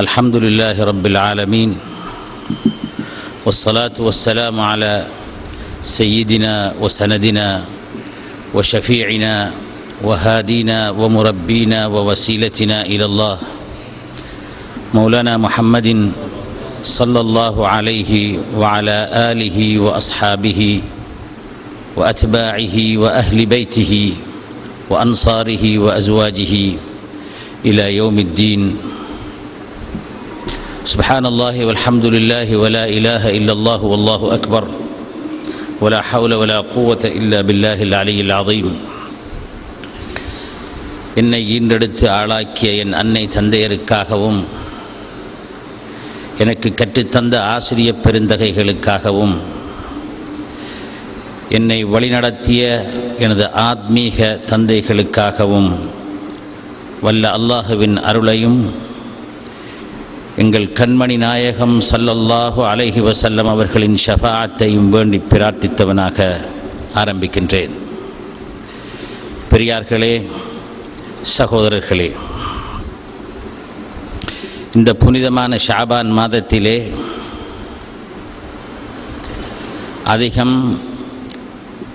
الحمد لله رب العالمين والصلاة والسلام على سيدنا وسندنا وشفيعنا وهادينا ومربينا ووسيلتنا إلى الله مولانا محمد صلى الله عليه وعلى آله وأصحابه وأتباعه وأهل بيته وأنصاره وأزواجه إلى يوم الدين. سبحان الله والحمد لله ولا إله إلا الله والله أكبر ولا حول ولا قوة إلا بالله العلي العظيم. என்னை ஈன்றெடுத்து ஆளாக்கிய என் அன்னை தந்தையருக்காகவும் எனக்கு கற்றுத்தந்த ஆசிரிய பெருந்தகைகளுக்காகவும் என்னை வழிநடத்திய எனது ஆத்மீக தந்தைகளுக்காகவும் வல்ல அல்லாஹுவின் அருளையும் எங்கள் கண்மணி நாயகம் ஸல்லல்லாஹு அலைஹி வஸல்லம் அவர்களின் ஷஃபாஅத்தையும் வேண்டி பிரார்த்தித்தவனாக ஆரம்பிக்கின்றேன். பெரியார்களே, சகோதரர்களே, இந்த புனிதமான ஷாபான் மாதத்திலே அதிகம்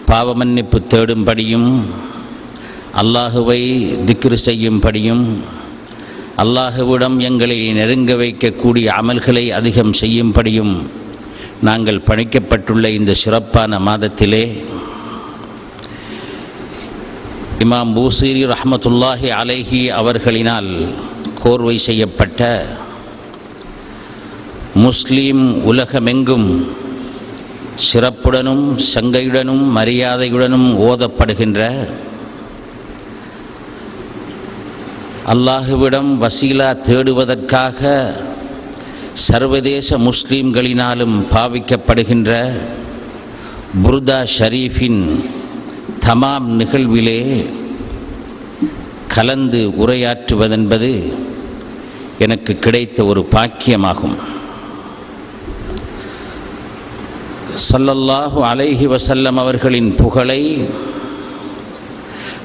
பாவமன்னிப்பு தேடும்படியும் அல்லாஹுவை திக்ரு செய்யும்படியும் அல்லாஹுவிடம் எங்களை நெருங்க வைக்கக்கூடிய அமல்களை அதிகம் செய்யும்படியும் நாங்கள் பணிக்கப்பட்டுள்ள இந்த சிறப்பான மாதத்திலே இமாம் பூசீரி ரஹ்மத்துல்லாஹி அலைஹி அவர்களினால் கோர்வை செய்யப்பட்ட முஸ்லீம் உலகமெங்கும் சிறப்புடனும் சங்கையுடனும் மரியாதையுடனும் ஓதப்படுகின்ற அல்லாஹுவிடம் வசீலா தேடுவதற்காக சர்வதேச முஸ்லீம்களினாலும் பாவிக்கப்படுகின்ற புர்தா ஷரீஃபின் தமாம் நிகழ்விலே கலந்து உரையாற்றுவதென்பது எனக்கு கிடைத்த ஒரு பாக்கியமாகும். ஸல்லல்லாஹு அலைஹி வஸல்லம் அவர்களின் புகழை,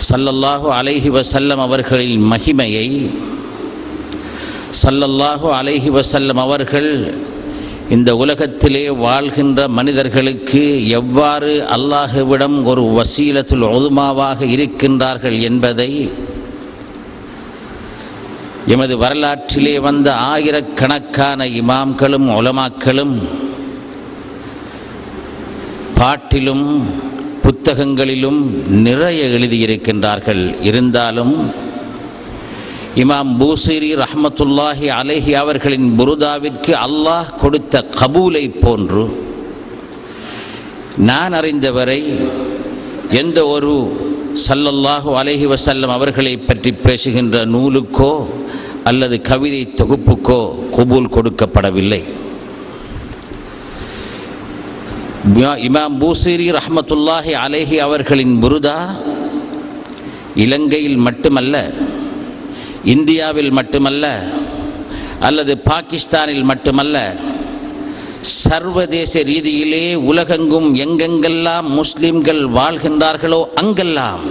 ஸல்லல்லாஹு அலைஹி வஸல்லம் அவர்களின் மகிமையை, ஸல்லல்லாஹு அலைஹி வஸல்லம் அவர்கள் இந்த உலகத்திலே வாழ்கின்ற மனிதர்களுக்கு எவ்வாறு அல்லாஹுவிடம் ஒரு வசீலத்துல் உதுமாவாக இருக்கின்றார்கள் என்பதை எமது வரலாற்றிலே வந்த ஆயிரக்கணக்கான இமாம்களும் உலமாக்களும் பாட்டிலும் புத்தகங்களிலும் நிறைய எழுதியிருக்கின்றார்கள். இருந்தாலும் இமாம் பூசீரி ரஹ்மத்துல்லாஹி அலைஹி அவர்களின் புருதாவிற்கு அல்லாஹ் கொடுத்த கபூலை போன்று நான் அறிந்தவரை எந்த ஒரு ஸல்லல்லாஹு அலைஹி வஸல்லம் அவர்களை பற்றி பேசுகின்ற நூலுக்கோ அல்லது கவிதை தொகுப்புக்கோ கபூல் கொடுக்கப்படவில்லை. இமாம் பூசீரி ரஹ்மத்துல்லாஹி அலைஹி அவர்களின் புருதா இலங்கையில் மட்டுமல்ல, இந்தியாவில் மட்டுமல்ல, அல்லது பாகிஸ்தானில் மட்டுமல்ல, சர்வதேச ரீதியிலே உலகெங்கும் எங்கெங்கெல்லாம் முஸ்லிம்கள் வாழ்கின்றார்களோ அங்கெல்லாம்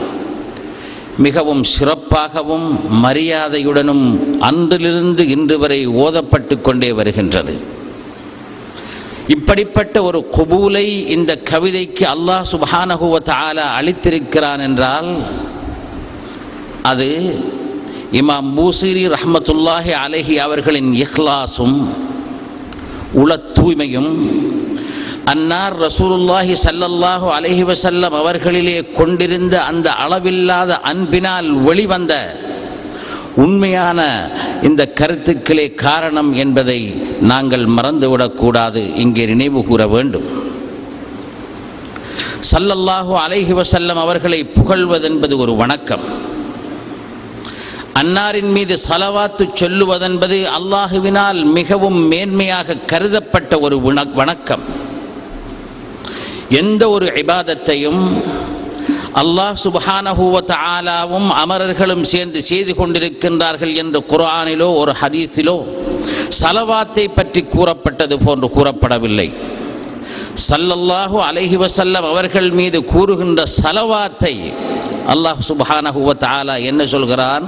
மிகவும் சிறப்பாகவும் மரியாதையுடனும் அன்றிலிருந்து இன்று வரை ஓதப்பட்டு கொண்டே வருகின்றது. இப்படிப்பட்ட ஒரு கபூலை இந்த கவிதைக்கு அல்லாஹ் சுப்ஹானஹு வ தஆலா அளித்திருக்கிறான் என்றால் அது இமாம் பூசீரி ரஹ்மத்துல்லாஹி அலைஹி அவர்களின் இஹ்லாஸும் உள தூய்மையும் அன்னார் ரசூலுல்லாஹி ஸல்லல்லாஹு அலைஹி வஸல்லம் அவர்களிலே கொண்டிருந்த அந்த அளவில்லாத அன்பினால் வெளிவந்த உண்மையான இந்த கருத்துக்களே காரணம் என்பதை நாங்கள் மறந்துவிடக்கூடாது, இங்கே நினைவு கூற வேண்டும். ஸல்லல்லாஹு அலைஹி வஸல்லம் அவர்களை புகழ்வதென்பது ஒரு வணக்கம். அன்னாரின் மீது ஸலவாத்து சொல்லுவதென்பது அல்லாஹுவினால் மிகவும் மேன்மையாக கருதப்பட்ட ஒரு வணக்கம். எந்த ஒரு இபாதத்தையும் அல்லாஹ் சுப்ஹானஹு வ தஆலாவும் அமரர்களும் சேர்ந்து செய்து கொண்டிருக்கின்றார்கள் என்று குர்ஆனிலோ ஒரு ஹதீஸிலோ ஸலவாத்தை பற்றி கூறப்பட்டது போன்று கூறப்படவில்லை. ஸல்லல்லாஹு அலைஹி வஸல்லம் அவர்கள் மீது கூறுகின்ற ஸலவாத்தை அல்லாஹ் சுப்ஹானஹு வ தஆலா என்ன சொல்கிறான்?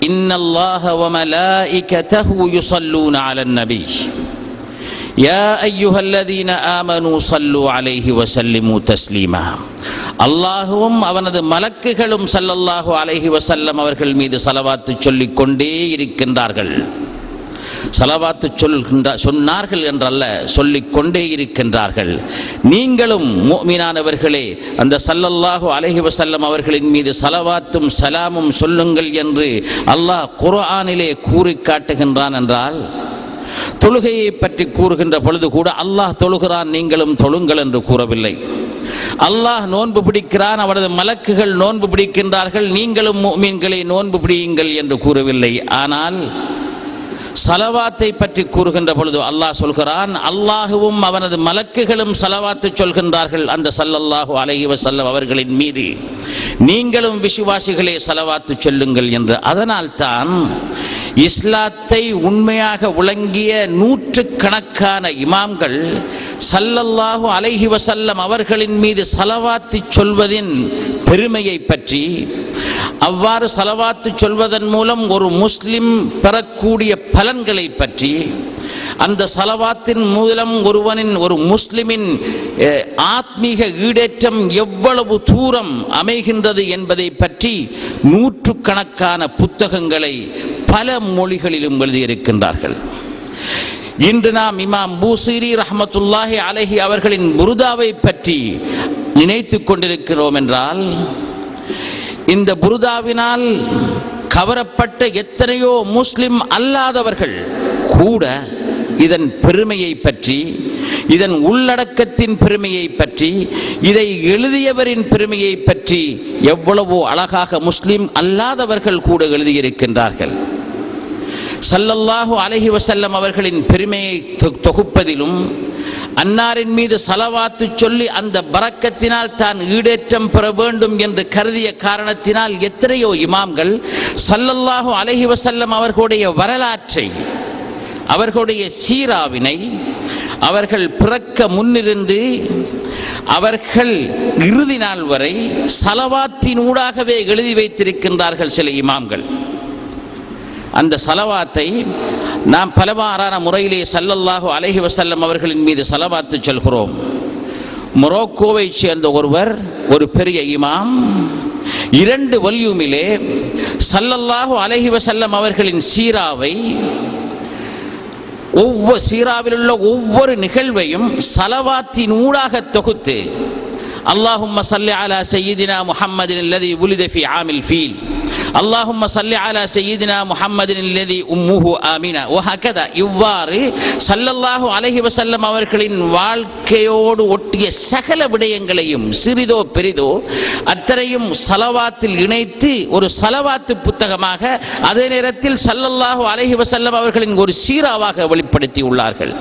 இன்னல்லாஹ வ மலாயிகதஹு யுஸல்லூன அலன் நபி யா அய்யுஹல்லதீன ஆமனூ ஸல்லூ அலைஹி வ ஸல்லிமூ தஸ்லீமா. அல்லாஹ்வும் அவனது மலக்குகளும் ஸல்லல்லாஹு அலைஹி வஸல்லம் அவர்கள் மீது ஸலவாத்து சொல்லிக் கொண்டே இருக்கின்றார்கள். ஸலவாத்து சொன்னார்கள் என்றல்ல, சொல்லிக் கொண்டே இருக்கின்றார்கள். நீங்களும் முஃமினானவர்களே அந்த ஸல்லல்லாஹு அலைஹி வஸல்லம் அவர்களின் மீது ஸலவாத்தும் ஸலாமும் சொல்லுங்கள் என்று அல்லாஹ் குர்ஆனிலே கூறி காட்டுகின்றான் என்றால், தொழுகையை பற்றி கூறுகின்ற பொழுது கூட அல்லாஹ் தொழுகிறான், நீங்களும் தொழுங்கள் என்று கூறவில்லை. அல்லாஹ் நோன்பு பிடிக்கிறான், அவரது மலக்குகள் நோன்பு பிடிக்கின்றார்கள், நீங்களும் முஃமின்களே நோன்பு பிடியுங்கள் என்று கூறவில்லை. ஆனால் ஸலவாத்தை பற்றி கூறுகின்ற பொழுது அல்லாஹ் சொல்கிறான், அல்லாஹுவும் அவனது மலக்குகளும் ஸலவாத்து சொல்கின்றார்கள் அந்த ஸல்லல்லாஹு அலைஹி வஸல்லம் அவர்களின் மீது, நீங்களும் விசுவாசிகளே ஸலவாத்து சொல்லுங்கள் என்று. அதனால்தான் இஸ்லாத்தை உண்மையாக விளங்கிய நூற்றுக்கணக்கான இமாம்கள் ஸல்லல்லாஹு அலைஹி வஸல்லம் அவர்களின் மீது ஸலவாத்து சொல்வதின் பெருமையை பற்றி, அவ்வாறு ஸலவாத்து சொல்வதன் மூலம் ஒரு முஸ்லிம் பெறக்கூடிய பலன்களை பற்றி, அந்த ஸலவாத்தின் மூலம் ஒரு முஸ்லிமின் ஆத்மீக ஈடேற்றம் எவ்வளவு தூரம் அமைகின்றது என்பதை பற்றி நூற்றுக்கணக்கான புத்தகங்களை பல மொழிகளிலும் எழுதியிருக்கின்றார்கள். இன்று நாம் இமாம் பூசீரி ரஹ்மத்துல்லாஹி அலைஹி அவர்களின் புருதாவை பற்றி நினைத்து கொண்டிருக்கிறோம் என்றால், இந்த புருதாவினால் கவரப்பட்ட எத்தனையோ முஸ்லிம் அல்லாதவர்கள் கூட இதன் பெருமையை பற்றி, இதன் உள்ளடக்கத்தின் பெருமையை பற்றி, இதை எழுதியவரின் பெருமையை பற்றி எவ்வளவோ அழகாக முஸ்லிம் அல்லாதவர்கள் கூட எழுதியிருக்கின்றார்கள். ஸல்லல்லாஹு அலைஹி வஸல்லம் அவர்களின் பெருமையை தொகுப்பதிலும், அன்னாரின் மீது ஸலவாத்து சொல்லி அந்த பரக்கத்தினால் தான் ஈடேற்றம் பெற வேண்டும் என்று கருதிய காரணத்தினால் எத்தனையோ இமாம்கள் ஸல்லல்லாஹு அலைஹி வஸல்லம் அவர்களுடைய வரலாற்றை, அவர்களுடைய சீராவினை அவர்கள் பிறக்க முன்னிருந்து அவர்கள் இறுதி நாள் வரை ஸலவாத்தினூடாகவே எழுதி வைத்திருக்கின்றார்கள் சில இமாம்கள். அந்த ஸலவாத்தை நாம் பலவாறான முறையிலே ஸல்லல்லாஹு அலைஹி வஸல்லம் அவர்களின் மீது ஸலவாத்து சொல்கிறோம். மொரோக்கோவை சேர்ந்த ஒரு பெரிய இமாம் 2 வால்யூமிலே ஸல்லல்லாஹு அலைஹி வஸல்லம் அவர்களின் சீராவை, சீராவில் உள்ள ஒவ்வொரு நிகழ்வையும் ஸலவாத்தினூடாக தொகுத்து, அல்லாஹும்ம ஸல்லி அலா சய்யிதினா முஹம்மதின் அல்லதி உலித ஃபீ ஆமில் ஃபீல், அல்லாஹும்ம ஸல்லி அலா சய்யிதினா முஹம்மதின் அல்லதி உம்முஹு ஆமினா வஹகதா, இவ்வாறு ஸல்லல்லாஹு அலைஹி வஸல்லம் அவர்களின் வாழ்க்கையோடு ஒட்டிய சகல விடயங்களையும் சிறிதோ பெரிதோ அத்தனையும் ஸலவாத்தில் இணைத்து ஒரு ஸலவாத்து புத்தகமாக, அதே நேரத்தில் ஸல்லல்லாஹு அலைஹி வஸல்லம் அவர்களின் ஒரு சீராவாக வெளிப்படுத்தி உள்ளார்கள்.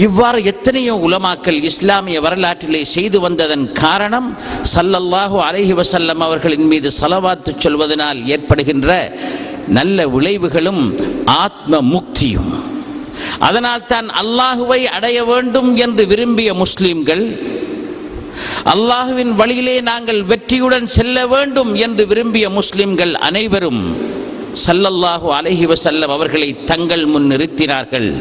இவ்வாறு எத்தனையோ உலமாக்கள் இஸ்லாமிய வரலாற்றிலே செய்து வந்ததன் காரணம் ஸல்லல்லாஹு அலைஹி வஸல்லம் அவர்களின் மீது ஸலவாத்து சொல்வதனால் ஏற்படுகின்ற நல்ல விளைவுகளும் ஆத்ம முக்தியும். அதனால் தான் அல்லாஹுவை அடைய வேண்டும் என்று விரும்பிய முஸ்லிம்கள், அல்லாஹுவின் வழியிலே நாங்கள் வெற்றியுடன் செல்ல வேண்டும் என்று விரும்பிய முஸ்லிம்கள் அனைவரும் ஸல்லல்லாஹு அலைஹி வஸல்லம் அவர்களை தங்கள் முன் நிறுத்தினார்கள்.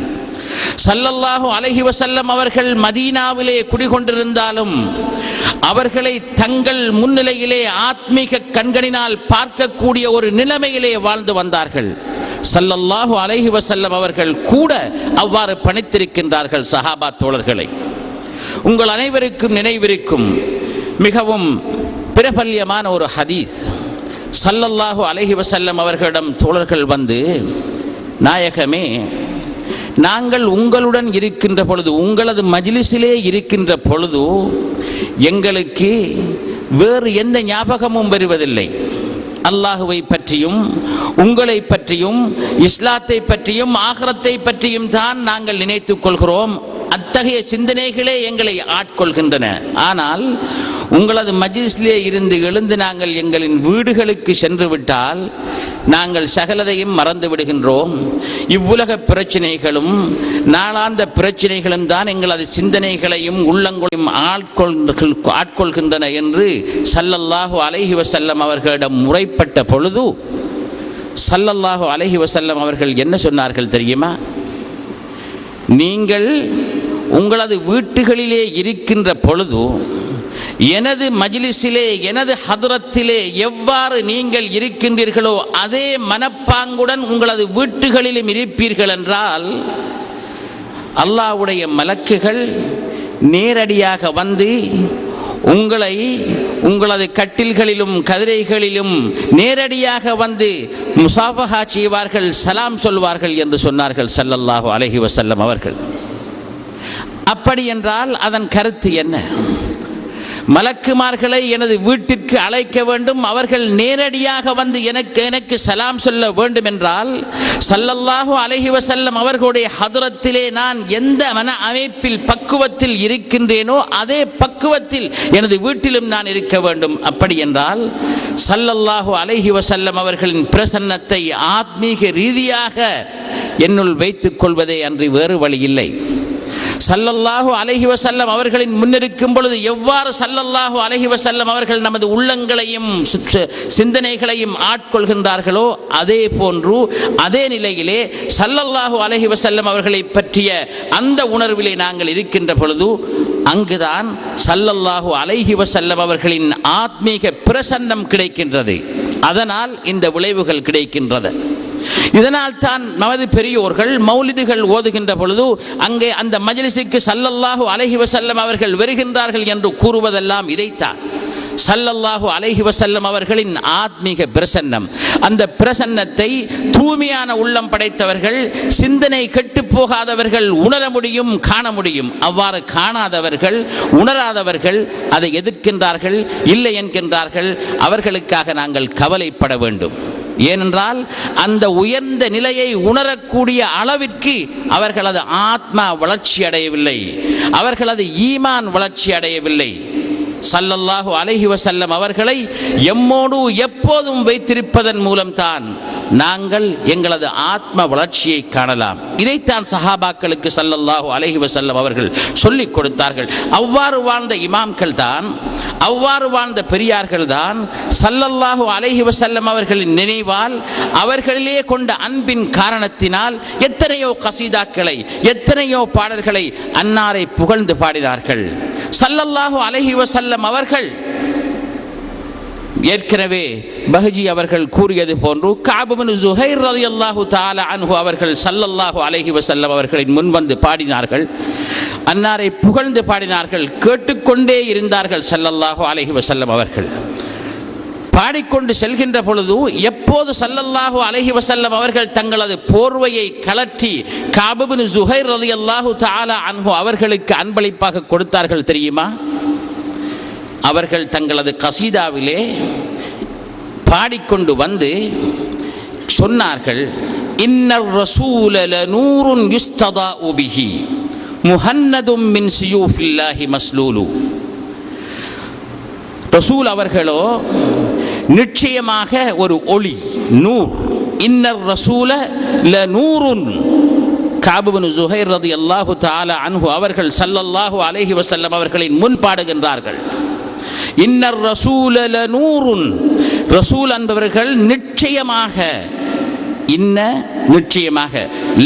ஸல்லல்லாஹு அலைஹி வஸல்லம் அவர்கள் மதீனாவிலே குடிகொண்டிருந்தாலும் அவர்களை தங்கள் முன்னிலையிலே ஆத்மீக கண்களினால் பார்க்கக்கூடிய ஒரு நிலைமையிலே வாழ்ந்து வந்தார்கள். ஸல்லல்லாஹு அலைஹி வஸல்லம் அவர்கள் கூட அவ்வாறு பணித்திருக்கின்றார்கள் சஹாபா தோழர்களை. உங்கள் அனைவருக்கும் நினைவிருக்கும் மிகவும் பிரபல்யமான ஒரு ஹதீஸ். ஸல்லல்லாஹு அலைஹி வஸல்லம் அவர்களிடம் தோழர்கள் வந்து, நாயகமே, நாங்கள் உங்களுடன் இருக்கின்ற பொழுது, உங்களது மஜ்லிஸிலே இருக்கின்ற பொழுது எங்களுக்கு வேறு எந்த ஞாபகமும் வருவதில்லை. அல்லாஹுவை பற்றியும் உங்களை பற்றியும் இஸ்லாத்தை பற்றியும் ஆகிரத்தை பற்றியும் தான் நாங்கள் நினைத்துக் கொள்கிறோம். அத்தகைய சிந்தனைகளே எங்களை ஆட்கொள்கின்றன. ஆனால் உங்களது மஜ்லிஸிலே இருந்து எழுந்து நாங்கள் எங்களின் வீடுகளுக்கு சென்று விட்டால் நாங்கள் சகலதையும் மறந்து விடுகின்றோம். இவ்வுலக பிரச்சனைகளும் நாளாந்த பிரச்சனைகளும் தான் எங்களது சிந்தனைகளையும் உள்ளங்களையும் ஆட்கொள்கின்றன என்று ஸல்லல்லாஹு அலைஹி வஸல்லம் அவர்களிடம் முறைப்பட்ட பொழுது ஸல்லல்லாஹு அலைஹி வஸல்லம் அவர்கள் என்ன சொன்னார்கள் தெரியுமா? நீங்கள் உங்களது வீட்டுகளிலே இருக்கின்ற பொழுது எனது மஜ்லிஸிலே எனது ஹதரத்திலே எவ்வாறு நீங்கள் இருக்கின்றீர்களோ அதே மனப்பாங்குடன் உங்களது வீட்டுகளிலும் இருப்பீர்கள் என்றால் அல்லாஹ்வுடைய மலக்குகள் நேரடியாக வந்து உங்களை உங்களது கட்டில்களிலும் கதிரைகளிலும் நேரடியாக வந்து முசாஃபஹா செய்வார்கள், சலாம் சொல்வார்கள் என்று சொன்னார்கள் ஸல்லல்லாஹு அலைஹி வஸல்லம் அவர்கள். அப்படி என்றால் அதன் கருத்து என்ன? மலக்குமார்களை எனது வீட்டிற்கு அழைக்க வேண்டும், அவர்கள் நேரடியாக வந்து எனக்கு சலாம் சொல்ல வேண்டும் என்றால் ஸல்லல்லாஹு அலைஹி வஸல்லம் அவர்களுடைய ஹதரத்திலே நான் எந்த மன அமைப்பில் பக்குவத்தில் இருக்கின்றேனோ அதே பக்குவத்தில் எனது வீட்டிலும் நான் இருக்க வேண்டும். அப்படி என்றால் ஸல்லல்லாஹு அலைஹி வஸல்லம் அவர்களின் பிரசன்னத்தை ஆத்மீக ரீதியாக என்னுள் வைத்துக் கொள்வதே அன்றி வேறு வழி இல்லை. ஸல்லல்லாஹு அலைஹி வஸல்லம் அவர்களின் முன்னிருக்கும் பொழுது எவ்வாறு ஸல்லல்லாஹு அலைஹி வஸல்லம் அவர்கள் நமது உள்ளங்களையும் சிந்தனைகளையும் ஆட்கொள்கின்றார்களோ அதே போன்று அதே நிலையிலே ஸல்லல்லாஹு அலைஹி வஸல்லம் அவர்களை பற்றிய அந்த உணர்விலே நாங்கள் இருக்கின்ற பொழுது அங்குதான் ஸல்லல்லாஹு அலைஹி வஸல்லம் அவர்களின் ஆத்மீக பிரசன்னம் கிடைக்கின்றது. அதனால் இந்த விளைவுகள் கிடைக்கின்றது. இதனால் தான் நமது பெரியோர்கள் மௌலிதுகள் ஓதுகின்ற பொழுது அங்கே அந்த மஜ்லிஸுக்கு ஸல்லல்லாஹு அலைஹி வஸல்லம் அவர்கள் வருகின்றார்கள் என்று கூறுவதெல்லாம் இதைத்தான். ஸல்லல்லாஹு அலைஹி வஸல்லம் அவர்களின் ஆத்மீக பிரசன்னம், அந்த பிரசன்னத்தை தூய்மையான உள்ளம் படைத்தவர்கள், சிந்தனை கெட்டு போகாதவர்கள் உணர முடியும், காண முடியும். அவ்வாறு காணாதவர்கள், உணராதவர்கள் அதை எதிர்க்கின்றார்கள், இல்லை என்கின்றார்கள். அவர்களுக்காக நாங்கள் கவலைப்பட வேண்டும். ஏனென்றால் அந்த உயர்ந்த நிலையை உணரக்கூடிய அளவிற்கு அவர்களது ஆத்மா வளர்ச்சி அடையவில்லை, அவர்களது ஈமான் வளர்ச்சி அடையவில்லை. ஸல்லல்லாஹு அலைஹி வஸல்லம் அவர்களை எம்மோடு எப்போதும் வைத்திருப்பதன் மூலம்தான் நாங்கள் எங்களது ஆத்ம வளர்ச்சியை காணலாம். இதைத்தான் சஹாபாக்களுக்கு ஸல்லல்லாஹு அலைஹி வஸல்லம் அவர்கள் சொல்லிக் கொடுத்தார்கள். அவ்வாறு வாழ்ந்த இமாம்கள் தான், அவ்வாறு வாழ்ந்த பெரியார்கள் தான் ஸல்லல்லாஹு அலைஹி வஸல்லம் அவர்களின் நினைவால், அவர்களிலே கொண்ட அன்பின் காரணத்தினால் எத்தனையோ கசீதாக்களை, எத்தனையோ பாடல்களை அன்னாரை புகழ்ந்து பாடினார்கள். ஸல்லல்லாஹு அலைஹி வஸல்லம் அவர்கள் ஏற்கனவே பஹஜி அவர்கள் கூறியது போன்று கஅப் இப்னு ஸுஹைர் ரலியல்லாஹு தஆலா அன்ஹு அவர்கள் ஸல்லல்லாஹு அலைஹி வஸல்லம் அவர்களின் முன் வந்து பாடினார்கள், அன்னாரை புகழ்ந்து பாடினார்கள். கேட்டுக்கொண்டே இருந்தார்கள் ஸல்லல்லாஹு அலைஹி வஸல்லம் அவர்கள். பாடிக்கொண்டு செல்கின்ற பொழுது எப்போது ஸல்லல்லாஹு அலைஹி வஸல்லம் அவர்கள் தங்களது போர்வையை கலற்றி கஅப் இப்னு ஸுஹைர் ரலியல்லாஹு தஆலா அன்ஹு அவர்களுக்கு அன்பளிப்பாக கொடுத்தார்கள் தெரியுமா? அவர்கள் தங்களது கசீதாவிலே பாடிக்கொண்டு வந்து சொன்னார்கள், இன்னர் ரசூல லநூருன் யுஸ்ததாஉ பிஹி முஹன்னதும் மின் சியூஃபில்லாஹி மஸ்லூலு. ரசூல் அவர்களோ நிச்சயமாக ஒரு ஒளி, நூர். இன்னர் ரசூல லநூருன். கஅப் இப்னு ஸுஹைர் ரலியல்லாஹு தஆலா அன்ஹு அவர்கள் ஸல்லல்லாஹு அலைஹி வஸல்லம் அவர்களின் முன் பாடுகின்றார்கள், இன்னர் ரசூல லநூருன். ரசூல் என்பவர்கள் நிச்சயமாக, இன்ன நிச்சயமாக,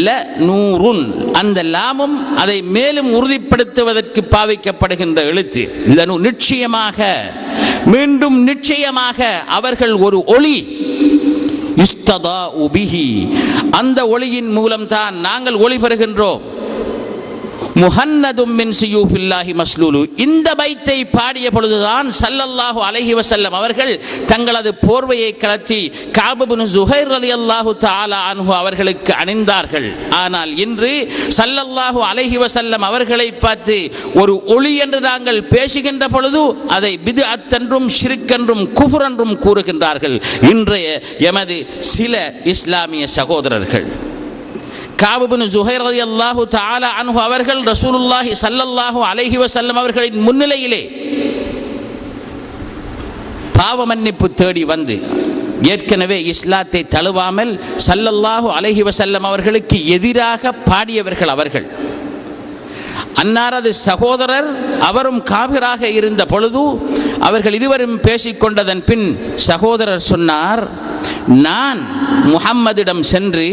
ல நூருன், அந்த லாமும் அதை மேலும் உறுதிப்படுத்துவதற்கு பாவிக்கப்படுகின்ற எழுத்து. லனு, நிச்சயமாக, மீண்டும் நிச்சயமாக அவர்கள் ஒரு ஒளி. யுஸ்ததாஉ பிஹி, அந்த ஒளியின் மூலம்தான் நாங்கள் ஒளி பெறுகின்றோம். முஹன்னதும் மின் சியூஃபில்லாஹி மஸ்லூலு. இந்த பைத்தை பாடிய பொழுதுதான் ஸல்லல்லாஹு அலைஹி வஸல்லம் அவர்கள் தங்களது போர்வையை கலத்தி கஅப் இப்னு ஸுஹைர் ரலியல்லாஹு தஆலா அன்ஹு அவர்களுக்கு அணிந்தார்கள். ஆனால் இன்று ஸல்லல்லாஹு அலைஹி வஸல்லம் அவர்களை பார்த்து ஒரு ஒளி என்று நாங்கள் பேசுகின்ற பொழுது அதை பித்அத் என்றும் ஷிர்க் என்றும் குஃப்ர் என்றும் கூறுகின்றார்கள் இன்றைய எமது சில இஸ்லாமிய சகோதரர்கள். கஅப் இப்னு ஸுஹைர் ரலியல்லாஹு தஆலா அன்ஹு அவர்கள் ரசூலுல்லாஹி ஸல்லல்லாஹு அலைஹி வஸல்லம் அவர்களின் முன்னிலையிலே பாவ மன்னிப்பு தேடி வந்து, ஏற்கனவே இஸ்லாத்தை தழுவாமல் ஸல்லல்லாஹு அலைஹி வஸல்லம் அவர்களுக்கு எதிராக பாடியவர்கள் அவர்கள். அன்னாரது சகோதரர் அவரும் காபிராக இருந்த பொழுது அவர்கள் இருவரும் பேசிக்கொண்டதன் பின் சகோதரர் சொன்னார், நான் முஹம்மதிடம் சென்று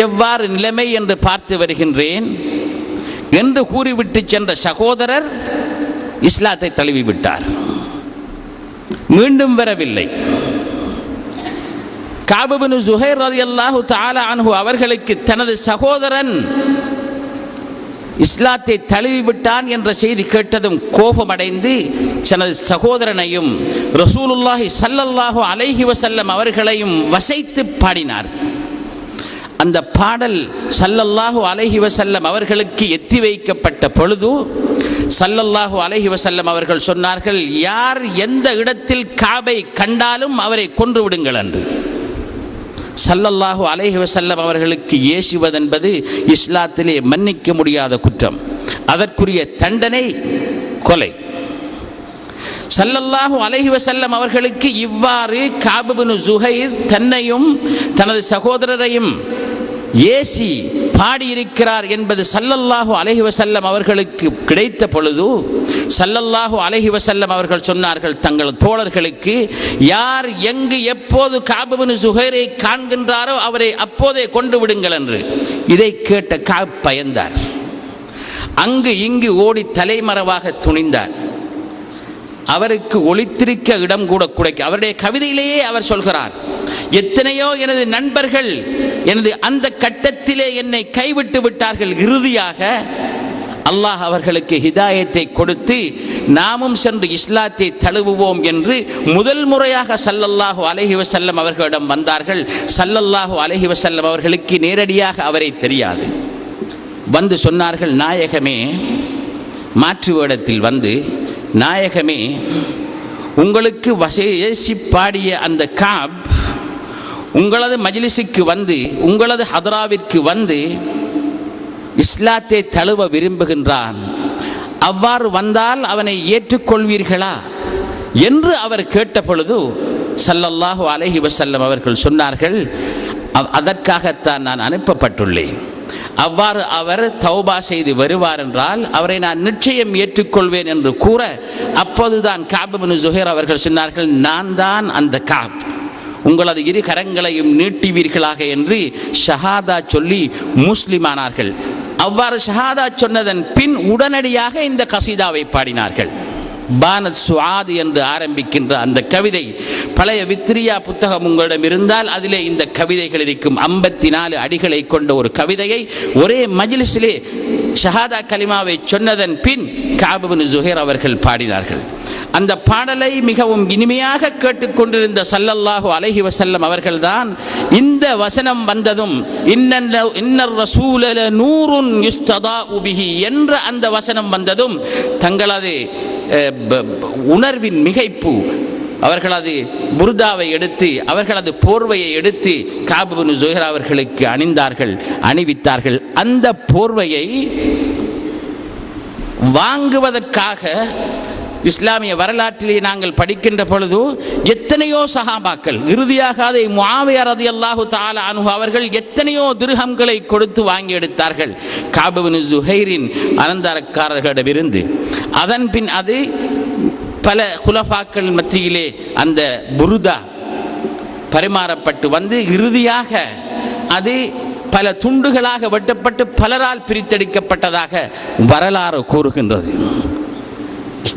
எவ்வாறு நிலைமை என்று பார்த்து வருகின்றேன் என்று கூறிவிட்டு சென்ற சகோதரர் இஸ்லாத்தை தழுவிவிட்டார். மீண்டும் வரவில்லை. கஅப் இப்னு ஸுஹைர் ரலியல்லாஹு தஆலா அன்ஹு அவர்களுக்கு தனது சகோதரன் இஸ்லாத்தை தழுவிவிட்டான் என்ற செய்தி கேட்டதும் கோபமடைந்து தனது சகோதரனையும் ரசூலுல்லாஹி ஸல்லல்லாஹு அலைஹி வஸல்லம் அவர்களையும் வசைத்து பாடினார். அந்த பாடல் ஸல்லல்லாஹு அலைஹி வஸல்லம் அவர்களுக்கு எத்தி வைக்கப்பட்ட பொழுது ஸல்லல்லாஹு அலைஹி வஸல்லம் அவர்கள் சொன்னார்கள், யார் எந்த இடத்தில் காபை கண்டாலும் அவரை கொன்று விடுங்கள் என்று. ஸல்லல்லாஹு அலைஹி வஸல்லம் அவர்களுக்கு ஏசுவதென்பது இஸ்லாத்திலே மன்னிக்க முடியாத குற்றம். அதற்குரிய தண்டனை கொலை. ஸல்லல்லாஹு அலைஹி வஸல்லம் அவர்களுக்கு இவ்வாறு கஅப் இப்னு ஸுஹைர் தன்னையும் தனது சகோதரரையும் ஏசி பாடியிருக்கிறார் என்பது ஸல்லல்லாஹு அலைஹி வஸல்லம் அவர்களுக்கு கிடைத்த பொழுது ஸல்லல்லாஹு அலைஹி வஸல்லம் அவர்கள் சொன்னார்கள் தங்கள் தோழர்களுக்கு, யார் எங்கு எப்போது கஅப் இப்னு ஸுஹைரை காண்கின்றாரோ அவரை அப்போதே கொண்டு விடுங்கள் என்று. இதை கேட்ட கஅப் பயந்தார். அங்கு இங்கு ஓடி தலைமறைவாக துணிந்தார். அவருக்கு ஒளித்திருக்க இடம் கூட குடைக்க. அவருடைய கவிதையிலேயே அவர் சொல்கிறார், எத்தனையோ எனது நண்பர்கள் எனது அந்த கட்டத்திலே என்னை கைவிட்டு விட்டார்கள். இறுதியாக அல்லாஹ் அவர்களுக்கு ஹிதாயத்தை கொடுத்து நாமும் சென்று இஸ்லாத்தை தழுவுவோம் என்று முதல் முறையாக ஸல்லல்லாஹு அலைஹி வஸல்லம் அவர்களிடம் வந்தார்கள். ஸல்லல்லாஹு அலைஹி வஸல்லம் அவர்களுக்கு நேரடியாக அவரை தெரியாது. வந்து சொன்னார்கள், நாயகமே, மாற்று வேடத்தில் வந்து, நாயகமே, உங்களுக்கு ஏசி பாடிய அந்த கஅப் உங்களது மஜ்லிஸுக்கு வந்து, உங்களது ஹதராவிற்கு வந்து இஸ்லாத்தை தழுவ விரும்புகின்றான். அவ்வாறு வந்தால் அவனை ஏற்றுக்கொள்வீர்களா என்று அவர் கேட்ட பொழுது ஸல்லல்லாஹு அலைஹி வஸல்லம் அவர்கள் சொன்னார்கள், அதற்காகத்தான் நான் அனுப்பப்பட்டுள்ளேன். அவ்வாறு அவர் தௌபா செய்து வருவார் என்றால் அவரை நான் நிச்சயம் ஏற்றுக்கொள்வேன் என்று கூற, அப்போதுதான் கஅப் இப்னு ஸுஹைர் அவர்கள் சொன்னார்கள், நான் தான் அந்த கஅப், உங்களது இரு கரங்களையும் நீட்டுவீர்களாக என்று ஷஹாதா சொல்லி முஸ்லிமானார்கள். அவ்வாறு ஷஹாதா சொன்னதன் பின் உடனடியாக இந்த கசீதாவை பாடினார்கள். பானத் சுஆத் என்று ஆரம்பிக்கின்ற அந்த கவிதை, பழைய வித்ரியா புத்தகம் உங்களிடம் இருந்தால் அதிலே இந்த கவிதைகள் இருக்கும். 54 அடிகளை கொண்ட ஒரு கவிதையை ஒரே மஜ்லிஸிலே ஷஹாதா கலிமாவை சொன்னதன் பின் கஅப் இப்னு ஸுஹைர் அவர்கள் பாடினார்கள். அந்த பாடலை மிகவும் இனிமையாக கேட்டுக்கொண்டிருந்த ஸல்லல்லாஹு அலைஹி வஸல்லம் அவர்கள்தான் இந்த வசனம் வந்ததும் இன்னர் ரசூல லநூருன் யுஸ்ததாஉ பிஹி என்ற அந்த வசனம் வந்ததும் தங்களது உணர்வின் மிகைப்பு, அவர்களது புர்தாவை எடுத்து அவர்களது போர்வையை எடுத்து கஅப் இப்னு ஸுஹைர் அவர்களுக்கு அணிவித்தார்கள். அந்த போர்வையை வாங்குவதற்காக இஸ்லாமிய வரலாற்றிலே நாங்கள் படிக்கின்ற பொழுது எத்தனையோ சஹாபாக்கள், இறுதியாக அதை முஆவியா ரலியல்லாஹு தஆலா அன்ஹு அவர்கள் எத்தனையோ திர்ஹம்களை கொடுத்து வாங்கி எடுத்தார்கள் கஅப் இப்னு ஸுஹைரின் அனந்தரக்காரர்களிடமிருந்து. அதன் பின் அது பல குலஃபாக்கள் மத்தியிலே அந்த புர்தா பரிமாறப்பட்டு வந்து இறுதியாக அது பல துண்டுகளாக வெட்டப்பட்டு பலரால் பிரித்தெடுக்கப்பட்டதாக வரலாறு கூறுகின்றது.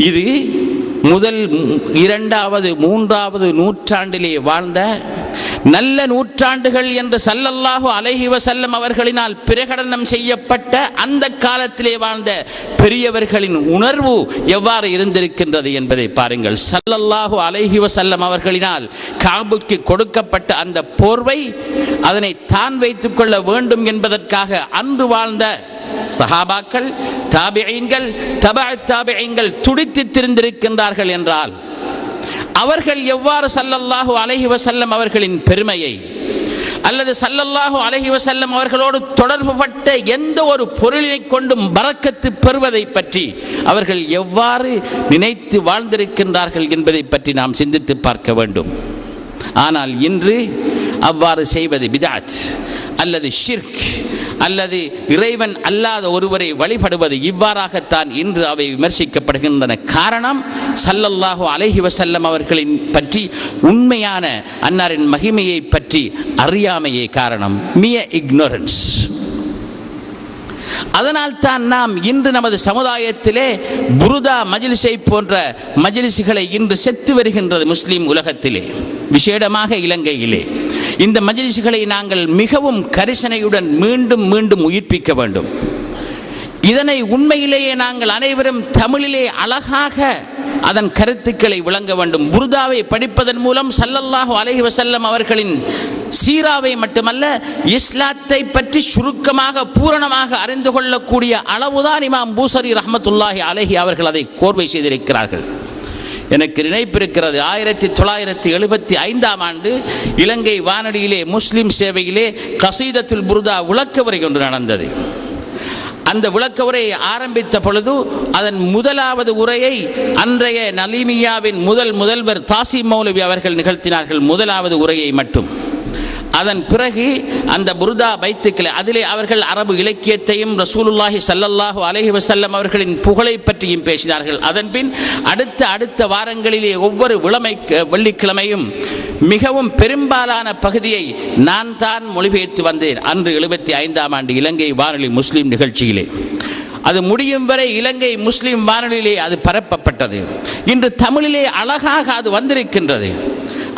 இது முதல் 2வது 3வது நூற்றாண்டிலே வாழ்ந்த நல்ல நூற்றாண்டுகள் என்று ஸல்லல்லாஹு அலைஹி வஸல்லம் அவர்களினால் பிரகடனம் செய்யப்பட்ட அந்த காலத்திலே வாழ்ந்த பெரியவர்களின் உணர்வு எவ்வாறு இருந்திருக்கின்றது என்பதை பாருங்கள். ஸல்லல்லாஹு அலைஹி வஸல்லம் அவர்களினால் கஅபுக்கு கொடுக்கப்பட்ட அந்த போர்வை அதனை தான் வைத்துக் கொள்ள வேண்டும் என்பதற்காக அன்று வாழ்ந்த சஹாபாக்கள், தாபிஈன்கள், தபஅத் தாபிஈன்கள் துடித்து திரிந்திருக்கின்றார்கள் என்றால் அவர்கள் எவ்வாறு ஸல்லல்லாஹு அலைஹி வஸல்லம் அவர்களின் பெருமையை அல்லது ஸல்லல்லாஹு அலைஹி வஸல்லம் அவர்களோடு தொடர்புபட்ட எந்த ஒரு பொருளினை கொண்டும் பரக்கத்து பெறுவதை பற்றி அவர்கள் எவ்வாறு நினைத்து வாழ்ந்திருக்கின்றார்கள் என்பதை பற்றி நாம் சிந்தித்து பார்க்க வேண்டும். ஆனால் இன்று அவ்வாறு செய்வது பித்அத், அல்லது ஷிர்க் அல்லது இறைவன் அல்லாத ஒருவரை வழிபடுவது, இவ்வாறாகத்தான் இன்று அவை விமர்சிக்கப்படுகின்றன. காரணம், ஸல்லல்லாஹு அலைஹி வஸல்லம் அவர்களின் பற்றி உண்மையான அன்னாரின் மகிமையை பற்றி அறியாமையே காரணம், மிய இக்னோரன்ஸ். அதனால் தான் நாம் இன்று நமது சமுதாயத்திலே புருதா மஜ்லிஸை போன்ற மஜ்லிஸ்களை இன்று செத்து வருகின்றது. முஸ்லிம் உலகத்திலே, விசேடமாக இலங்கையிலே இந்த மஜ்லிஸ்களை நாங்கள் மிகவும் கரிசனையுடன் மீண்டும் மீண்டும் உயிர்ப்பிக்க வேண்டும். இதனை உண்மையிலேயே நாங்கள் அனைவரும் தமிழிலே அழகாக அதன் கருத்துக்களை விளங்க வேண்டும். புருதாவை படிப்பதன் மூலம் ஸல்லல்லாஹு அலைஹி வஸல்லம் அவர்களின் சீராவை மட்டுமல்ல, இஸ்லாத்தை பற்றி சுருக்கமாக பூரணமாக அறிந்து கொள்ளக்கூடிய அளவுதான் இமாம் பூசரி ரஹ்மத்துல்லாஹி அலைஹி அவர்கள் அதை கோர்வை செய்திருக்கிறார்கள். எனக்கு நினைப்பிருக்கிறது, 1975ஆம் ஆண்டு இலங்கை வானொலியிலே முஸ்லிம் சேவையிலே கசீதத்துல் புருதா விளக்கவுரை ஒன்று நடந்தது. அந்த விளக்கவுரையை ஆரம்பித்த பொழுது அதன் முதலாவது உரையை அன்றைய நலீமியாவின் முதல்வர் தாசிம் மௌலவி அவர்கள் நிகழ்த்தினார்கள், முதலாவது உரையை மட்டும். அதன் பிறகு அந்த புருதா பைத்துக்களை அதிலே அவர்கள் அரபு இலக்கியத்தையும் ரசூலுல்லாஹி ஸல்லல்லாஹு அலைஹி வஸல்லம் அவர்களின் புகழை பற்றியும் பேசினார்கள். அதன்பின் அடுத்த வாரங்களிலே ஒவ்வொரு வெள்ளிக்கிழமையும் மிகவும் பெரும்பாலான பகுதியை நான் தான் மொழிபெயர்த்து வந்தேன். அன்று 75ஆம் ஆண்டு இலங்கை வானொலி முஸ்லீம் நிகழ்ச்சியிலே அது முடியும் வரை இலங்கை முஸ்லீம் வானொலியிலே அது பரப்பப்பட்டது. இன்று தமிழிலே அழகாக அது வந்திருக்கின்றது.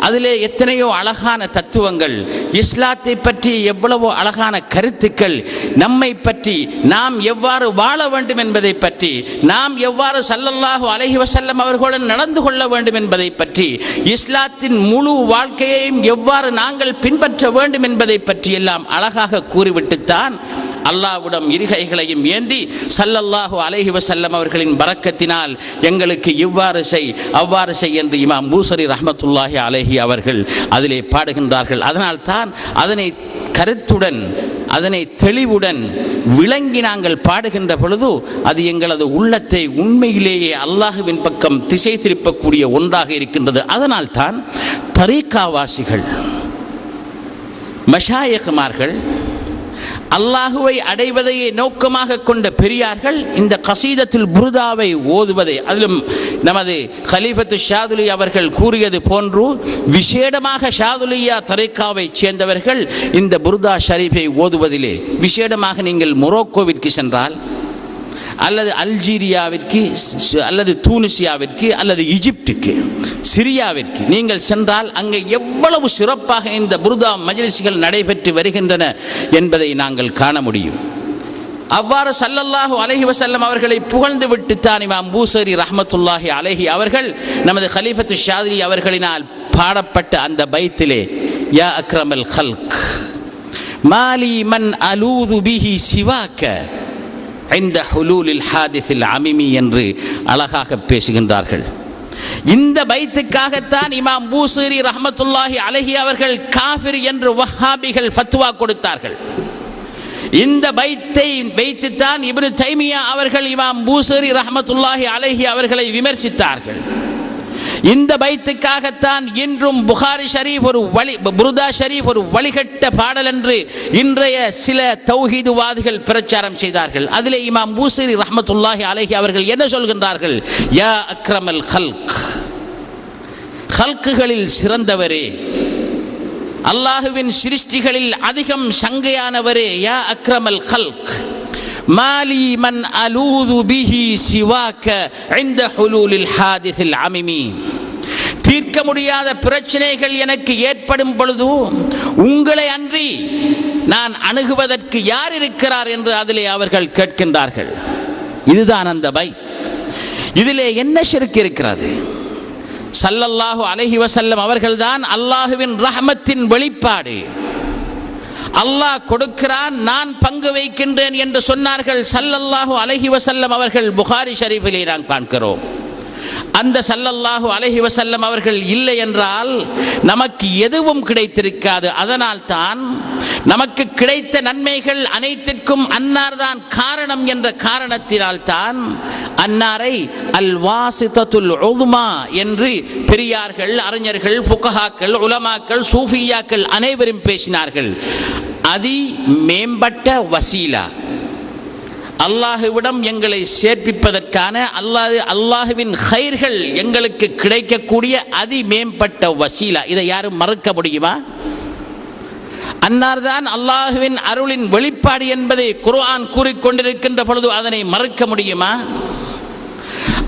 அதிலே எத்தனையோ அழகான தத்துவங்கள், இஸ்லாத்தை பற்றி எவ்வளவோ அழகான கருத்துக்கள், நம்மை பற்றி நாம் எவ்வாறு வாழ வேண்டும் என்பதை பற்றி, நாம் எவ்வாறு ஸல்லல்லாஹு அலைஹி வஸல்லம் அவர்களுடன் நடந்து கொள்ள வேண்டும் என்பதை பற்றி, இஸ்லாத்தின் முழு வாழ்க்கையையும் எவ்வாறு நாங்கள் பின்பற்ற வேண்டும் என்பதை பற்றி எல்லாம் அழகாக கூறிவிட்டுத்தான் அல்லாஹ்விடம் இருகைகளையும் ஏந்தி ஸல்லல்லாஹு அலைஹி வஸல்லம் அவர்களின் பரக்கத்தினால் எங்களுக்கு இவ்வாறு செய் அவ்வாறு செய் என்று இமாம் பூசரி ரஹ்மத்துல்லாஹி அலைஹி அவர்கள் அதிலே பாடுகின்றார்கள். அதனால் தான் அதனை கருத்துடன், அதனை தெளிவுடன் விளங்கி நாங்கள் பாடுகின்ற பொழுது அது எங்களது உள்ளத்தை உண்மையிலேயே அல்லாஹுவின் பக்கம் திசை திருப்பக்கூடிய ஒன்றாக இருக்கின்றது. அதனால் தான் தரீகாவாசிகள், மஷாயிக்மார்கள், அல்லாஹுவை அடைவதையே நோக்கமாக கொண்ட பெரியார்கள் இந்த கசீதத்துல் புருதாவை ஓதுவதை, அதிலும் நமது கலீஃபத்து ஷாதுலி அவர்கள் கூறியது போன்று விசேடமாக ஷாதுலியா தரீகாவை சேர்ந்தவர்கள் இந்த புருதா ஷரீஃபை ஓதுவதிலே, விசேடமாக நீங்கள் மொரோக்கோவிற்கு சென்றால் அல்லது அல்ஜீரியாவிற்கு அல்லது தூனிசியாவிற்கு அல்லது ஈஜிப்டுக்கு, சிரியாவிற்கு நீங்கள் சென்றால் அங்கே எவ்வளவு சிறப்பாக இந்த புருதா மஜ்லிஸ்கள் நடைபெற்று வருகின்றன என்பதை நாங்கள் காண முடியும். அவ்வாறு ஸல்லல்லாஹு அலைஹி வஸல்லம் அவர்களை புகழ்ந்து விட்டுத்தான் இமாம் பூசரி ரஹ்மத்துல்லாஹி அலைஹி அவர்கள் நமது கலீஃபத்து ஷாதிலி அவர்களினால் பாடப்பட்ட அந்த பைத்திலே, யா அக்ரமல் ஹல்க் மாலி மன் அலூது பிஹி சிவாக்க இந்த ஹுலூலில் ஹாதிஸில் அமிமி என்று அழகாக பேசுகின்றார்கள். இந்த பைத்துக்காகத்தான் இமாம் பூசரி ரஹ்மத்துல்லாஹி அலைஹி அவர்கள் காஃபிர் என்று வஹாபிகள் ஃபத்வா கொடுத்தார்கள். இந்த பைத்தை வைத்துத்தான் இப்னு தைமியா அவர்கள் இமாம் பூசரி ரஹ்மத்துல்லாஹி அலைஹி அவர்களை விமர்சித்தார்கள். இந்த பைத்துக்காகத்தான் இன்றும் புகாரி ஷரீஃப் ஒரு புருதா ஷரீஃப் ஒரு வழிகட்ட பாடல் என்று இன்றைய சில தௌஹீதுவாதிகள் பிரச்சாரம் செய்தார்கள். அதிலே இமாம் பூசரி ரஹ்மத்துல்லாஹி அலைஹி அவர்கள் என்ன சொல்கின்றார்கள்? யா அக்ரமல் ஹல்க், ஹல்குகளில் சிறந்தவரே, அல்லாஹுவின் சிருஷ்டிகளில் அதிகம் சங்கையானவரே, யா அக்ரமல் ஹல்க் மாலி மன் அலூது பிஹி சிவாக்க இந்த ஹுலூலில் ஹாதிஸில் அமிமி. தீர்க்க முடியாத பிரச்சனைகள் எனக்கு ஏற்படும் பொழுது உங்களை அன்றி நான் அணுகுவதற்கு யார் இருக்கிறார் என்று அதிலே அவர்கள் கேட்கின்றார்கள். இதுதான் அந்த பைத். இதிலே என்ன ஷிர்க் இருக்கிறது? ஸல்லல்லாஹு அலைஹி வஸல்லம் அவர்கள்தான் அல்லாஹுவின் ரஹ்மத்தின் வெளிப்பாடு. அல்லாஹ் கொடுக்கிறான், நான் பங்கு வைக்கின்றேன் என்று சொன்னார்கள் ஸல்லல்லாஹு அலைஹி வஸல்லம் அவர்கள். புகாரி ஷரீஃபிலே நாம் காண்கிறோம். அந்த ஸல்லல்லாஹு அலைஹி வஸல்லம் அவர்கள் இல்லை என்றால் நமக்கு எதுவும் கிடைத்திருக்காது. அதனால் தான் நமக்கு கிடைத்த நன்மைகள் அனைத்திற்கும் அன்னார் தான் காரணம் என்ற காரணத்தினால் தான் அன்னாரை அல் வாசிதத்துல் உதுமா என்று பெரியார்கள், அறிஞர்கள், ஃபுகஹாக்கள், உலமாக்கள், சூஃபியாக்கள் அனைவரும் பேசினார்கள். அதி மேம்பட்ட வசீலா, அல்லாஹுவிடம் எங்களை சேர்ப்பிப்பதற்கான அல்லாஹுவின் ஹைர்கள் எங்களுக்கு கிடைக்கக்கூடிய அதி மேம்பட்ட வசீலா. இதை யாரும் மறுக்க முடியுமா? அன்னார்தான் அல்லாஹுவின் அருளின் வெளிப்பாடு என்பதை குர்ஆன் கூறிக்கொண்டிருக்கின்ற பொழுது அதனை மறுக்க முடியுமா?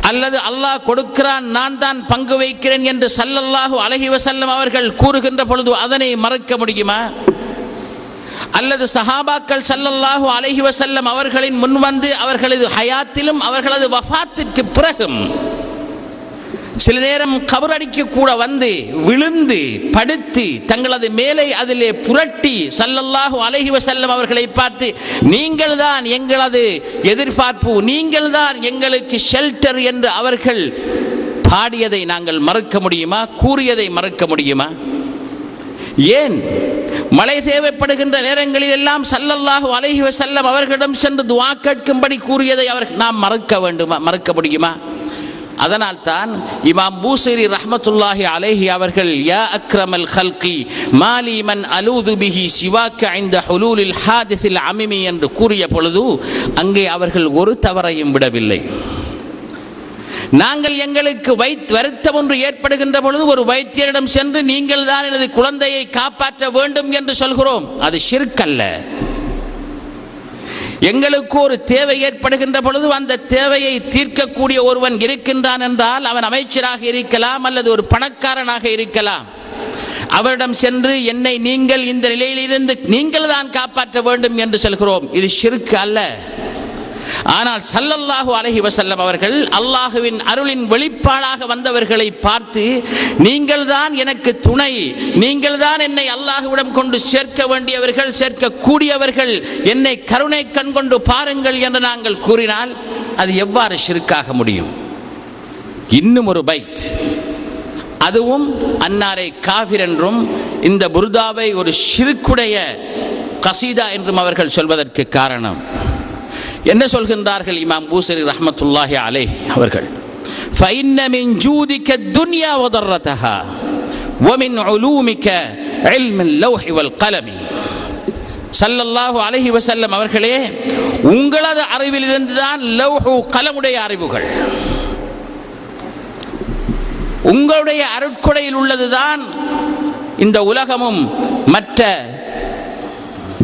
அல்லது அல்லாஹ் கொடுக்கிறான், நான் தான் பங்கு வைக்கிறேன் என்று ஸல்லல்லாஹு அலைஹி வஸல்லம் அவர்கள் கூறுகின்ற பொழுது அதனை மறுக்க முடியுமா? அல்லது சஹாபாக்கள் ஸல்லல்லாஹு அலைஹி வஸல்லம் அவர்களின் முன்வந்து அவர்களது ஹயாத்திலும் அவர்களது வஃபாத்திற்கு பிறகும் சில நேரம் கபரடிக்கு கூட வந்து விழுந்து படுத்து தங்களது மேலே அதிலே புரட்டி ஸல்லல்லாஹு அலைஹி வஸல்லம் அவர்களை பார்த்து, நீங்கள் தான் எங்களது எதிர்பார்ப்பு, நீங்கள் தான் எங்களுக்கு ஷெல்டர் என்று அவர்கள் பாடியதை நாங்கள் மறுக்க முடியுமா? கூறியதை மறுக்க முடியுமா? ஏன் மழை தேவைப்படுகின்ற நேரங்களில் எல்லாம் ஸல்லல்லாஹு அலைஹி வஸல்லம் அவர்களிடம் சென்று துஆ கேட்கும்படி கூறியதை நாம் மறுக்க முடியுமா? அதனால் தான் இமாம் பூசைரி ரஹ்மத்துல்லாஹி அலைஹி அவர்கள் யா அக்ரமல் ஹல்கி மாலி மன் அலூது பிஹி சிவாக்க இந்த ஹுலூலில் ஹாதிஸில் அமிமி என்று கூறிய பொழுது அங்கே அவர்கள் ஒரு தவறையும் விடவில்லை. நாங்கள் எங்களுக்கு வருத்தம் ஒன்று ஏற்படுகின்ற பொழுது ஒரு வைத்தியரிடம் சென்று நீங்கள் தான் எனது குழந்தையை காப்பாற்ற வேண்டும் என்று சொல்கிறோம். அது ஷிர்க் அல்ல. எங்களுக்கு ஒரு தேவை ஏற்படுகின்ற பொழுது அந்த தேவையை தீர்க்கக்கூடிய ஒருவன் இருக்கின்றான் என்றால் அவன் அமைச்சராக இருக்கலாம் அல்லது ஒரு பணக்காரனாக இருக்கலாம். அவரிடம் சென்று என்னை நீங்கள் இந்த நிலையிலிருந்து நீங்கள் தான் காப்பாற்ற வேண்டும் என்று சொல்கிறோம். இது ஷிர்க் அல்ல. ஆனால் ஸல்லல்லாஹு அலைஹி வஸல்லம் அவர்கள் அல்லாஹுவின் அருளின் வெளிப்பாடாக வந்தவர்களை பார்த்து, நீங்கள் தான் எனக்கு துணை, நீங்கள் தான் என்னை அல்லாஹுவிடம் கொண்டு சேர்க்க வேண்டியவர்கள், சேர்க்கக்கூடியவர்கள், என்னை கருணை கண் கொண்டு பாருங்கள் என்று நாங்கள் கூறினால் அது எவ்வாறு ஷிர்க்காக முடியும்? இன்னும் ஒரு பைத், அதுவும் அன்னாரை காஃபிர் என்றும் இந்த புர்தாவை ஒரு ஷிர்க்குடைய கசீதா என்றும் அவர்கள் சொல்வதற்கு காரணம் என்ன சொல்கின்றார்கள்? இமாம் பூசரி ரஹ்மத்துல்லாஹி அலைஹி அவர்கள் فإن من جودك الدنيا وضرتها ومن علومك علم اللوح والقلم. ஸல்லல்லாஹு அலைஹி வஸல்லம் அவர்களே, உங்களது அறிவிலிருந்து தான் லௌஹு கலமுடைய அறிவுகள், உங்களுடைய அருட்கொடையில் உள்ளதுதான் இந்த உலகமும் மற்ற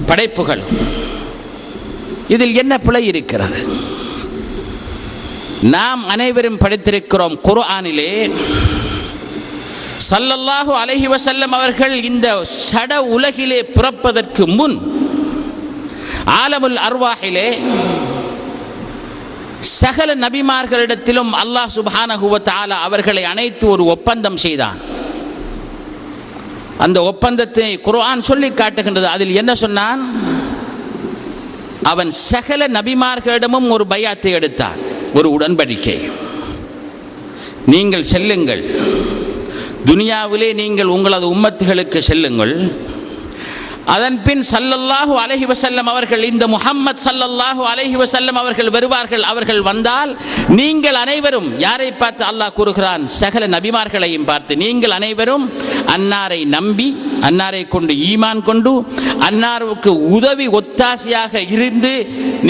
படைப்புகள். இதில் என்ன பிழை இருக்கிறது? நாம் அனைவரும் படித்திருக்கிறோம் குர்ஆனிலே ஸல்லல்லாஹு அலைஹி வஸல்லம் அவர்கள் இந்த சட உலகிலே பிறப்பதற்கு முன் ஆலமுல் அர்வாஹிலே சகல நபிமார்களிடத்திலும் அல்லாஹ் சுப்ஹானஹு வ தஆலா அவர்களை அனைத்து ஒரு ஒப்பந்தம் செய்தான். அந்த ஒப்பந்தத்தை குர்ஆன் சொல்லி காட்டுகின்றது. அதில் என்ன சொன்னான்? அவன் சகல நபிமார்களிடமும் ஒரு பையாத்தை எடுத்தான், ஒரு உடன்படிக்கை. நீங்கள் செல்லுங்கள், துனியாவிலே நீங்கள் உங்களது உம்மத்துகளுக்கு செல்லுங்கள். அதன் பின் ஸல்லல்லாஹு அலைஹி வஸல்லம் அவர்கள், இந்த முஹம்மத் ஸல்லல்லாஹு அலைஹி வஸல்லம் அவர்கள் வருவார்கள். அவர்கள் வந்தால் நீங்கள் அனைவரும், யாரை பார்த்து அல்லாஹ் கூறுகிறான்? சகல நபிமார்களையும் பார்த்து, நீங்கள் அனைவரும் அன்னாரை நம்பி, அன்னாரை கொண்டு ஈமான் கொண்டு, அன்னாருக்கு உதவி ஒத்தாசையாக இருந்து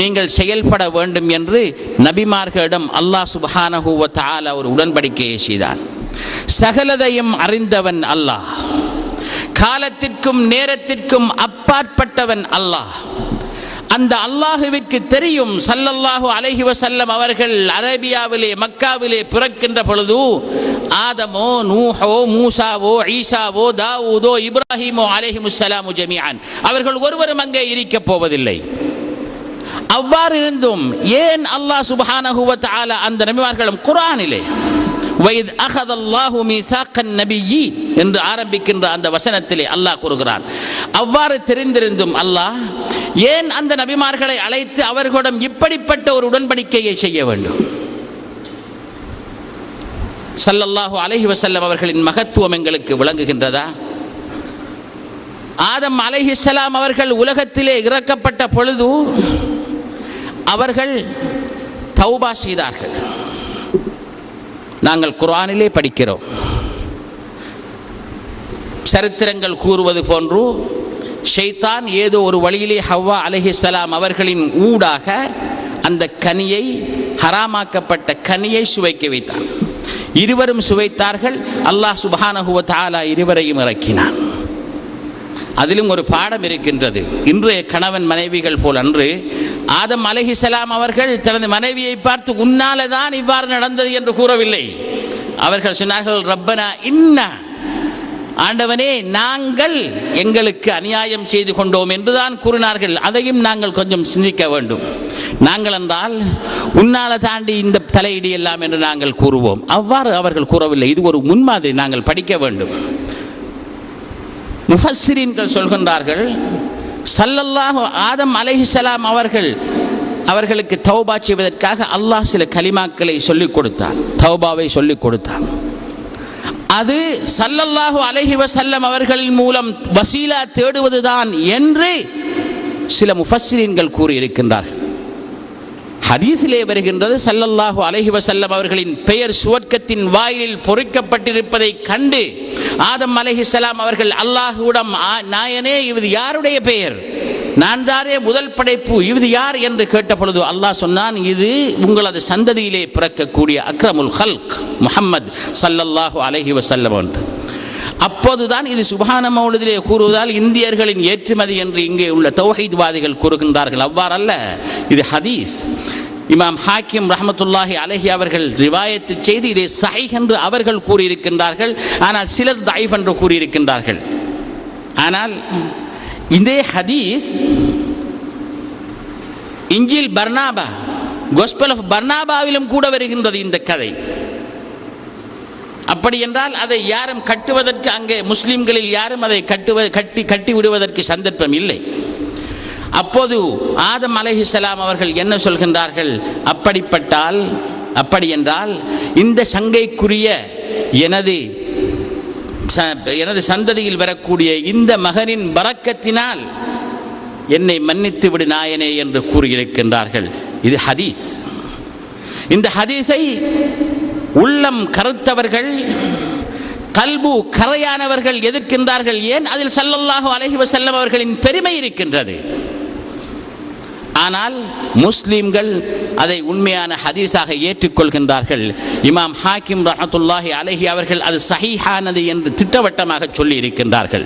நீங்கள் செயல்பட வேண்டும் என்று நபிமார்களிடம் அல்லாஹ் சுப்ஹானஹு வ தஆலா ஒரு உடன்படிக்கையை செய்தான். சகலதையும் அறிந்தவன் அல்லாஹ், காலத்திற்கும் நேரத்திற்கும் அப்பாற்பட்டவன் அல்லாஹ். அந்த அல்லாஹுவிற்கு தெரியும் ஸல்லல்லாஹு அலைஹி வஸல்லம் அவர்கள் அரேபியாவிலே மக்காவிலே பிறக்கின்ற பொழுது ஆதமோ நூஹோ மூசாவோ ஈசாவோ தாவூதோ இப்ராஹிமோ அலைஹிமுஸ்ஸலாமு ஜமீஅன் அவர்கள் ஒருவரும் அங்கே இருக்கப் போவதில்லை. அவ்வாறு இருந்தும் ஏன் அல்லாஹ் சுப்ஹானஹு வ தஆலா அந்த நபிமார்களும் குர்ஆனிலே வயித் அகதல்லாஹு மீசாக்கன் நபியி என்று ஆரம்பிக்கின்ற அந்த வசனத்திலே அல்லாஹ் கூறுகிறான். அவ்வாறு தெரிந்திருந்தும் அல்லாஹ் ஏன் அந்த நபிமார்களை அழைத்து அவர்களிடம் இப்படிப்பட்ட ஒரு உடன்படிக்கையை செய்ய வேண்டும்? ஸல்லல்லாஹு அலைஹி வஸல்லம் அவர்களின் மகத்துவம் எங்களுக்கு விளங்குகின்றதா? ஆதம் அலைஹிஸ்ஸலாம் அவர்கள் உலகத்திலே இறக்கப்பட்ட பொழுது அவர்கள் தௌபா செய்தார்கள். நாங்கள் குர்ஆனிலே படிக்கிறோம். சரித்திரங்கள் கூறுவது போன்று ஷைத்தான் ஏதோ ஒரு வழியிலே ஹவ்வா அலைஹிஸ்ஸலாம் அவர்களின் ஊடாக அந்த கனியை, ஹராமாக்கப்பட்ட கனியை சுவைக்க வைத்தான். இருவரும் சுவைத்தார்கள். அல்லாஹ் சுப்ஹானஹு வ தஆலா இருவரையும் இறக்கினான். அதிலும் ஒரு பாடம் இருக்கின்றது. இன்றைய கணவன் மனைவிகள் போல் அன்று ஆதம் அலைஹிஸ்ஸலாம் அவர்கள் தனது மனைவியை பார்த்து உன்னால தான் இவ்வாறு நடந்தது என்று கூறவில்லை. அவர்கள் சொன்னார்கள், ரப்பனா இன்னா, ஆண்டவனே நாங்கள் எங்களுக்கு அநியாயம் செய்து கொண்டோம் என்றுதான் கூறினார்கள். அதையும் நாங்கள் கொஞ்சம் சிந்திக்க வேண்டும். நாங்கள் என்றால் உன்னால தாண்டி இந்த தலையிடி எல்லாம் என்று நாங்கள் கூறுவோம். அவ்வாறு அவர்கள் கூறவில்லை. இது ஒரு முன்மாதிரி, நாங்கள் படிக்க வேண்டும். முஃபஸ்ஸிரீன்கள் சொல்கின்றார்கள், ஸல்லல்லாஹு ஆதம் அலைஹிஸ்ஸலாம் அவர்களுக்கு தௌபா செய்வதற்காக அல்லாஹ் சில கலிமாக்களை சொல்லிக் கொடுத்தான், தௌபாவை சொல்லிக் கொடுத்தான். அது ஸல்லல்லாஹு அலைஹி வஸல்லம் அவர்களின் மூலம் வசீலா தேடுவதுதான் என்று சில முஃபஸ்ஸிரீன்கள் கூறியிருக்கின்றார்கள். ஹதீஸிலே வருகின்றது, ஸல்லல்லாஹு அலைஹி வஸல்லம் அவர்களின் பெயர் சுவர்க்கத்தின் வாயிலில் பொறிக்கப்பட்டிருப்பதை கண்டு ஆதம் அலைஹிஸ்ஸலாம் அவர்கள் அல்லாஹ்விடம், நாயனே இது யாருடைய பெயர்? நான் தானே முதல் படைப்பு, இது யார் என்று கேட்ட பொழுது அல்லாஹ் சொன்னான், இது உங்களது சந்ததியிலே பிறக்கக்கூடிய அக்ரமுல் ஹல்க் முஹம்மது ஸல்லல்லாஹு அலைஹி வஸல்லம் என்று. அப்போதுதான் இது சுப்ஹான மௌலிதிலே கூறுவதால் இந்தியர்களின் ஏற்றுமதி என்று இங்கே உள்ள தௌஹீத்வாதிகள் கூறுகின்றார்கள். அவ்வாறல்ல, இது ஹதீஸ். இமாம் ஹாக்கிம் ரஹ்மத்துல்லாஹி அலைஹி அவர்கள் ரிவாயத்து செய்து இதை சஹீஹ் என்று அவர்கள் கூறியிருக்கின்றார்கள். ஆனால் சிலர் தஈஃப் என்று கூறியிருக்கின்றார்கள். ஆனால் இதே ஹதீஸ் இஞ்சில் பர்னாபா, கோஸ்பல் ஆஃப் பர்னாபாவிலும் கூட வருகின்றது இந்த கதை. அப்படி என்றால் அதை யாரும் கட்டுவதற்கு, அங்கே முஸ்லிம்களில் யாரும் அதை கட்டி விடுவதற்கு சந்தர்ப்பம் இல்லை. அப்போது ஆதம் அலைஹிஸ்ஸலாம் அவர்கள் என்ன சொல்கின்றார்கள், அப்படி என்றால் இந்த சங்கைக்குரிய எனது சந்ததியில் வரக்கூடிய இந்த மகனின் பரக்கத்தினால் என்னை மன்னித்து விடு நாயனே என்று கூறியிருக்கின்றார்கள். இது ஹதீஸ். இந்த ஹதீஸை உள்ளம் கருத்தவர்கள், கல்பு கரையானவர்கள் எதிர்க்கின்றார்கள். ஏன்? அதில் ஸல்லல்லாஹு அலைஹி வஸல்லம் அவர்களின் பெருமை இருக்கின்றது. ஆனால் முஸ்லிம்கள் அதை உண்மையான ஹதீஸாக ஏற்றுக்கொள்கின்றார்கள். இமாம் ஹாக்கிம் ரஹ்மத்துல்லாஹி அலைஹி அவர்கள் அது சஹீஹானது என்று திட்டவட்டமாக சொல்லி இருக்கின்றார்கள்.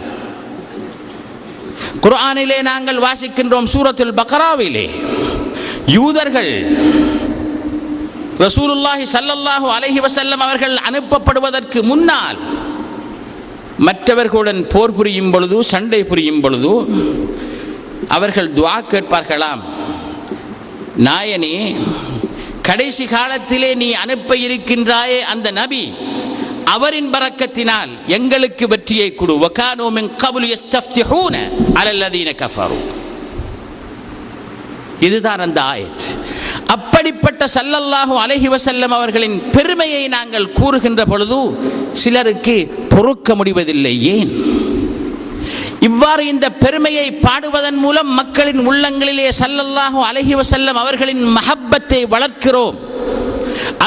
குர்ஆனிலே நாங்கள் வாசிக்கின்றோம், சூரத்துல் பக்ராவிலே யூதர்கள் ரசூலுல்லாஹி ஸல்லல்லாஹு அலைஹி வஸல்லம் அவர்கள் அனுப்பப்படுவதற்கு முன்னால் மற்றவர்களுடன் போர் புரியும் பொழுது, சண்டை புரியும் பொழுது அவர்கள் துஆ கேட்பார்களாம், நாயனே கடைசி காலத்திலே நீ அனுப்ப இருக்கின்றாயே அந்த நபி, அவரின் பரக்கத்தினால் எங்களுக்கு வெற்றியை கொடு. வகானூ மின் கப்லு யஸ்தஃப்திஹூன அலல்லதீன கஃபரு. இதுதான் அந்த ஆயத். அப்படிப்பட்ட ஸல்லல்லாஹு அலைஹி வஸல்லம் அவர்களின் பெருமையை நாங்கள் கூறுகின்ற பொழுது சிலருக்கு பொறுக்க முடிவதில்லை. ஏன்? இவ்வாறு இந்த பெருமையை பாடுவதன் மூலம் மக்களின் உள்ளங்களிலே ஸல்லல்லாஹு அலைஹி வஸல்லம் அவர்களின் மஹப்பத்தை வளர்க்கிறோம்.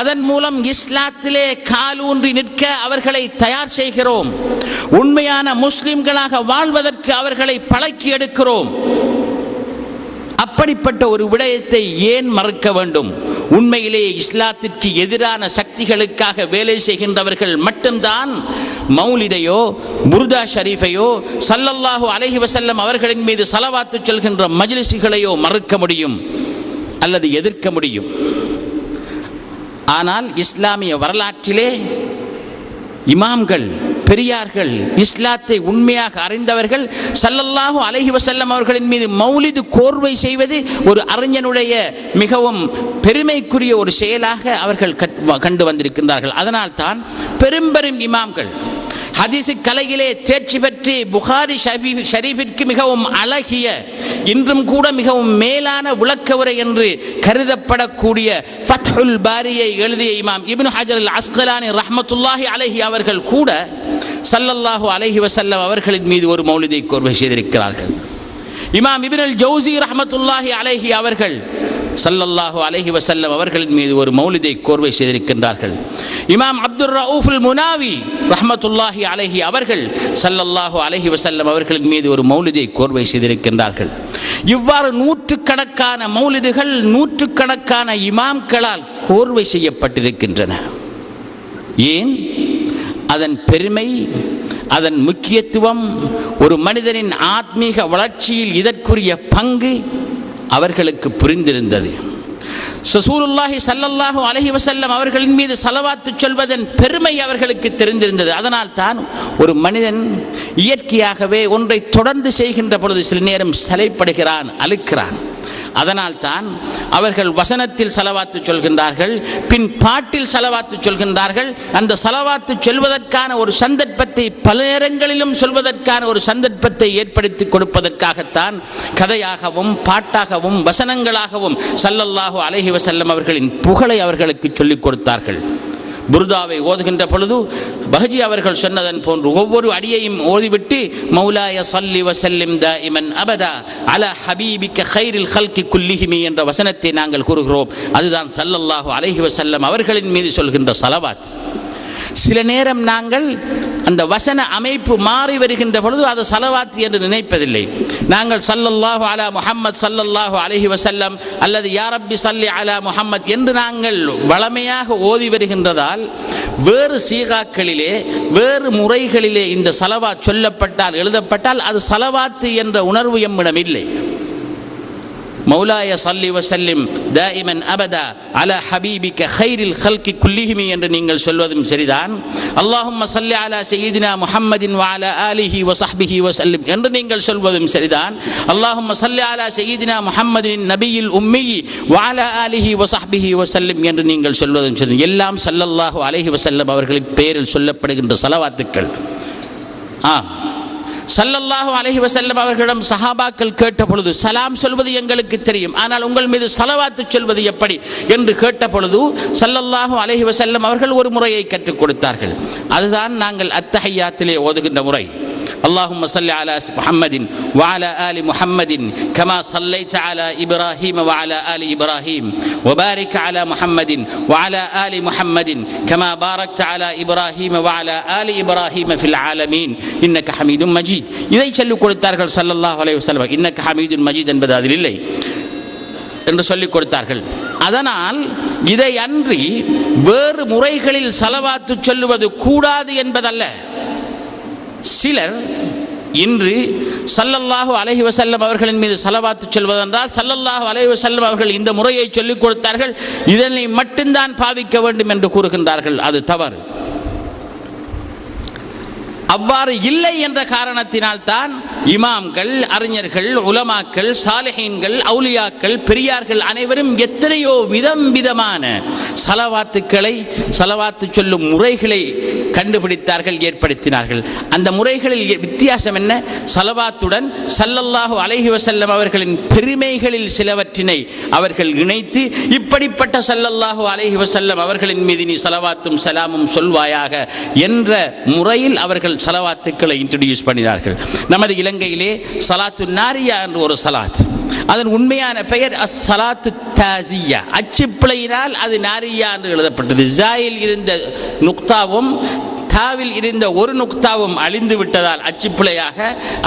அதன் மூலம் இஸ்லாத்திலே காலூன்றி நிற்க அவர்களை தயார் செய்கிறோம். உண்மையான முஸ்லிம்களாக வாழ்வதற்கு அவர்களை பழக்கி எடுக்கிறோம். அப்படிப்பட்ட ஒரு விடயத்தை ஏன் மறுக்க வேண்டும்? உண்மையிலேயே இஸ்லாத்திற்கு எதிரான சக்திகளுக்காக வேலை செய்கின்றவர்கள் மட்டும்தான் மௌலிதையோ புர்தா ஷரீஃபையோ ஸல்லல்லாஹு அலைஹி வஸல்லம் அவர்களின் மீது ஸலவாத்து சொல்கின்ற மஜ்லிஸ்களையோ மறுக்க முடியும் அல்லது எதிர்க்க முடியும். ஆனால் இஸ்லாமிய வரலாற்றிலே இமாம்கள், பெரியார்கள், இஸ்லாத்தை உண்மையாக அறிந்தவர்கள் ஸல்லல்லாஹு அலைஹி வஸல்லம் அவர்களின் மீது மௌலிது கோர்வை செய்வது ஒரு அறிஞனுடைய மிகவும் பெருமைக்குரிய ஒரு செயலாக அவர்கள் கண்டு வந்திருக்கின்றார்கள். அதனால் தான் பெரும் இமாம்கள் ஹதீஸ் கலையிலே தேர்ச்சி பெற்று புகாரி ஷரீஃபிற்கு மிகவும் அழகிய, இன்றும் கூட மிகவும் மேலான விளக்கவுரை என்று கருதப்படக்கூடிய ஃபத்ஹுல் பாரியை எழுதிய இமாம் இப்னு ஹஜர் அல் அஸ்கலானி ரஹ்மத்துல்லாஹி அலைஹி அவர்கள் கூட ஸல்லல்லாஹு அலைஹி வஸல்லம் அவர்களின் மீது ஒரு மௌலிதை கோர்வை செய்திருக்கிறார்கள். இமாம் இப்னு அல் ஜௌசி ரஹ்மத்துல்லாஹி அலைஹி அவர்கள் ஸல்லல்லாஹு அலைஹி வஸல்லம் அவர்களின் மீது ஒரு மௌலிதை கோர்வை செய்திருக்கின்றார்கள். இமாம் அப்துர் ரவுஃபுல் முனாவி ரஹ்மத்துல்லாஹி அலைஹி அவர்கள் ஸல்லல்லாஹு அலைஹி வஸல்லம் அவர்களின் மீது ஒரு மௌலிதை கோர்வை செய்திருக்கின்றார்கள். இவ்வாறு நூற்றுக்கணக்கான மௌலிதுகள் நூற்றுக்கணக்கான இமாம்களால் கோர்வை செய்யப்பட்டிருக்கின்றன. ஏன்? அதன் பெருமை, அதன் முக்கியத்துவம், ஒரு மனிதனின் ஆத்மீக வளர்ச்சியில் இதற்குரிய பங்கு அவர்களுக்கு புரிந்திருந்தது. ரசூலுல்லாஹி ஸல்லல்லாஹு அலைஹி வஸல்லம் அவர்களின் மீது ஸலவாத்து சொல்வதன் பெருமை அவர்களுக்கு தெரிந்திருந்தது. அதனால் தான் ஒரு மனிதன் இயற்கையாகவே ஒன்றை தொடர்ந்து செய்கின்ற பொழுது சில நேரம் சலைப்படுகிறான், அழுக்கிறான். அதனால் தான் அவர்கள் வசனத்தில் ஸலவாத்து சொல்கின்றார்கள், பின் பாட்டில் ஸலவாத்து சொல்கின்றார்கள். அந்த ஸலவாத்து சொல்வதற்கான ஒரு சந்தர்ப்பத்தை பல நேரங்களிலும் சொல்வதற்கான ஒரு சந்தர்ப்பத்தை ஏற்படுத்தி கொடுப்பதற்காகத்தான் கதையாகவும் பாட்டாகவும் வசனங்களாகவும் ஸல்லல்லாஹு அலைஹி வஸல்லம் அவர்களின் புகழை அவர்களுக்கு சொல்லிக் கொடுத்தார்கள். புர்தாவை ஓதுகின்ற பொழுது பஹஜி அவர்கள் சொன்னதன் போன்று ஒவ்வொரு அடியையும் ஓதிவிட்டு மௌலாய ஸல்லி வஸல்லிம் தாயிமன் அபதா அலா ஹபீபிக கைரில் ஹல்கி குல்லிஹிமி என்ற வசனத்தை நாங்கள் கூறுகிறோம். அதுதான் ஸல்லல்லாஹு அலைஹி வஸல்லம் அவர்களின் மீது சொல்கின்ற ஸலவாத். சில நேரம் நாங்கள் அந்த வசன அமைப்பு மாறி வருகின்ற பொழுது அது ஸலவாத் என்று நினைப்பதில்லை. நாங்கள் ஸல்லல்லாஹு அலா முஹம்மத் ஸல்லல்லாஹு அலைஹி வஸல்லம் அல்லது யா ரப்பி ஸல்லி அலா முஹம்மத் என்று நாங்கள் வளமையாக ஓதி வருகின்றதால் வேறு சீகாக்களிலே வேறு முறைகளிலே இந்த ஸலவாத் சொல்லப்பட்டால் எழுதப்பட்டால் அது ஸலவாத் என்ற உணர்வு எம்மிடம் இல்லை. மௌலாய ஸல்லி வஸல்லிம் தாயிமன் அபதா அலா ஹபீபிக கைரில் ஹல்கி குல்லிஹிமி என்று நீங்கள் சொல்வதும் சரிதான். அல்லாஹும்ம ஸல்லி அலா சய்யிதினா முஹம்மதின் வ அலா ஆலிஹி வ ஸஹ்பிஹி வஸல்லிம் என்று நீங்கள் சொல்வதும் சரிதான். அல்லாஹும்ம ஸல்லி அலா சய்யிதினா முஹம்மதின் நபியில் உம்மி வ அலா ஆலிஹி வ ஸஹ்பிஹி வஸல்லிம் என்று நீங்கள் சொல்வதும் சரி. எல்லாம் ஸல்லல்லாஹு அலைஹி வஸல்லம் அவர்களின் பெயரில் சொல்லப்படுகின்ற ஸலவாத்துக்கள். ஸல்லல்லாஹு அலைஹி வஸல்லம் அவர்களிடம் சஹாபாக்கள் கேட்ட பொழுது சலாம் சொல்வது எங்களுக்கு தெரியும், ஆனால் உங்கள் மீது ஸலவாத்து சொல்வது எப்படி என்று கேட்ட பொழுது ஸல்லல்லாஹு அலைஹி வஸல்லம் அவர்கள் ஒரு முறையை கற்றுக் கொடுத்தார்கள். அதுதான் நாங்கள் அத்தஹியாத்திலே ஓதுகின்ற முறை. اللهم صل على محمد وعلى آل محمد كما صليت على إبراهيم وعلى آل إبراهيم وبارك على محمد وعلى آل محمد كما باركت على إبراهيم وعلى آل إبراهيم في العالمين إنك حميد مجيد. இதை சொல்லிக் கொடுத்தார்கள் ஸல்லல்லாஹு அலைஹி வஸல்லம். இன்னக ஹமீதுன் மஜீத் என்பது அதில் இல்லை என்று சொல்லிக் கொடுத்தார்கள். அதனால் இதை அன்றி வேறு முறைகளில் ஸலவாத்து சொல்லுவது கூடாது என்பதல்ல. சிலர் இன்று ஸல்லல்லாஹு அலைஹி வஸல்லம் அவர்களின் மீது ஸலவாத்து சொல்வதென்றால் ஸல்லல்லாஹு அலைஹி வஸல்லம் அவர்கள் இந்த முறையை சொல்லிக் கொடுத்தார்கள், இதனை மட்டும்தான் பாவிக்க வேண்டும் என்று கூறுகின்றார்கள். அது தவறு. அவ்வாறு இல்லை என்ற காரணத்தினால் தான் இமாம்கள், அறிஞர்கள், உலமாக்கள், சாலிஹீன்கள், அவுலியாக்கள், பெரியார்கள் அனைவரும் எத்தனையோ விதமான ஸலவாத்துக்களை, ஸலவாத்து சொல்லும் முறைகளை கண்டுபிடித்தார்கள், ஏற்படுத்தினார்கள். அந்த முறைகளில் வித்தியாசம் என்ன? ஸலவாத்துடன் ஸல்லல்லாஹு அலைஹி வஸல்லம் அவர்களின் பெருமைகளில் சிலவற்றினை அவர்கள் இணைத்து இப்படிப்பட்ட ஸல்லல்லாஹு அலைஹி வஸல்லம் அவர்களின் மீது நீ ஸலவாத்தும் ஸலாமும் சொல்வாயாக என்ற முறையில் அவர்கள் ஸலவாத்துக்களை இன்ட்ரோடியூஸ் பண்ணினார்கள். நமது இலங்கையிலே ஸலாத்து நாரியா என்ற ஒரு ஸலாத், அதன் உண்மையான பெயர் அஸ்ஸலாத்து தாசியா. அச்சுப்பிழையினால் அது நாரியா என்று எழுதப்பட்டது. ஜாயில் இருந்த நுக்தாவும் தாவில் இருந்த ஒரு நுக்தாவும் அழிந்து விட்டதால் அச்சுப்பிழையாக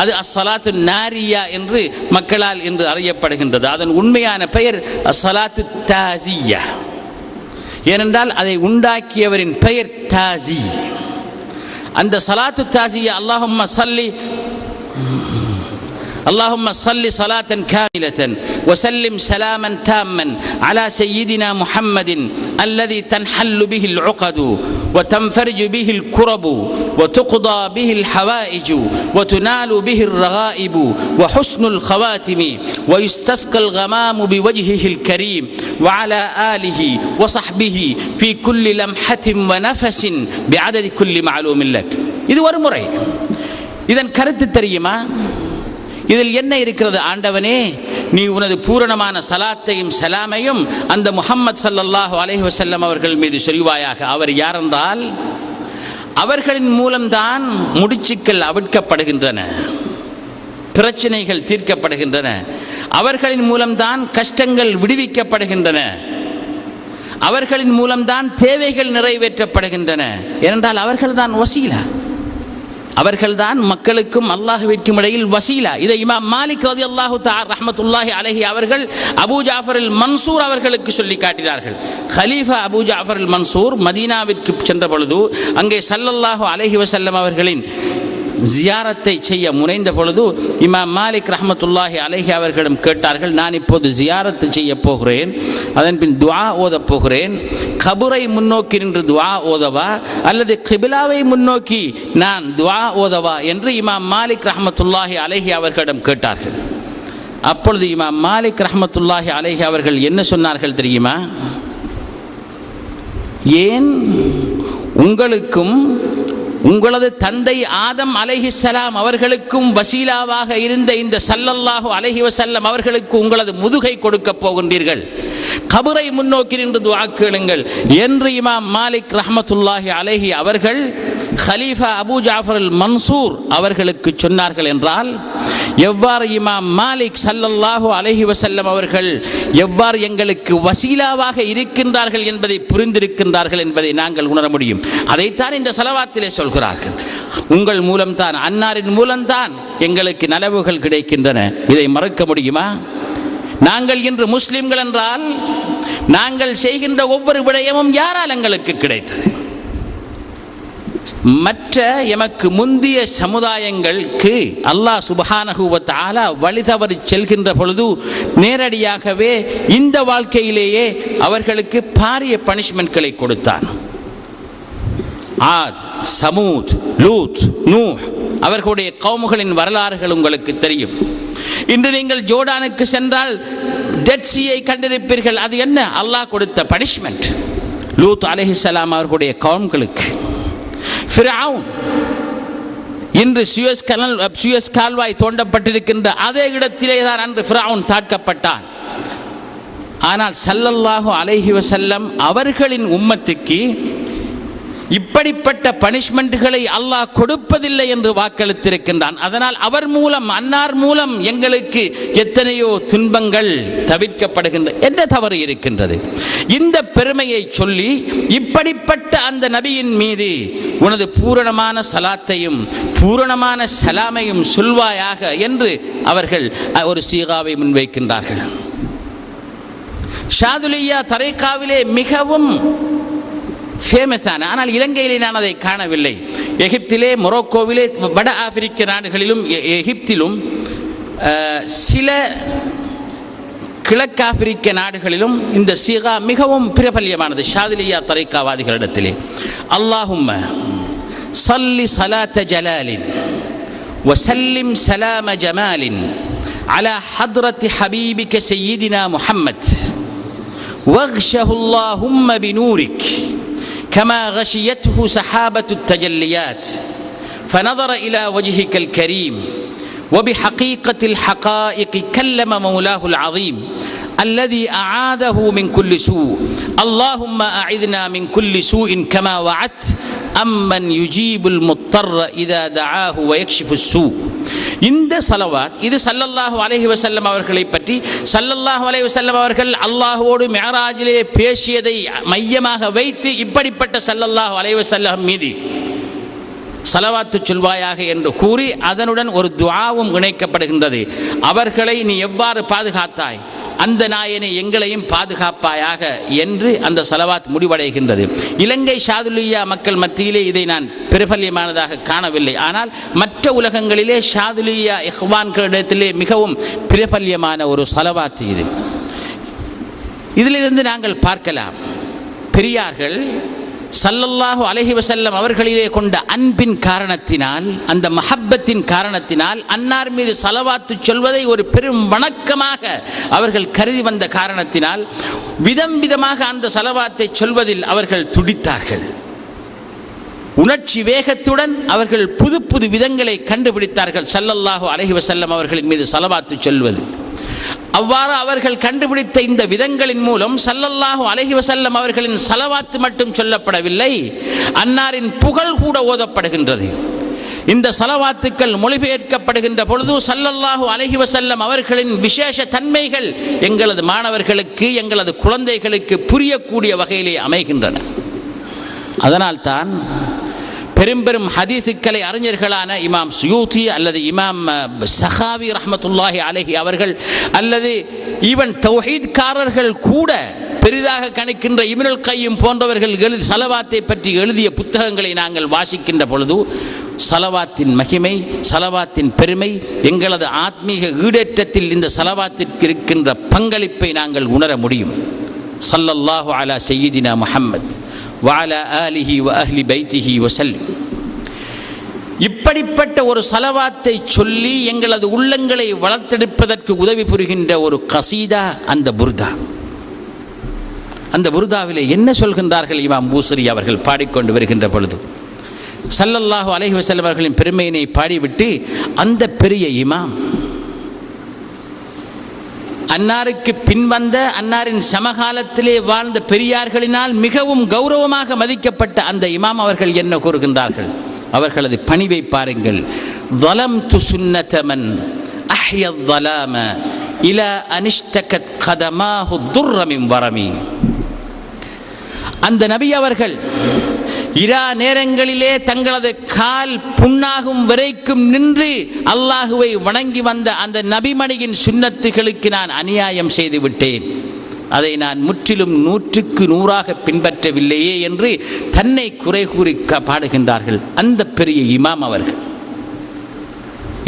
அது அஸ்ஸலாத்து நாரியா என்று மக்களால் இன்று அறியப்படுகின்றது. அதன் உண்மையான பெயர் அஸ்ஸலாத்து தாசியா. ஏனென்றால் அதை உண்டாக்கியவரின் பெயர் தாசி. அந்த ஸலாத்து தாசியா اللهم صل صلاة كاملة وسلم سلاما تاما على سيدنا محمد الذي تنحل به العقد وتنفرج به الكرب وتقضى به الحوائج وتنال به الرغائب وحسن الخواتم ويستسقى الغمام بوجهه الكريم وعلى آله وصحبه في كل لمحة ونفس بعدد كل معلوم لك. இது ஒரு முறை. இதன் கருத்து தெரியுமா? இதில் என்ன இருக்கிறது? ஆண்டவனே, நீ உனது பூரணமான சலாத்தையும் சலாமையும் அந்த முஹம்மது ஸல்லல்லாஹு அலைஹி வஸல்லம் அவர்கள் மீது சொல்வாயாக. அவர் யாரென்றால் அவர்களின் மூலம்தான் முடிச்சுக்கள் அவிழ்க்கப்படுகின்றன, பிரச்சனைகள் தீர்க்கப்படுகின்றன. அவர்களின் மூலம்தான் கஷ்டங்கள் விடுவிக்கப்படுகின்றன, அவர்களின் மூலம்தான் தேவைகள் நிறைவேற்றப்படுகின்றன. ஏனென்றால் அவர்கள்தான் வசீலா, அவர்கள்தான் மக்களுக்கும் அல்லாஹ்விற்கும் இடையில் வசீலா. இதை இமாம் மாலிக் ரலியல்லாஹு தஆலா ரஹ்மத்துல்லாஹி அலைஹி அவர்கள் அபூ ஜாஃபர் அல் மன்சூர் அவர்களுக்கு சொல்லி காட்டினார்கள். கலீஃபா அபூ ஜாஃபர் அல் மன்சூர் மதீனாவிற்கு சென்ற பொழுது அங்கே ஸல்லல்லாஹு அலைஹி வஸல்லம் அவர்களின் ஜியாரத்தை செய்ய முனைந்த பொழுது இமாம் மாலிக் ரஹ்மத்துல்லாஹி அலைஹி அவர்களிடம் கேட்டார்கள், நான் இப்போது ஜியாரத்து செய்ய போகிறேன், அதன் பின் துஆ ஓதப் போகிறேன், கபரை முன்னோக்கி நின்று துஆ ஓதவா அல்லது கிபிலாவை முன்னோக்கி நான் துஆ ஓதவா என்று இமாம் மாலிக் ரஹ்மத்துல்லாஹி அலைஹி அவர்களிடம் கேட்டார்கள். அப்பொழுது இமாம் மாலிக் ரஹ்மத்துல்லாஹி அலைஹி அவர்கள் என்ன சொன்னார்கள் தெரியுமா? ஏன் உங்களுக்கும் உங்களது தந்தை ஆதம் அலைஹிஸ்ஸலாம் அவர்களுக்கும் வசீலாவாக இருந்த இந்த ஸல்லல்லாஹு அலைஹி வஸல்லம் அவர்களுக்கு உங்களது முதுகை கொடுக்க போகின்றீர்கள், கபரை முன்னோக்கி நின்று துஆ கேளுங்கள் என்று இமாம் மாலிக் ரஹ்மத்துல்லாஹி அலைஹி அவர்கள் கலீஃபா அபூ ஜாஃபர் அல் மன்சூர் அவர்களுக்கு சொன்னார்கள் என்றால், எவ்வாறு இமாம் மாலிக் ஸல்லல்லாஹு அலைஹி வஸல்லம் அவர்கள் எவ்வாறு எங்களுக்கு வசீலாவாக இருக்கின்றார்கள் என்பதை புரிந்திருக்கின்றார்கள் என்பதை நாங்கள் உணர முடியும். அதைத்தான் இந்த ஸலவாத்திலே சொல்கிறார்கள். உங்கள் மூலம்தான், அன்னாரின் மூலம்தான் எங்களுக்கு நலவுகள் கிடைக்கின்றன. இதை மறக்க முடியுமா? நாங்கள் இன்று முஸ்லிம்கள் என்றால் நாங்கள் செய்கின்ற ஒவ்வொரு விடயமும் யாரால் எங்களுக்கு கிடைத்தது? மற்ற எமக்கு முந்திய சமுதாயங்களுக்கு அல்லாஹ் சுப்ஹானஹு வ தஆலா வழி தவறி செல்கின்ற பொழுது நேரடியாகவே இந்த வாழ்க்கையிலேயே அவர்களுக்கு பாரிய பனிஷ்மெண்ட்களை கொடுத்தான். ஆத், சமூத், லூத், நூஹ் அவர்களுடைய கௌமுகளின் வரலாறுகள் உங்களுக்கு தெரியும். இன்று நீங்கள் ஜோர்டானுக்கு சென்றால் டெட் சீயை கண்டிருப்பீர்கள். அது என்ன? அல்லாஹ் கொடுத்த பனிஷ்மெண்ட் லூத் அலைஹிஸ்ஸலாம் அவர்களுடைய கௌம்களுக்கு. ஃபிரௌன் இன்று சுயஸ் கால்வாய் தோண்டப்பட்டிருக்கின்ற அதே இடத்திலே தான் அன்று ஃபிரௌன் தாக்கப்பட்டான். ஆனால் ஸல்லல்லாஹு அலைஹி வஸல்லம் அவர்களின் உம்மத்துக்கு இப்படிப்பட்ட பனிஷ்மெண்ட்களை அல்லாஹ் கொடுப்பதில்லை என்று வாக்களித்திருக்கின்றான். அதனால் அவர் மூலம், அன்னார் மூலம் எங்களுக்கு எத்தனையோ துன்பங்கள் தவிர்க்கப்படுகின்ற என்ன தவறு இருக்கின்றது? இந்த பெருமையை சொல்லி இப்படிப்பட்ட அந்த நபியின் மீது உனது பூரணமான சலாத்தையும் பூரணமான சலாமையும் சொல்வாயாக என்று அவர்கள் ஒரு சீகாவை முன்வைக்கின்றார்கள். ஷாதுலியா தரீகாவிலே மிகவும் ஃபேமஸான, ஆனால் இலங்கையிலே நான் அதை காணவில்லை. எகிப்திலே, மொரோக்கோவிலே, வட ஆப்பிரிக்க நாடுகளிலும் எகிப்திலும் சில கிழக்காப்பிரிக்க நாடுகளிலும் இந்த சீகா மிகவும் பிரபல்யமானது. ஷாதுலியா தரீகாவாதிகளிடத்திலே அல்லாஹும்ம ஸல்லி ஸலாத்த ஜலாலின் வஸல்லிம் ஸலாம ஜமாலின் அலா ஹத்ரத்தி ஹபீபிக சய்யிதினா முஹம்மத் வக்ஷஹு அல்லாஹும்ம பினூரிக் كما غشيته سحابة التجليات فنظر إلى وجهك الكريم وبحقيقة الحقائق كلم مولاه العظيم الذي أعاذه من كل سوء اللهم أعذنا من كل سوء كما وعدت أمن يجيب المضطر إذا دعاه ويكشف السوء. இந்த ஸலவாத் இது ஸல்லல்லாஹு அலைஹி வஸல்லம் அவர்களை பற்றி ஸல்லல்லாஹு அலைஹி வஸல்லம் அவர்கள் அல்லாஹ்வோடு மிஅராஜிலே பேசியதை மையமாக வைத்து இப்படிப்பட்ட ஸல்லல்லாஹு அலைஹி வஸல்லம் மீது ஸலவாத்து சொல்வாயாக என்று கூறி அதனுடன் ஒரு துஆவும் இணைக்கப்படுகின்றது. அவர்களை நீ எவ்வாறு பாதுகாத்தாய், அந்த நாயனை எங்களையும் பாதுகாப்பாயாக என்று அந்த ஸலவாத் முடிவடைகின்றது. இலங்கை ஷாதுலியா மக்கள் மத்தியிலே இதை நான் பிரபல்யமானதாக காணவில்லை. ஆனால் மற்ற உலகங்களிலே ஷாதுலியா இஹ்வான்களிடத்திலே மிகவும் பிரபல்யமான ஒரு ஸலவாத் இது. இதிலிருந்து நாங்கள் பார்க்கலாம், பெரியார்கள் ஸல்லல்லாஹு அலைஹி வஸல்லம் அவர்களிலே கொண்ட அன்பின் காரணத்தினால், அந்த மஹப்பத்தின் காரணத்தினால், அன்னார் மீது ஸலவாத்து சொல்வதை ஒரு பெரும் வணக்கமாக அவர்கள் கருதி வந்த காரணத்தினால் விதம் விதமாக அந்த ஸலவாத்தை சொல்வதில் அவர்கள் துடித்தார்கள். உணர்ச்சி வேகத்துடன் அவர்கள் புது புது விதங்களை கண்டுபிடித்தார்கள் ஸல்லல்லாஹு அலைஹி வஸல்லம் அவர்களின் மீது ஸலவாத்து சொல்வது. அவ்வாறு அவர்கள் கண்டுபிடித்த இந்த விதங்களின் மூலம் ஸல்லல்லாஹு அலைஹி வஸல்லம் அவர்களின் ஸலவாத்து மட்டும் சொல்லப்படவில்லை, அன்னாரின் புகழ் கூட ஓதப்படுகின்றது. இந்த ஸலவாத்துக்கள் மொழிபெயர்க்கப்படுகின்ற பொழுது ஸல்லல்லாஹு அலைஹி வஸல்லம் அவர்களின் விசேஷ தன்மைகள் எங்களது மாணவர்களுக்கு, எங்களது குழந்தைகளுக்கு புரியக்கூடிய வகையிலே அமைகின்றன. அதனால்தான் பெரும் பெரும் ஹதீஸுக்களை அறிஞர்களான இமாம் சுயூதி அல்லது இமாம் சஹாவி ரஹ்மத்துல்லாஹி அலைஹி அவர்கள் அல்லது ஈவன் தௌஹீத்காரர்கள் கூட பெரிதாக கணிக்கின்ற இப்னுல் கய்யிம் போன்றவர்கள் ஸலவாத்தை பற்றி எழுதிய புத்தகங்களை நாங்கள் வாசிக்கின்ற பொழுது ஸலவாத்தின் மகிமை, ஸலவாத்தின் பெருமை, எங்களது ஆத்மீக ஈடேற்றத்தில் இந்த ஸலவாத்திற்கு இருக்கின்ற பங்களிப்பை நாங்கள் உணர முடியும். ஸல்லல்லாஹு அலா சய்யிதினா முஹம்மத் வஅலா ஆலிஹி வ அஹ்லி பைத்திஹி வஸல்லம். இப்படிப்பட்ட ஒரு ஸலவாத்தை சொல்லி எங்களது உள்ளங்களை வளர்த்தெடுப்பதற்கு உதவி புரிகின்ற ஒரு கசீதா அந்த புர்தா. அந்த புர்தாவிலே என்ன சொல்கின்றார்கள் இமாம் பூசரி அவர்கள் பாடிக்கொண்டு வருகின்ற பொழுது, ஸல்லல்லாஹு அலைஹி வஸல்லம் அவர்களின் பெருமையினை பாடிவிட்டு, அந்த பெரிய இமாம் அன்னாருக்கு பின்வந்த அன்னாரின் சமகாலத்திலே வாழ்ந்த பெரியார்களினால் மிகவும் கௌரவமாக மதிக்கப்பட்ட அந்த இமாம் அவர்கள் என்ன கூறுகின்றார்கள்? அவர்களது பணிவை பாருங்கள். ظلمت سنة من أحيا الظلام إلى أن اشتكت قدماه الضر من ورمي. அந்த நபி அவர்கள் இரா நேரங்களிலே தங்களது கால் புண்ணாகும் வரைக்கும் நின்று அல்லாஹுவை வணங்கி வந்த அந்த நபிமணியின் சுன்னத்துகளுக்கு நான் அநியாயம் செய்து விட்டேன், அதை நான் முற்றிலும் 100க்கு 100 பின்பற்றவில்லையே என்று தன்னை குறை கூறி பாடுகின்றார்கள் அந்த பெரிய இமாம் அவர்கள்.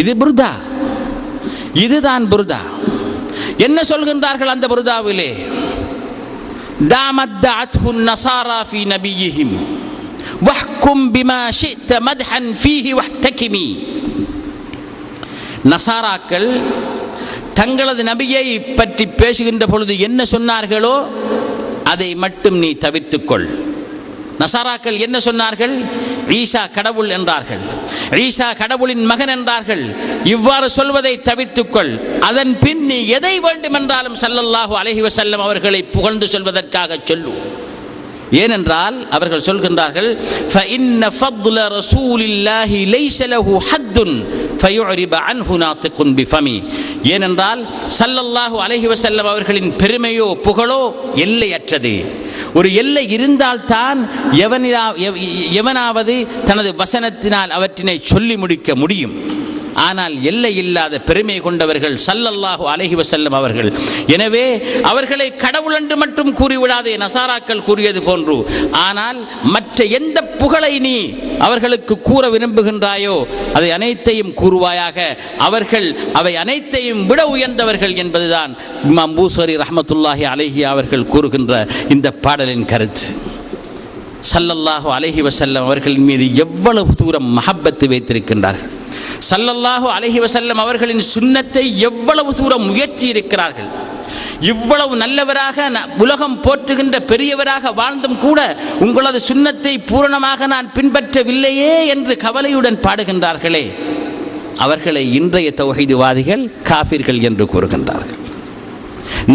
இது புர்தா, இதுதான் புர்தா. என்ன சொல்கின்றார்கள் அந்த புர்தாவிலே? தாமத்தஅத்ஹு நஸாரா ஃபீ நபியிஹிம் வஹ்கும் பிமா ஷி'த மத்ஹன் ஃபீஹி வஹ்தகிமி. நஸாராக்கள் தங்களது நபியை பற்றி பேசுகின்ற பொழுது என்ன சொன்னார்களோ அதை மட்டும் நீ தவிர்த்துக்கொள். நஸாராக்கள் என்ன சொன்னார்கள்? ஈசா கடவுள் என்றார்கள், ஈசா கடவுளின் மகன் என்றார்கள். இவ்வாறு சொல்வதை தவிர்த்துக்கொள். அதன் பின் நீ எதை வேண்டுமென்றாலும் ஸல்லல்லாஹு அலைஹி வஸல்லம் அவர்களை புகழ்ந்து சொல்வதற்காக சொல்லு. ஏனென்றால் அவர்கள் சொல்கின்றார்கள், فَإِنَّ فَضْلَ رَسُولِ اللَّهِ لَيْسَ لَهُ حَدٌّ فَيُعْرِبَ عَنْهُ نَاطِقٌ بِفَمِهِ. ஏனென்றால் ஸல்லல்லாஹு அலைஹி வஸல்லம் அவர்களின் பெருமையோ புகழோ எல்லையற்றது. ஒரு எல்லை இருந்தால்தான் எவனாவது தனது வசனத்தினால் அவற்றினை சொல்லி முடிக்க முடியும். ஆனால் எல்லை இல்லாத பெருமை கொண்டவர்கள் ஸல்லல்லாஹு அலைஹி வஸல்லம் அவர்கள். எனவே அவர்களை கடவுள் என்று மட்டும் கூறிவிடாதே, நசாராக்கள் கூறியது போன்று. ஆனால் மற்ற எந்த புகழை நீ அவர்களுக்கு கூற விரும்புகின்றாயோ அதை அனைத்தையும் கூறுவாயாக. அவர்கள் அவை அனைத்தையும் விட உயர்ந்தவர்கள் என்பதுதான் இமாம் பூசரி ரஹ்மத்துல்லாஹி அலைஹி அவர்கள் கூறுகின்ற இந்த பாடலின் கருத்து. ஸல்லல்லாஹு அலைஹி வஸல்லம் அவர்களின் மீது எவ்வளவு தூரம் மஹப்பத்து வைத்திருக்கின்றார்கள், ஸல்லல்லாஹு அலைஹி வஸல்லம் அவர்களின் சுன்னத்தை எவ்வளவு தூரம் உயர்த்தி இருக்கிறார்கள். இவ்வளவு நல்லவராக உலகம் போற்றுகின்ற பெரியவராக வாழ்ந்தும் கூட உங்களது சுன்னத்தை பூரணமாக நான் பின்பற்றவில்லையே என்று கவலையுடன் பாடுகின்றார்களே, அவர்களை இன்றைய தௌஹீதுவாதிகள் காஃபிர்கள் என்று கூறுகின்றார்கள்.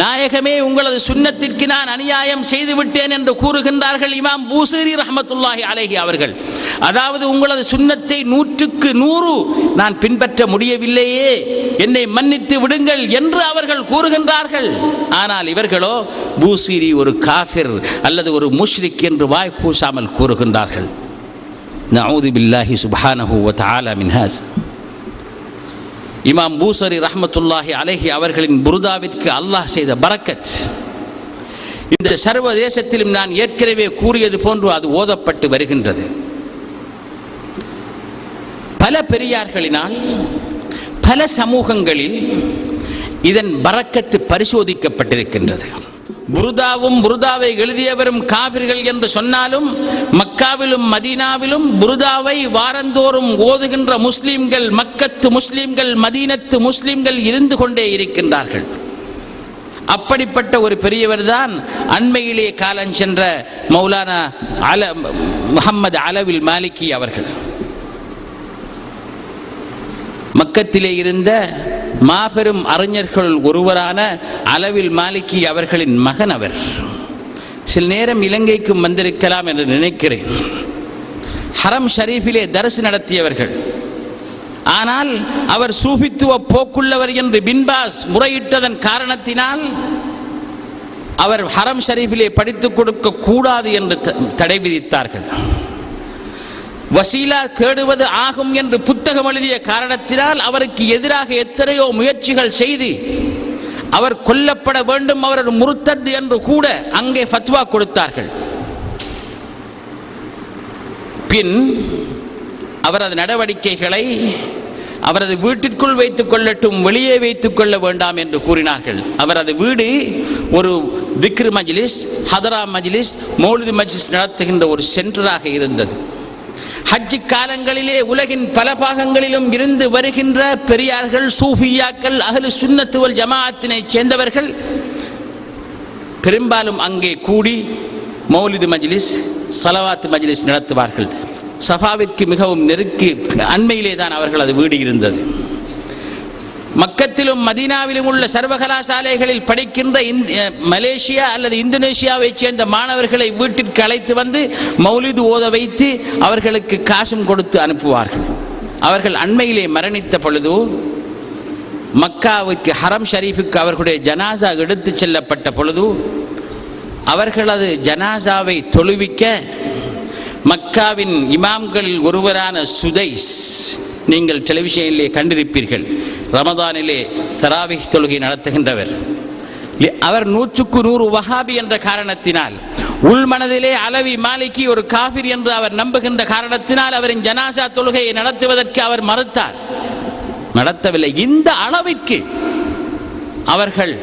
நாயகமே உங்களது சுன்னத்திற்கு நான் அநியாயம் செய்துவிட்டேன் என்று கூறுகின்றார்கள் இமாம் பூசரி ரஹ்மத்துல்லாஹி அலைஹி அவர்கள். அதாவது உங்களது சுன்னத்தை 100க்கு 100 நான் பின்பற்ற முடியவில்லையே, என்னை மன்னித்து விடுங்கள் என்று அவர்கள் கூறுகின்றார்கள். ஆனால் இவர்களோ பூசரி ஒரு காஃபிர் அல்லது ஒரு முஷ்ரிக் என்று வாய் கூசாமல் கூறுகின்றார்கள். நஊது பில்லாஹி சுப்ஹானஹு வ தஆலா மின் ஹாஸ். இமாம் பூசரி ரஹ்மத்துல்லாஹி அலைஹி அவர்களின் புர்தாவிற்கு அல்லாஹ் செய்த பரக்கத் இந்த சர்வதேசத்திலும் நான் ஏற்கனவே கூறியது போன்று அது ஓதப்பட்டு வருகின்றது. பல பெரியார்களினால் பல சமூகங்களில் இதன் பரக்கத்து பரிசோதிக்கப்பட்டிருக்கின்றது. புர்தாவும் புர்தாவை எழுதியவரும் காபிர்கள் என்று சொன்னாலும் மக்காவிலும் மதீனாவிலும் புர்தாவை வாரந்தோறும் ஓதுகின்ற முஸ்லிம்கள், மக்கத்து முஸ்லிம்கள், மதீனத்து முஸ்லிம்கள் இருந்து கொண்டே இருக்கின்றார்கள். அப்படிப்பட்ட ஒரு பெரியவர் தான் அண்மையிலே காலம் சென்ற மௌலானா முஹம்மது அலவில் மாலிகி அவர்கள். மக்கத்திலே இருந்த மாபெரும் அறிஞர்கள் ஒருவரான அலவில் மாலிகி அவர்களின் மகன் அவர். சில நேரம் இலங்கைக்கும் வந்திருக்கலாம் என்று நினைக்கிறேன். ஹரம் ஷரீஃபிலே தர்ஸ் நடத்தியவர்கள். ஆனால் அவர் சூஃபித்துவ போக்குள்ளவர் என்று பின்பாஸ் முறையிட்டதன் காரணத்தினால் அவர் ஹரம் ஷரீஃபிலே படித்துக் கொடுக்க கூடாது என்று தடை விதித்தார்கள். வசீலா கேடுவது ஆகும் என்று புத்தகம் எழுதிய காரணத்தினால் அவருக்கு எதிராக எத்தனையோ முயற்சிகள் செய்து அவர் கொல்லப்பட வேண்டும், அவர் ஒரு முர்த்தத் என்று கூட அங்கே ஃபத்வா கொடுத்தார்கள். பின் அவரது நடவடிக்கைகளை அவரது வீட்டிற்குள் வைத்துக் கொள்ளட்டும், வெளியே வைத்துக் கொள்ள வேண்டாம் என்று கூறினார்கள். அவரது வீடு ஒரு திக்ர் மஜ்லிஸ், ஹதரா மஜ்லிஸ், மௌலிது மஜ்லிஸ் நடத்துகின்ற ஒரு சென்டராக இருந்தது. ஹஜ்ஜி காலங்களிலே உலகின் பல பாகங்களிலும் இருந்து வருகின்ற பெரியார்கள், சூஃபியாக்கள், அஹ்லு சுன்னத் வல் ஜமாஅத்தினை சேர்ந்தவர்கள் பெரும்பாலும் அங்கே கூடி மௌலிது மஜ்லிஸ், ஸலவாத் மஜ்லிஸ் நடத்துவார்கள். சஃபாவிற்கு மிகவும் நெருக்கி அண்மையிலே தான் அவர்கள் அது வீடு இருந்தது. மக்கத்திலும் மதீனாவிலும் உள்ள சர்வகலாசாலைகளில் படிக்கின்ற மலேசியா அல்லது இந்தோனேஷியாவை சேர்ந்த மாணவர்களை வீட்டிற்கு அழைத்து வந்து மௌலிது ஓத வைத்து அவர்களுக்கு காசும் கொடுத்து அனுப்புவார்கள். அவர்கள் அண்மையிலே மரணித்த பொழுது மக்காவுக்கு ஹரம் ஷரீஃபுக்கு அவர்களுடைய ஜனாசா எடுத்து செல்லப்பட்ட பொழுது அவர்களது ஜனாசாவை தொழுவிக்க மக்காவின் இமாம்களில் ஒருவரான சுதைஸ், நீங்கள் டெலிவிஷனிலே கண்டிருப்பீர்கள், ரமதானிலே தராவிஹ் தொழுகை நடத்துகின்றவர். அவர் 100க்கு 100 வஹாபி என்ற காரணத்தினால், உள்மனதிலே அலவி மாலிகி ஒரு காபிர் என்று அவர் நம்புகின்ற காரணத்தினால் அவரின் ஜனாசா தொழுகையை நடத்துவதற்கு அவர் மறுத்தார், நடத்தவில்லை. இந்த அளவிற்கு அவர்கள்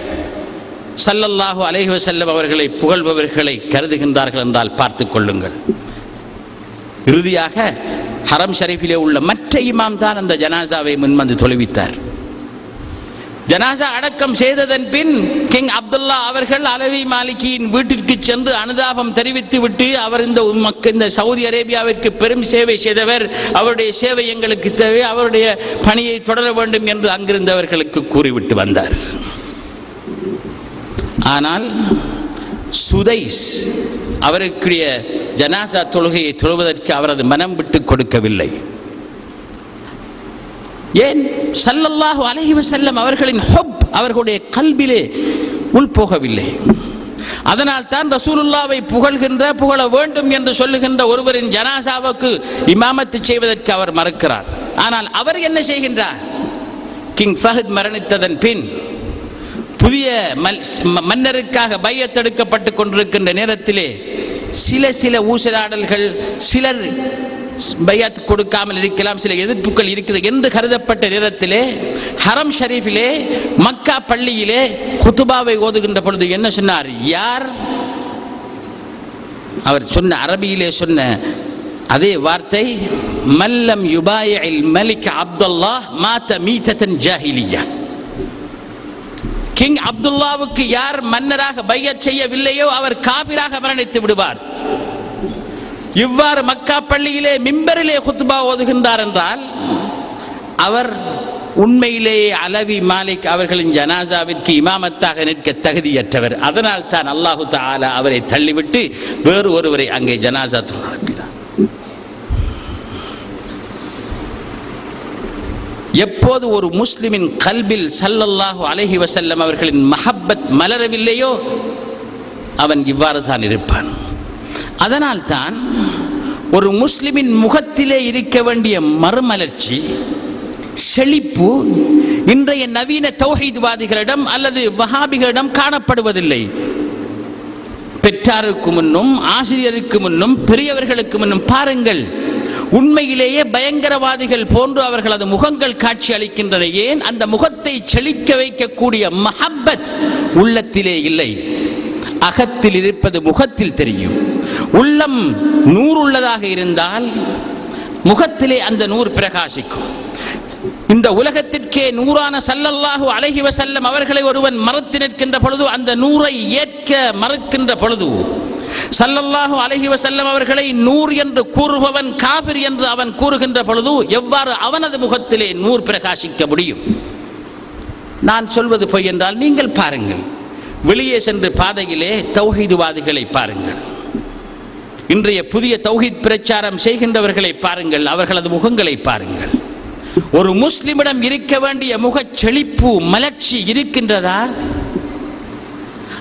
ஸல்லல்லாஹு அலைஹி வஸல்லம் அவர்களை புகழ்பவர்களை கருதுகின்றார்கள் என்றால் பார்த்துக் கொள்ளுங்கள். இறுதியாக ஹரம் ஷரீஃபிலே உள்ள மற்ற இமாம் தான் அந்த ஜனாசாவை முன்வந்து தொழுவித்தார். ஜனாசா அடக்கம் செய்ததன் பின் கிங் அப்துல்லா அவர்கள் அலவி மாலிகியின் வீட்டிற்கு சென்று அனுதாபம் தெரிவித்து விட்டு, அவர் இந்த சவுதி அரேபியாவிற்கு பெரும் சேவை செய்தவர், அவருடைய சேவை எங்களுக்கு தேவை, அவருடைய பணியை தொடர வேண்டும் என்று அங்கிருந்தவர்களுக்கு கூறிவிட்டு வந்தார். ஆனால் சுதைஸ் அவருக்குரிய ஜனாசா தொழுகையை தொழுவதற்கு அவரது மனம் விட்டு கொடுக்கவில்லை. ஏன்? ஸல்லல்லாஹு அலைஹி வஸல்லம் அவர்களின் ஹுப் அவர்களுடைய கல்பிலே உள்போகவில்லை. அதனால் தான் ரசூலுல்லாவை புகழ வேண்டும் என்று சொல்லுகின்ற ஒருவரின் ஜனாசாவுக்கு இமாமத்து செய்வதற்கு அவர் மறுக்கிறார். ஆனால் அவர் என்ன செய்கின்றார்? கிங் ஃபஹத் மரணித்ததன் பின் புதிய மன்னருக்காக பையத் எடுக்கப்பட்டு கொண்டிருக்கின்ற நேரத்திலே சில ஊசலாடல்கள், சிலர் பையத் கொடுக்காமல் இருக்கலாம், சில எதிர்ப்புகள் இருக்கிறது என்று கருதப்பட்ட நேரத்திலே ஹரம் ஷரீஃபிலே மக்கா பள்ளியிலே குத்துபாவை ஓதுகின்ற பொழுது என்ன சொன்னார்? யார்? அவர் சொன்ன அரபியிலே சொன்ன அதே வார்த்தை, மல்லம் யுபாயில் மலிக் அப்துல்லாஹ் மாத மீதத்தன் ஜாஹிலியா. கிங் அப்துல்லாவுக்கு யார் மன்னராக பையத் செய்யவில்லையோ அவர் காபிராக மரணித்து விடுவார். இவ்வாறு மக்கா பள்ளியிலே மிம்பரிலே குத்பா ஓதுகின்றார் என்றால் அவர் உண்மையிலேயே அலவி மாலிக் அவர்களின் ஜனாசாவிற்கு இமாமத்தாக நிற்க தகுதியற்றவர். அதனால் தான் அல்லாஹு தஆலா அவரை தள்ளிவிட்டு வேறு ஒருவரை அங்கே ஜனாசா தொழ அனுப்பினார். எப்போது ஒரு முஸ்லிமின் கல்பில் ஸல்லல்லாஹு அலைஹி வஸல்லம் அவர்களின் மஹப்பத் மலரவில்லையோ அவன் இவ்வாறு தான் இருப்பான். அதனால் தான் ஒரு முஸ்லிமின் முகத்திலே இருக்க வேண்டிய மறுமலர்ச்சி, செழிப்பு இன்றைய நவீன தௌஹீத்வாதிகளிடம் அல்லது வஹாபிகளிடம் காணப்படுவதில்லை. பெற்றாருக்கு முன்னும், ஆசிரியருக்கு முன்னும், பெரியவர்களுக்கு முன்னும் பாருங்கள், உண்மையிலேயே பயங்கரவாதிகள் போன்று அவர்களது முகங்கள் காட்சி அளிக்கின்றன. ஏன்? அந்த முகத்தை செழிக்க வைக்கக்கூடிய மஹப்பத் உள்ளத்திலே இல்லை. அகத்தில் இருப்பது முகத்தில் தெரியும். உள்ளம் நூறுள்ளதாக இருந்தால் முகத்திலே அந்த நூறு பிரகாசிக்கும். இந்த உலகத்திற்கே நூறான ஸல்லல்லாஹு அலைஹி வஸல்லம் அவர்களை ஒருவன் மறுத்து நிற்கின்ற பொழுது, அந்த நூரை ஏற்க மறுக்கின்ற பொழுது, ஸல்லல்லாஹு அலைஹி வஸல்லம் அவர்களை நூர் என்று கூறுபவன் காபிர் என்று அவன் கூறுகின்ற பொழுது எவ்வாறு அவனது முகத்திலே நூர் பிரகாசிக்க முடியும்? நான் சொல்வது பொய் என்றால் நீங்கள் பாருங்கள், வெளியே சென்று பாதையிலே தௌஹீதுவாதிகளை பாருங்கள், இன்றைய புதிய தௌஹீத் பிரச்சாரம் செய்கின்றவர்களை பாருங்கள், அவர்களது முகங்களை பாருங்கள். ஒரு முஸ்லிமிடம் இருக்க வேண்டிய முகச் செழிப்பு மலர்ச்சி இருக்கின்றதா?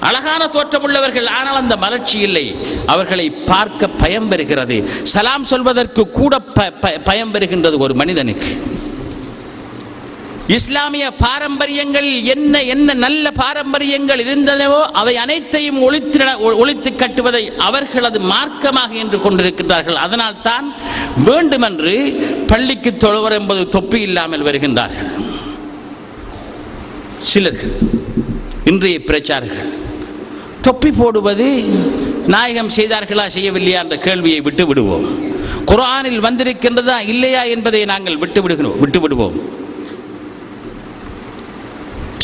அழகான தோற்றமுள்ளவர்கள், ஆனால் அந்த மலர்ச்சி இல்லை. அவர்களை பார்க்க பயம் பெறுகிறது. சலாம் சொல்வதற்கு கூட பயம் பெறுகின்றது ஒரு மனிதனுக்கு. இஸ்லாமிய பாரம்பரியங்கள் என்ன என்ன நல்ல பாரம்பரியங்கள் இருந்தனவோ அவை அனைத்தையும் ஒழித்து கட்டுவதை அவர்களது மார்க்கமாக என்று கொண்டிருக்கிறார்கள். அதனால் தான் வேண்டுமென்று பள்ளிக்கு தொழுவர் என்பது தொப்பி இல்லாமல் வருகின்றார்கள். சிலர்கள் இன்றைய பிரச்சாரர்கள் தொப்பி போடுவது நாயகம் செய்தார்களா செய்யவில்லையா என்ற கேள்வியை விட்டு விடுவோம். குர்ஆனில் வந்திருக்கின்றதா இல்லையா என்பதை நாங்கள் விட்டு விடுவோம்.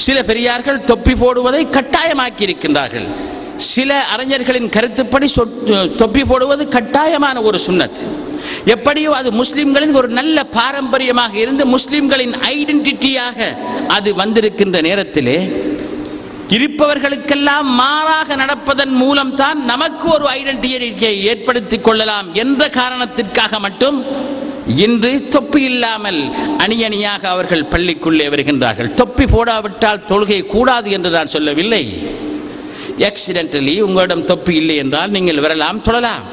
சில பெரியார்கள் தொப்பி போடுவதை கட்டாயமாக்கி இருக்கின்றார்கள். சில அறிஞர்களின் கருத்துப்படி தொப்பி போடுவது கட்டாயமான ஒரு சுன்னத். எப்படியோ அது முஸ்லிம்களின் ஒரு நல்ல பாரம்பரியமாக இருந்து முஸ்லிம்களின் ஐடென்டிட்டியாக அது வந்திருக்கின்ற நேரத்திலே இருப்பவர்களுக்கெல்லாம் மாறாக நடப்பதன் மூலம்தான் நமக்கு ஒரு ஐடென்டிட்டியை ஏற்படுத்திக் கொள்ளலாம் என்ற காரணத்திற்காக மட்டும் இன்று தொப்பி இல்லாமல் அணியணியாக அவர்கள் பள்ளிக்குள்ளே வருகின்றார்கள். தொப்பி போடாவிட்டால் தொழுகை கூடாது என்று நான் சொல்லவில்லை. ஆக்சிடென்டலி உங்களிடம் தொப்பி இல்லை என்றால் நீங்கள் வரலாம், தொழலாம்,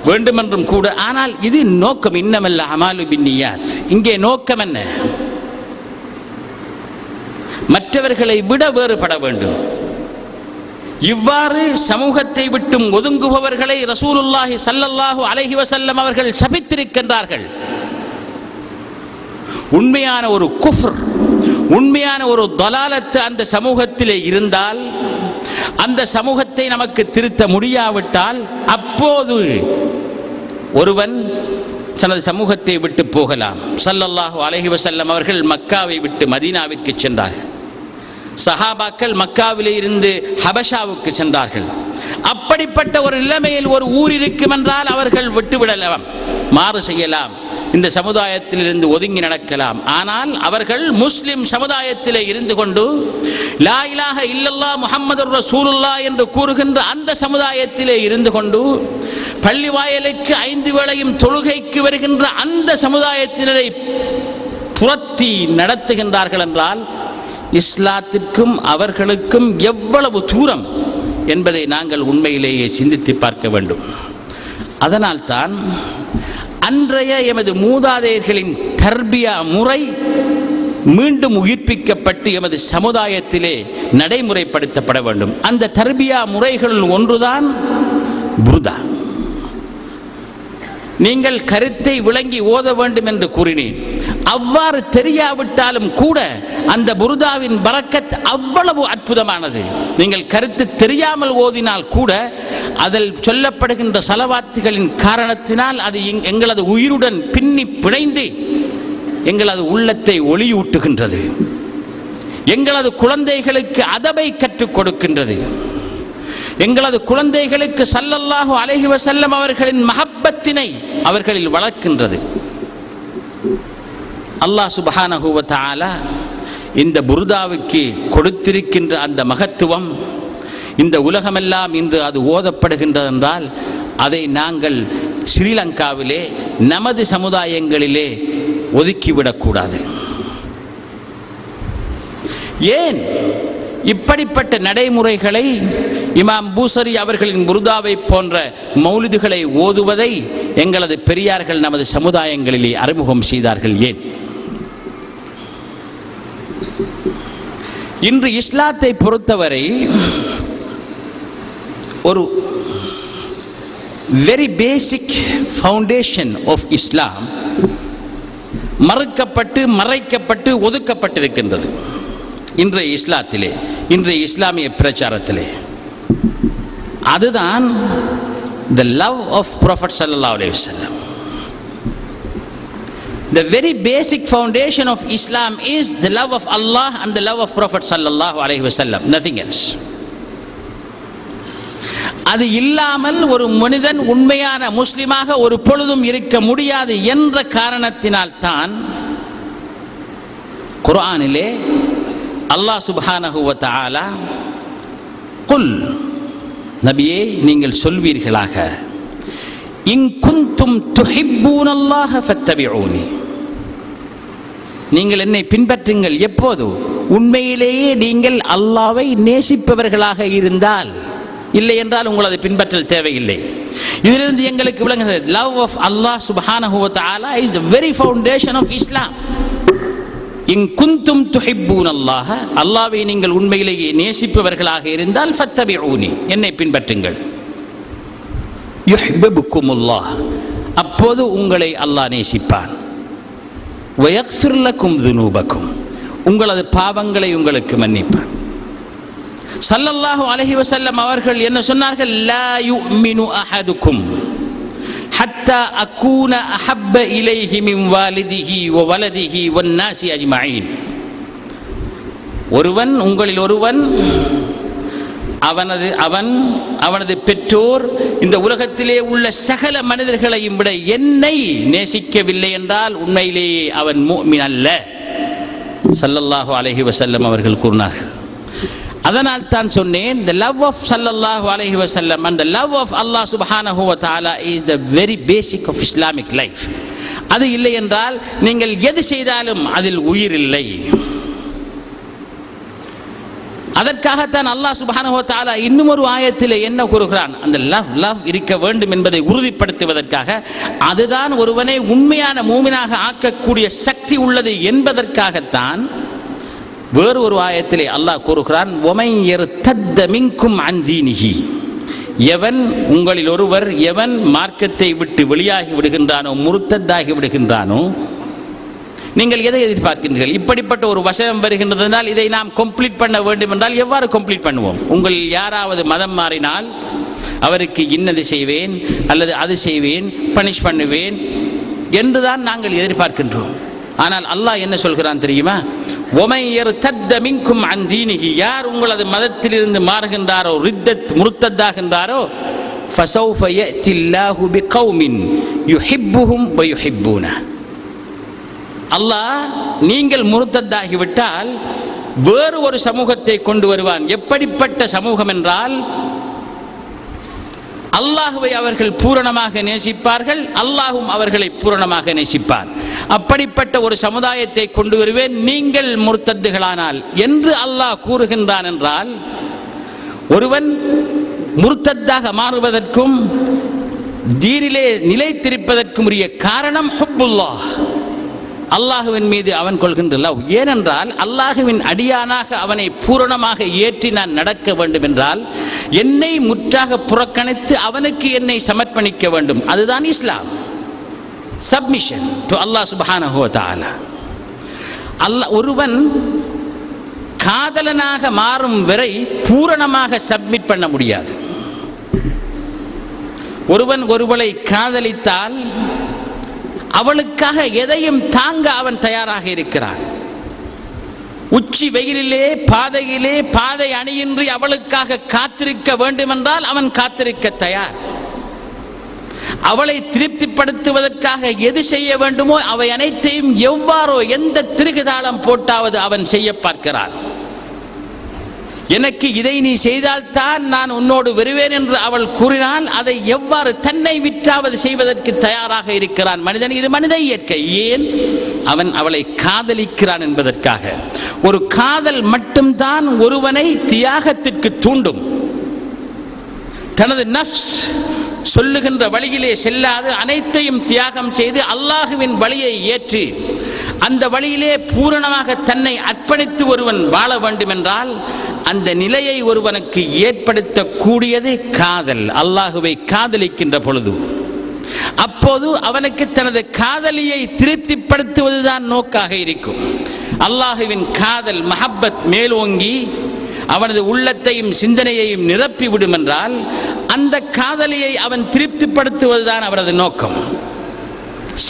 வேண்டுமென்றும் கூட. ஆனால் இது நோக்கம். இன்னமல்ல அமாலு பின்னியாத். இங்கே நோக்கம் என்ன? மற்றவர்களை விட வேறுபட வேண்டும். இவ்வாறு சமூகத்தை விட்டும் ஒதுங்குபவர்களை ரசூலுல்லாஹி ஸல்லல்லாஹு அலைஹி வஸல்லம் அவர்கள் சபித்திருக்கின்றார்கள். உண்மையான ஒரு குஃப்ர், உண்மையான ஒரு தலாலத்து அந்த சமூகத்திலே இருந்தால், அந்த சமூகத்தை நமக்கு திருத்த முடியாவிட்டால், அப்போது ஒருவன் தனது சமூகத்தை விட்டு போகலாம். ஸல்லல்லாஹு அலைஹி வஸல்லம் அவர்கள் மக்காவை விட்டு மதீனாவிற்கு சென்றார்கள். சஹாபாக்கள் மக்காவிலே இருந்து ஹபஷாவுக்கு சென்றார்கள். அப்படிப்பட்ட ஒரு நிலைமையில் ஒரு ஊர் இருக்கும் என்றால் அவர்கள் விட்டுவிடலாம், மாறு செய்யலாம், இந்த சமுதாயத்தில் இருந்து ஒதுங்கி நடக்கலாம். ஆனால் அவர்கள் முஸ்லிம் சமுதாயத்திலே இருந்து கொண்டு லா இலாஹ இல்லல்லாஹ் முஹம்மதுர் ரசூலுல்லாஹ் என்று கூறுகின்ற அந்த சமுதாயத்திலே இருந்து கொண்டு பள்ளி வாயலுக்கு 5 வேளையும் தொழுகைக்கு வருகின்ற அந்த சமுதாயத்தினரை புரத்தி நடத்துகின்றார்கள் என்றால் இஸ்லாத்திற்கும் அவர்களுக்கும் எவ்வளவு தூரம் என்பதை நாங்கள் உண்மையிலேயே சிந்தித்து பார்க்க வேண்டும். அதனால்தான் அன்றைய எமது மூதாதையர்களின் தர்பியா முறை மீண்டும் உயிர்ப்பிக்கப்பட்டு எமது சமுதாயத்திலே நடைமுறைப்படுத்தப்பட வேண்டும். அந்த தர்பியா முறைகளில் ஒன்றுதான் புர்தா. நீங்கள் கருத்தை விளங்கி ஓத வேண்டும் என்று கூறினேன். அவ்வாறு தெரியாவிட்டாலும் கூட அந்த புர்தாவின் பரக்கத் அவ்வளவு அற்புதமானது. நீங்கள் கருத்து தெரியாமல் ஓதினால் கூட அதில் சொல்லப்படுகின்ற ஸலவாத்துகளின் காரணத்தினால் அது எங்களது உயிருடன் பின்னி பிணைந்து எங்களது உள்ளத்தை ஒளியூட்டுகின்றது. எங்களது குழந்தைகளுக்கு அதபை கற்றுக் கொடுக்கின்றது. எங்களது குழந்தைகளுக்கு ஸல்லல்லாஹு அலைஹி வஸல்லம் அவர்களின் மஹப்பத்தினை அவர்களில் வளர்க்கின்றது. அல்லாஹ் சுப்ஹானஹு வ தஆலா இந்த புர்தாவுக்கு கொடுத்திருக்கின்ற அந்த மகத்துவம், இந்த உலகமெல்லாம் இன்று அது ஓதப்படுகின்றது என்றால் அதை நாங்கள் ஸ்ரீலங்காவிலே நமது சமுதாயங்களிலே ஒதுக்கிவிடக்கூடாது. ஏன் இப்படிப்பட்ட நடைமுறைகளை இமாம் பூசரி அவர்களின் புர்தாவை போன்ற மௌலிதுகளை ஓதுவதை எங்களது பெரியார்கள் நமது சமுதாயங்களிலே அறிமுகம் செய்தார்கள்? ஏன்? இன்று இஸ்லாத்தை பொறுத்தவரை ஒரு very basic foundation of Islam மறுக்கப்பட்டு மறைக்கப்பட்டு ஒதுக்கப்பட்டிருக்கின்றது. இன்றைய இஸ்லாத்திலே, இன்றைய இஸ்லாமிய பிரச்சாரத்திலே அதுதான் the love of Prophet sallallahu alaihi wasallam. The very basic foundation of Islam is the love of Allah and the love of Prophet sallallahu alaihi wasallam, nothing else. அது இல்லாமல் ஒரு மனிதன் உண்மையான முஸ்லிமாக ஒரு பொழுதும் இருக்க முடியாது என்ற காரணத்தினால் தான் குர்ஆனிலே அல்லாஹ் சுப்ஹானஹு வ தஆலா குல், நபியே நீங்கள் சொல்வீர்களாக, இன் குன்தும் துஹிப்பூனல்லாஹ ஃபத்தபிஊனி, நீங்கள் என்னை பின்பற்றுங்கள். எப்போது? உண்மையிலேயே நீங்கள் அல்லாஹ்வை நேசிப்பவர்களாக இருந்தால். இல்லை என்றால் உங்களது பின்பற்றல் தேவையில்லை. இதிலிருந்து எங்களுக்கு விளங்குகிறது, லவ் ஆஃப் அல்லாஹ் சுப்ஹானஹு வ தஆலா is the very foundation of Islam. இன் குந்தும் துஹிப்பூன அல்லாஹ், அல்லாஹ்வை நீங்கள் உண்மையிலேயே நேசிப்பவர்களாக இருந்தால் ஃபத்தபிஊனி, என்னை பின்பற்றுங்கள். யுஹிப்புக்குமுல்லாஹ், அப்போது உங்களை அல்லாஹ் நேசிப்பான். வயக்ஃபிர் லக்கும் துனூபக்கும், உங்களது பாவங்களை உங்களுக்கு மன்னிப்பான். ஸல்லல்லாஹு அலைஹி வஸல்லம் அவர்கள் என்ன சொன்னார்கள்? லா யுமினு அஹதுக்கும் ஹத்தா அகூன அஹப்ப இலைஹி மின் வாலிதிஹி வ வலதிஹி வன் நாஸி அஜ்மஈன். உங்களில் ஒருவன் அவனது பெற்றோர் இந்த உலகத்திலே உள்ள சகல மனிதர்களையும் விட என்னை நேசிக்கவில்லை என்றால் உண்மையிலேயே அவன் முஃமின் அல்ல. ஸல்லல்லாஹு அலைஹி வஸல்லம் அவர்கள் கூறினார்கள். அதனால் தான் சொன்னேன், the love of sallallahu alaihi wasallam and the love of Allah subhanahu wa ta'ala is the very basic of Islamic life. அது இல்லை என்றால் நீங்கள் எது செய்தாலும் அதில் உயிர் இல்லை. அதற்காகத்தான் அல்லாஹ் சுப்ஹானஹு வ தஆலா இன்னும் ஒரு ஆயத்திலே என்ன கூறுகிறான்? அந்த லவ் இருக்க வேண்டும் என்பதை உறுதிப்படுத்துவதற்காக, அதுதான் ஒருவனை உண்மையான மூமினாக ஆக்கக்கூடிய சக்தி உள்ளது என்பதற்காகத்தான் வேறு ஒரு ஆயத்திலே அல்லாஹ் கூறுகிறான், ஒமை யர்தத்த மின்கும் அன் தீனிஹி, எவன் உங்களில் ஒருவர் எவன் மார்க்கத்தை விட்டு வெளியாகி விடுகின்றானோ, முர்த்தத்தாகி விடுகின்றானோ. நீங்கள் எதை எதிர்பார்க்கின்றீர்கள்? இப்படிப்பட்ட ஒரு வசனம் வருகின்றதனால் இதை நாம் கம்ப்ளீட் பண்ண வேண்டும் என்றால் எவ்வாறு கம்ப்ளீட் பண்ணுவோம்? உங்களில் யாராவது மதம் மாறினால் அவருக்கு இன்னது செய்வேன் அல்லது அது செய்வேன், பனிஷ் பண்ணுவேன் என்றுதான் நாங்கள் எதிர்பார்க்கின்றோம். ஆனால் அல்லாஹ் என்ன சொல்கிறான் தெரியுமா? ஒமை யர்தத்த மின்கும் அன் தீனிஹி, யார் உங்களது மதத்திலிருந்து மாறுகின்றாரோ, முர்த்தத்தாகின்றாரோ, ஃபஸௌஃப யஅத்தில்லாஹு பிகௌமின் யுஹிப்புஹும் வ யுஹிப்பூனஹு. அல்லாஹ் நீங்கள் முர்த்தத்தாகிவிட்டால் வேறு ஒரு சமூகத்தை கொண்டு வருவான். எப்படிப்பட்ட சமூகம் என்றால், அல்லாஹுவை அவர்கள் பூரணமாக நேசிப்பார்கள், அல்லாஹும் அவர்களை பூரணமாக நேசிப்பார். அப்படிப்பட்ட ஒரு சமுதாயத்தை கொண்டு வருவேன் நீங்கள் முர்த்தத்துகளானால் என்று அல்லாஹ் கூறுகின்றான். என்றால் ஒருவன் முர்த்தத்தாக மாறுவதற்கும் தீனிலே நிலைத்திருப்பதற்கும் உரிய காரணம் ஹுப்புல்லாஹ், அல்லாஹுவின் மீது அவன் கொள்கின்ற லவ். ஏனென்றால் அல்லாஹுவின் அடியானாக அவனை பூரணமாக ஏற்றி நான் நடக்க வேண்டும் என்றால் என்னை முற்றாக புறக்கணித்து அவனுக்கு என்னை சமர்ப்பணிக்க வேண்டும். அதுதான் இஸ்லாம். சப்மிஷன் டு அல்லாஹ் சுப்ஹானஹு வ தஆலா. ஒருவன் காதலனாக மாறும் வரை பூரணமாக சப்மிட் பண்ண முடியாது. ஒருவன் ஒருவளை காதலித்தால் அவளுக்காக எதையும் தாங்க அவன் தயாராக இருக்கிறான். உச்சி வெயிலிலே பாதையிலே பாதை அணியின்றி அவளுக்காக காத்திருக்க வேண்டுமென்றால் அவன் காத்திருக்க தயார். அவளை திருப்திப்படுத்துவதற்காக எது செய்ய வேண்டுமோ அவை அனைத்தையும் எவ்வாறோ எந்த திருகுதாளம் போட்டாவது அவன் செய்ய பார்க்கிறான். எனக்கு இதை நீ செய்தால்தான் நான் உன்னோடு வருவேன் என்று அவள் கூறினால் அதை எவ்வாறு தன்னை விற்றாவது செய்வதற்கு தயாராக இருக்கிறான் மனிதன். இது மனித இயற்கை. ஏன்? அவன் அவளை காதலிக்கிறான் என்பதற்காக. ஒரு காதல் மட்டும்தான் ஒருவனை தியாகத்திற்கு தூண்டும். தனது நஃப்ஸ் சொல்லுகின்ற வழியிலே செல்லாது அனைத்தையும் தியாகம் செய்து அல்லாஹுவின் வழியை ஏற்று அந்த வழியிலே பூரணமாக தன்னை அர்ப்பணித்து ஒருவன் வாழ வேண்டும் என்றால் அந்த நிலையை ஒருவனுக்கு ஏற்படுத்தக்கூடியது காதல். அல்லாஹுவை காதலிக்கின்ற பொழுது அப்போது அவனுக்கு தனது காதலியை திருப்திப்படுத்துவதுதான் நோக்காக இருக்கும். அல்லாஹுவின் காதல் மஹப்பத் மேலோங்கி அவனது உள்ளத்தையும் சிந்தனையையும் நிரப்பிவிடும் என்றால் அந்த காதலியை அவன் திருப்திப்படுத்துவதுதான் அவரது நோக்கம்.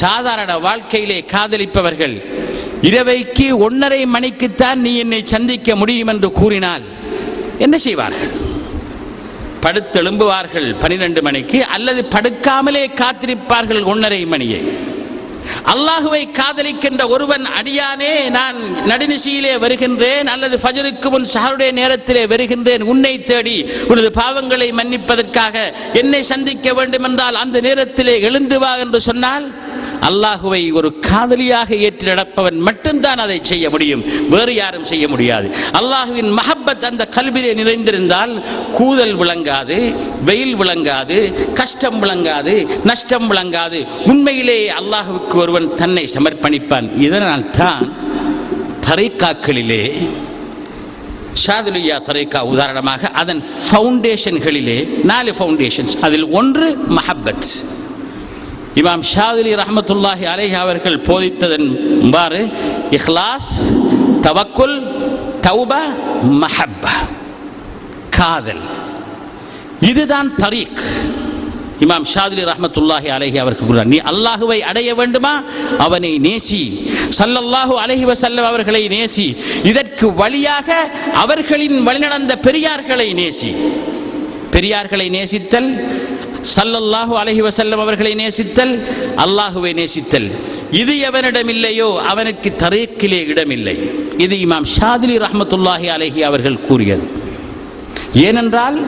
சாதாரண வாழ்க்கையிலே காதலிப்பவர்கள் இரவைக்கு 1:30 மணிக்குத்தான் நீ என்னை சந்திக்க முடியும் என்று கூறினால் என்ன செய்வார்கள்? படுத்தெழும்புவார்கள் 12 மணிக்கு, அல்லது படுக்காமலே காத்திருப்பார்கள் 1:30 மணியை. அல்லாஹுவை காதலிக்கின்ற ஒருவன், அடியானே நான் நடுநிசியிலே வருகின்றேன் அல்லது ஃபஜருக்கு முன் சஹருடைய நேரத்திலே வருகின்றேன் உன்னை தேடி, உனது பாவங்களை மன்னிப்பதற்காக என்னை சந்திக்க வேண்டும் என்றால் அந்த நேரத்திலே எழுந்து வா என்று சொன்னால் அல்லாஹுவை ஒரு காதலியாக ஏற்று நடப்பவன் மட்டும்தான் அதை செய்ய முடியும், வேறு யாரும் செய்ய முடியாது. அல்லாஹுவின் மஹப்பத் அந்த கல்விலே நிறைந்திருந்தால் கூதல் விளங்காது, வெயில் விளங்காது, கஷ்டம் விளங்காது, நஷ்டம் விளங்காது. உண்மையிலே அல்லாஹுவுக்கு ஒருவன் தன்னை சமர்ப்பணிப்பான். இதனால் தான் தரீக்காக்களிலே ஷாதுலியா தரீக்கா உதாரணமாக அதன் ஃபவுண்டேஷன்களிலே 4 ஃபவுண்டேஷன்ஸ், அதில் ஒன்று மஹப்பத். இமாம் ஷாதுலி ரஹ்மத்துல்லாஹி அலைஹி அவர்கள் போதித்ததன் பாரு இஹ்லாஸ், தவக்குல், தௌபா, மஹப்பா, காதல். இதுதான் தரீக். இமாம் ஷாதுலி ரஹ்மத்துல்லாஹி அலைஹி அவர்கள் கூறுகிறார், நீ அல்லாஹுவை அடைய வேண்டுமா, அவனை நேசி, ஸல்லல்லாஹு அலைஹி வஸல்லம் அவர்களை நேசி, இதற்கு வழியாக அவர்களின் வழிநடந்த பெரியார்களை நேசி. பெரியார்களை நேசித்தல், ஸல்லல்லாஹு அலைஹி வஸல்லம் அவர்களை நேசித்தல், அல்லாஹுவை நேசித்தல். இது எவனிடம் இல்லையோ அவனுக்கு தரீக்கிலே இடமில்லை. இது இமாம் ஷாதுலி ரஹ்மத்துல்லாஹி அலைஹி அவர்கள் கூறியது. ஏனென்றால்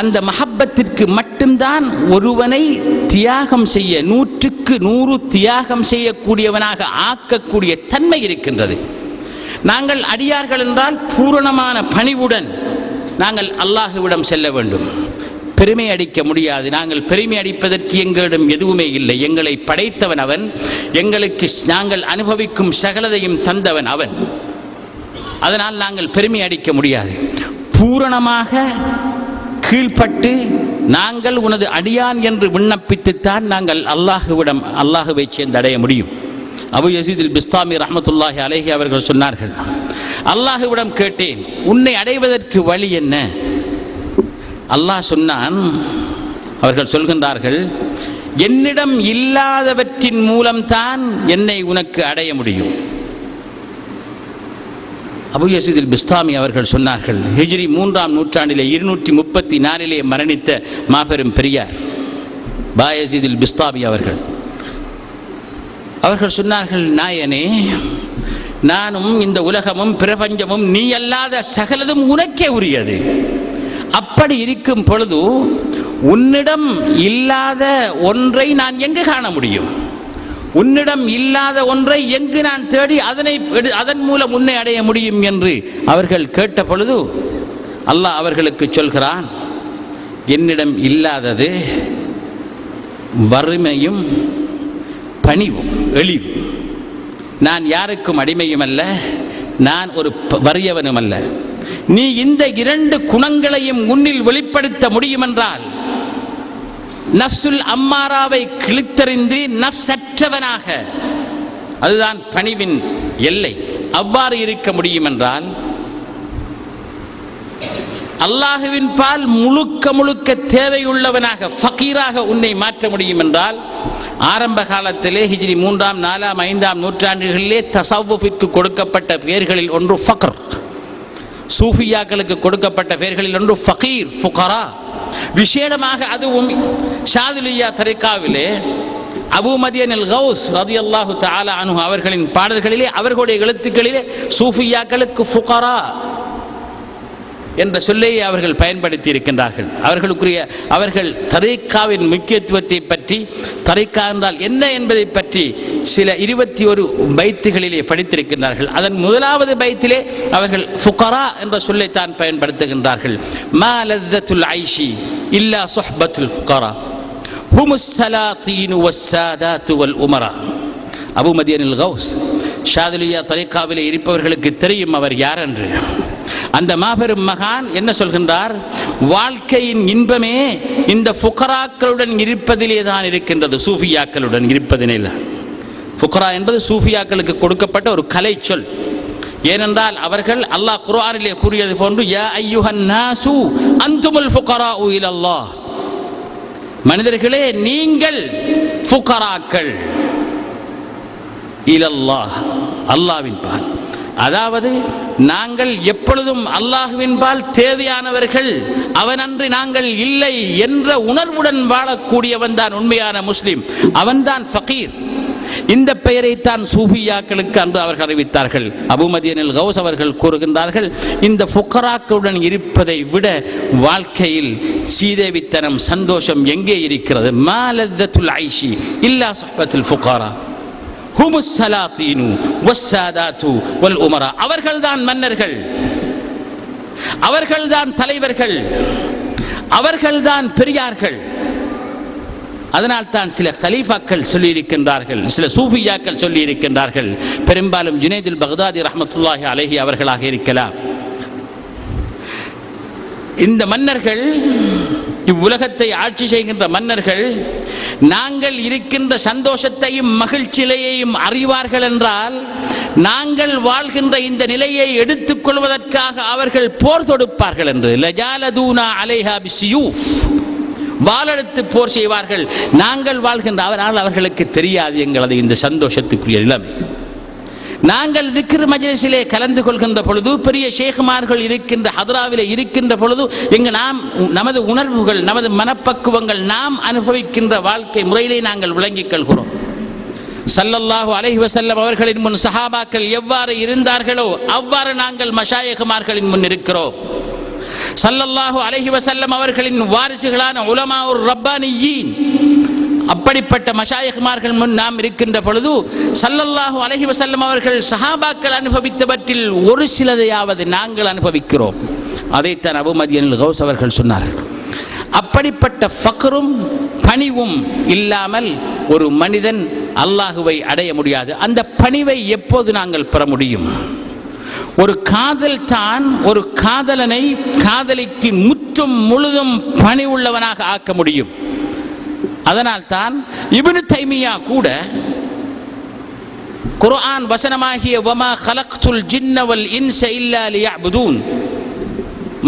அந்த மஹப்பத்திற்கு மட்டும்தான் ஒருவனை தியாகம் செய்ய, 100க்கு 100 தியாகம் செய்யக்கூடியவனாக ஆக்கக்கூடிய தன்மை இருக்கின்றது. நாங்கள் அடியார்கள் என்றால் பூரணமான பணிவுடன் நாங்கள் அல்லாஹுவிடம் செல்ல வேண்டும். பெருமை அடிக்க முடியாது. நாங்கள் பெருமை அடிப்பதற்கு எங்களிடம் எதுவுமே இல்லை. எங்களை படைத்தவன் அவன், எங்களுக்கு நாங்கள் அனுபவிக்கும் சகலதையும் தந்தவன் அவன். அதனால் நாங்கள் பெருமை அடிக்க முடியாது. பூரணமாக கீழ்ப்பட்டு நாங்கள் உனது அடியான் என்று விண்ணப்பித்துத்தான் நாங்கள் அல்லாஹுவை சேர்ந்தடைய முடியும். அபு யஸீத் அல் பிஸ்தாமி ரஹ்மத்துல்லாஹி அலைஹி அவர்கள் சொன்னார்கள், அல்லாஹுவிடம் கேட்டேன், உன்னை அடைவதற்கு வழி என்ன? அல்லாஹ் சொன்னான், அவர்கள் சொல்கின்றார்கள், என்னிடம் இல்லாதவற்றின் மூலம்தான் என்னை உனக்கு அடைய முடியும். அபு யஸீத் அல் பிஸ்தாமி அவர்கள் சொன்னார்கள், ஹிஜ்ரி 3ஆம் நூற்றாண்டிலே 234 மரணித்த மாபெரும் பெரியார் பாயஸீத் அல் பிஸ்தாமி அவர்கள் சொன்னார்கள், நாயனே, நானும் இந்த உலகமும் பிரபஞ்சமும் நீ அல்லாத சகலதும் உனக்கே உரியது. அப்படி இருக்கும் பொழுது உன்னிடம் இல்லாத ஒன்றை நான் எங்கு காண முடியும்? உன்னிடம் இல்லாத ஒன்றை எங்கு நான் தேடி அதன் மூலம் உன்னை அடைய முடியும் என்று அவர்கள் கேட்ட பொழுது அல்லாஹ் அவர்களுக்கு சொல்கிறான், என்னிடம் இல்லாதது வறுமையும் பணிவும் எளிவும். நான் யாருக்கும் அடிமையும் அல்ல, நான் ஒரு வறியவனும் அல்ல. நீ இந்த 2 குணங்களையும் உன்னில் வெளிப்படுத்த முடியுமென்றால் நஃப்சுல் அம்மாராவை கிழித்தறிந்து நஃப்சற்றவனாக, அதுதான் பணிவின் எல்லை. அவ்வாறு இருக்க முடியும் என்றால் அல்லாஹுவின் பால் முழுக்க தேவையுள்ளவனாக, ஃபகீராக உன்னை மாற்ற முடியும் என்றால், ஆரம்ப காலத்திலே ஹிஜ்ரி 3ஆம் 4ஆம் 5ஆம் நூற்றாண்டுகளிலே தஸவ்வுஃபிற்கு கொடுக்கப்பட்ட பெயர்களில் ஒன்று ஃபக்ர். சூஃபியாக்களுக்கு கொடுக்கப்பட்ட பெயர்களில் ஒன்று ஃபகீர், ஃபுகரா. விசேடமாக அதுவும் ஷாதுலியா தரிகாவிலே அபு மதியன் அல் கௌஸ் ரலியல்லாஹு தஆலா அன்ஹு அவர்களின் பாடல்களிலே, அவர்களுடைய எழுத்துக்களிலே சூஃபியாக்களுக்கு ஃபுகரா என்ற சொல்லை அவர்கள் பயன்படுத்தி இருக்கின்றார்கள். அவர்கள் தரீக்காவின் முக்கியத்துவத்தை பற்றி, தரீக்கா என்றால் என்ன என்பதை பற்றி சில 21 பைத்துகளிலே படித்திருக்கின்றார்கள். அதன் 1வது பைத்திலே அவர்கள் ஃபுகரா என்ற சொல்லைத்தான் பயன்படுத்துகின்றார்கள். மா லzzத்துல் ஐஷி இல்லா சுஹ்பத்துல் ஃபுகரா ஹுமுஸ் ஸலாத்தீனு வஸ்ஸாதாத்து வல் உமரா. அபு மதியன் அல் கௌஸ் ஷாதுலியா தரீக்காவிலே இருப்பவர்களுக்கு தெரியும் அவர் யார் என்று. அந்த மாபெரும் மகான் என்ன சொல்கின்றார்? வாழ்க்கையின் இன்பமே இந்த ஃபுகராக்களுடன் இருப்பதிலே தான் இருக்கின்றது, சூஃபியாக்களுடன் இருப்பதினில்லை. ஃபுகரா என்பது சூஃபியாக்களுக்கு கொடுக்கப்பட்ட ஒரு கலை சொல். ஏனென்றால் அவர்கள் அல்லாஹ் குர்ஆனிலே கூறியது போன்று, யா அய்யுஹன் நாசு அன்துமுல் ஃபுகராஉ இலல்லாஹ், மனிதர்களே நீங்கள் ஃபுகராக்கள், இலல்லாஹ் அல்லாஹ்வின் பால். அதாவது நாங்கள் எப்பொழுதும் அல்லாஹுவின் பால் தேவையானவர்கள், அவனன்றி நாங்கள் இல்லை என்ற உணர்வுடன் வாழக்கூடியவன் தான் உண்மையான முஸ்லிம், அவன்தான் ஃபகீர். இந்த பெயரைத்தான் சூஃபியாக்களுக்கு அன்று அவர்கள் அறிவித்தார்கள். அபு மதியனில் கௌஸ் அவர்கள் கூறுகின்றார்கள், இந்த ஃபுக்கராக்களுடன் இருப்பதை விட வாழ்க்கையில் சீதேவித்தனம் சந்தோஷம் எங்கே இருக்கிறது? மா லத்தத்துல் ஐஷி இல்லா சுஹ்பத்துல் ஃபுகரா ஹுமுஸ் ஸலாத்தீனு வஸ்ஸாதாத்து வல் உமரா. அவர்கள்தான் மன்னர்கள், அவர்கள்தான் தலைவர்கள், அவர்கள்தான் பெரியார்கள். அதனால் தான் சில கலீஃபாக்கள் சொல்லியிருக்கின்றார்கள், சில சூஃபியாக்கள் சொல்லியிருக்கின்றார்கள். பெரும்பாலும் ஜுனைதுல் பக்தாதி ரஹ்மத்துல்லாஹி அலைஹி அவர்களாக இருக்கலாம். இந்த மன்னர்கள், இவ்வுலகத்தை ஆட்சி செய்கின்ற மன்னர்கள், நாங்கள் இருக்கின்ற சந்தோஷத்தையும் மகிழ்ச்சியையும் அறிவார்கள் என்றால் நாங்கள் வாழ்கின்ற இந்த நிலையை எடுத்துக் கொள்வதற்காக அவர்கள் போர் தொடுப்பார்கள் என்று. லஜாலதூனா அலைஹா பிஸ்யூஃப், வாளெடுத்து போர் செய்வார்கள். நாங்கள் வாழ்கின்ற அவரால் அவர்களுக்கு தெரியாது எங்களது இந்த சந்தோஷத்துக்குரிய நிலைமை. நாங்கள் திக்ர் மஜ்லிஸிலே கலந்து கொள்கின்ற பொழுது, பெரிய ஷேகுமார்கள் இருக்கின்ற ஹதராவிலே இருக்கின்ற பொழுது, நமது உணர்வுகள், நமது மனப்பக்குவங்கள், நாம் அனுபவிக்கின்ற வாழ்க்கை முறையிலே நாங்கள் விளங்கிக் கொள்கிறோம். ஸல்லல்லாஹு அலைஹி வஸல்லம் அவர்களின் முன் சஹாபாக்கள் எவ்வாறு இருந்தார்களோ அவ்வாறு நாங்கள் மஷாயிகுமார்களின் முன் இருக்கிறோம். ஸல்லல்லாஹு அலைஹி வஸல்லம் அவர்களின் வாரிசுகளான உலமாஉர் ரப்பானியீன், அப்படிப்பட்ட மஷாயிகுமார்கள் முன் நாம் இருக்கின்ற பொழுது ஸல்லல்லாஹு அலைஹி வஸல்லம் அவர்கள் சஹாபாக்கள் அனுபவித்தவற்றில் ஒரு சிலதையாவது நாங்கள் அனுபவிக்கிறோம். அதைத்தான் அபு மதியனில் கௌஸ் அவர்கள் சொன்னார்கள். அப்படிப்பட்ட ஃபக்ரும் பணிவும் இல்லாமல் ஒரு மனிதன் அல்லாஹுவை அடைய முடியாது. அந்த பணிவை எப்போது நாங்கள் பெற முடியும்? ஒரு காதல் தான் ஒரு காதலனை காதலிக்கு முற்றும் முழுதும் பணிவுள்ளவனாக ஆக்க முடியும். அதனால் தான் இப்னு தைமியா கூட குர்ஆன் வசனமாகிய வமா ஹலக்துல் ஜின்ன வல் இன்ஸ இல்லா லியஅ்புதூன்,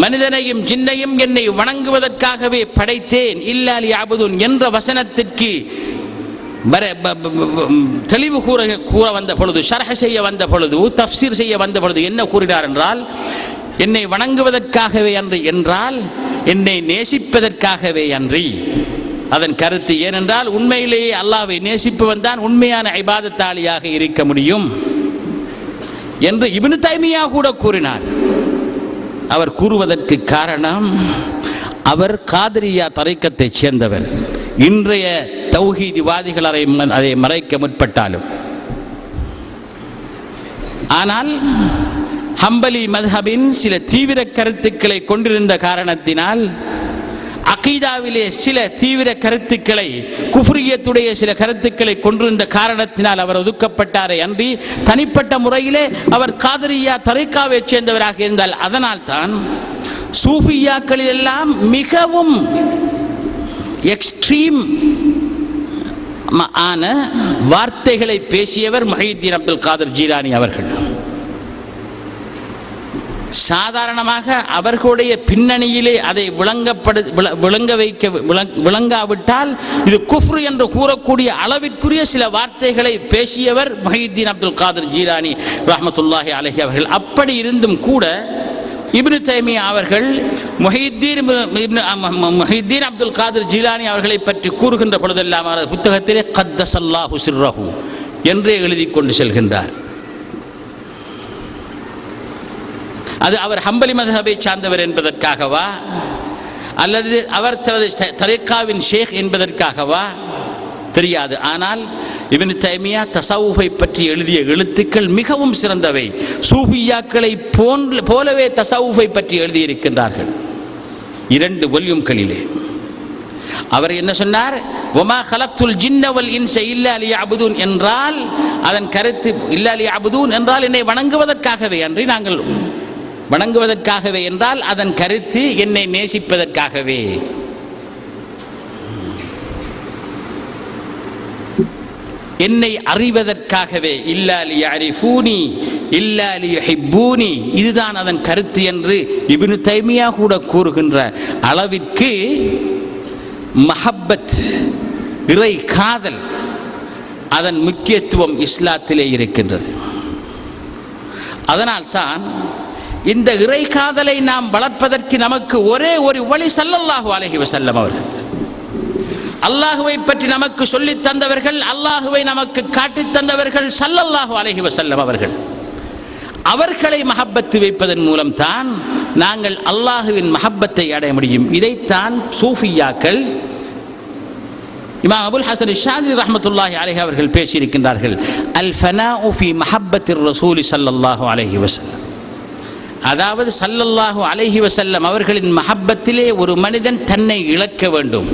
மனிதனையும் ஜின்னையும் என்னை வணங்குவதற்காகவே படைத்தேன், இல்லா லியஅ்புதூன் என்ற வசனத்திற்கு தெளிவு கூற வந்த பொழுது, ஷர்ஹ் செய்ய வந்த பொழுது, தஃப்சீர் செய்ய வந்த பொழுது என்ன கூறினார் என்றால், என்னை வணங்குவதற்காகவே அன்றி என்றால் என்னை நேசிப்பதற்காகவே அன்றி. அதன் கருத்து ஏனென்றால் உண்மையிலேயே அல்லாஹ்வை நேசிப்பவன் தான் உண்மையான இபாதத்தாளியாக இருக்க முடியும் என்று இப்னு தைமியா கூட கூறினார். அவர் கூறுவதற்கு காரணம், அவர் காதிரியா தரீக்கத்தைச் சேர்ந்தவர். இன்றைய தௌஹீதிவாதிகள் அதை மறைக்க முற்பட்டாலும், ஆனால் ஹம்பலி மத்ஹபின் சில தீவிர கருத்துக்களை கொண்டிருந்த காரணத்தினால், அகீதாவிலே சில தீவிர கருத்துக்களை, குஃப்ரியத்துடைய சில கருத்துக்களை கொண்டிருந்த காரணத்தினால் அவர் ஒதுக்கப்பட்டாரே அன்றி தனிப்பட்ட முறையிலே அவர் காதிரியா தரீக்காவை சேர்ந்தவராக இருந்தால். அதனால் தான் சூஃபியாக்களில் எல்லாம் மிகவும் எக்ஸ்ட்ரீம் ஆன வார்த்தைகளை பேசியவர் முஹையீத்தீன் அப்துல் காதிர் ஜீலானி அவர்கள். சாதாரணமாக அவர்களுடைய பின்னணியிலே அதை விளங்காவிட்டால் இது குஃப்ரு என்று கூறக்கூடிய அளவிற்குரிய சில வார்த்தைகளை பேசியவர் முஹையீத்தீன் அப்துல் காதிர் ஜீலானி ரஹ்மத்துல்லாஹி அலைஹி அவர்கள். அப்படி இருந்தும் கூட இப்னு தைமியா அவர்கள் முஹையீத்தீன் அப்துல் காதிர் ஜீலானி அவர்களை பற்றி கூறுகின்ற பொழுதெல்லாம் அவரது புத்தகத்திலே கத்தஸல்லாஹு சிர்ரஹு என்றே எழுதி கொண்டு செல்கின்றார். அது அவர் ஹம்பலி மத்ஹபை சார்ந்தவர் என்பதற்காகவா, அல்லது அவர் தனது தரீக்காவின் ஷேக் என்பதற்காகவா தெரியாது. ஆனால் இப்னு தைமியா தஸவுஃபை பற்றி எழுதிய எழுத்துக்கள் மிகவும் சிறந்தவை. சூஃபியாக்களை போலவே தஸவுஃபை பற்றி எழுதியிருக்கின்றார்கள் 2 வால்யூம்களிலே. அவர் என்ன சொன்னார்? வமா ஹலக்துல் ஜின்ன வல் இன்ஸ இல்லா லியஅ்புதூன் என்றால் அதன் கருத்து, இல்லா லியஅ்புதூன் என்றால் என்னை வணங்குவதற்காகவே அன்றி, நாங்கள் வணங்குவதற்காகவே என்றால் அதன் கருத்து என்னை நேசிப்பதற்காகவே. என்னை அறிவதற்காகவே, இல்லா லியஅரிஃபூனி இல்லா லியுஹிப்பூனி, இதுதான் அதன் கருத்து என்று இப்னு தைமியா கூட கூறுகின்ற அளவிற்கு மஹப்பத், இறை காதல், அதன் முக்கியத்துவம் இஸ்லாத்திலே இருக்கின்றது. அதனால்தான் இந்த இறை காதலை நாம் வளர்ப்பதற்கு நமக்கு ஒரே ஒரு வழி ஸல்லல்லாஹு அலைஹி வஸல்லம் அவர்கள். அல்லாஹுவை பற்றி நமக்கு சொல்லித் தந்தவர்கள், அல்லாஹுவை நமக்கு காட்டித் தந்தவர்கள் ஸல்லல்லாஹு அலைஹி வஸல்லம் அவர்கள். அவர்களை மஹப்பத்து வைப்பதன் மூலம் தான் நாங்கள் அல்லாஹுவின் மஹப்பத்தை அடைய முடியும். இதைத்தான் சூஃபியாக்கள் இமாம் அபுல் ஹசன் ஷாதிலி ரஹ்மத்துல்லாஹி அலைஹி அவர்கள் பேசியிருக்கின்றார்கள். அல் ஃபனாஉ ஃபி மஹப்பத்திர் ரசூலி ஸல்லல்லாஹு அலைஹி வஸல்லம். அதாவது ஸல்லல்லாஹு அலைஹி வஸல்லம் அவர்களின் மஹப்பத்திலே ஒரு மனிதன் தன்னை இழக்க வேண்டும்.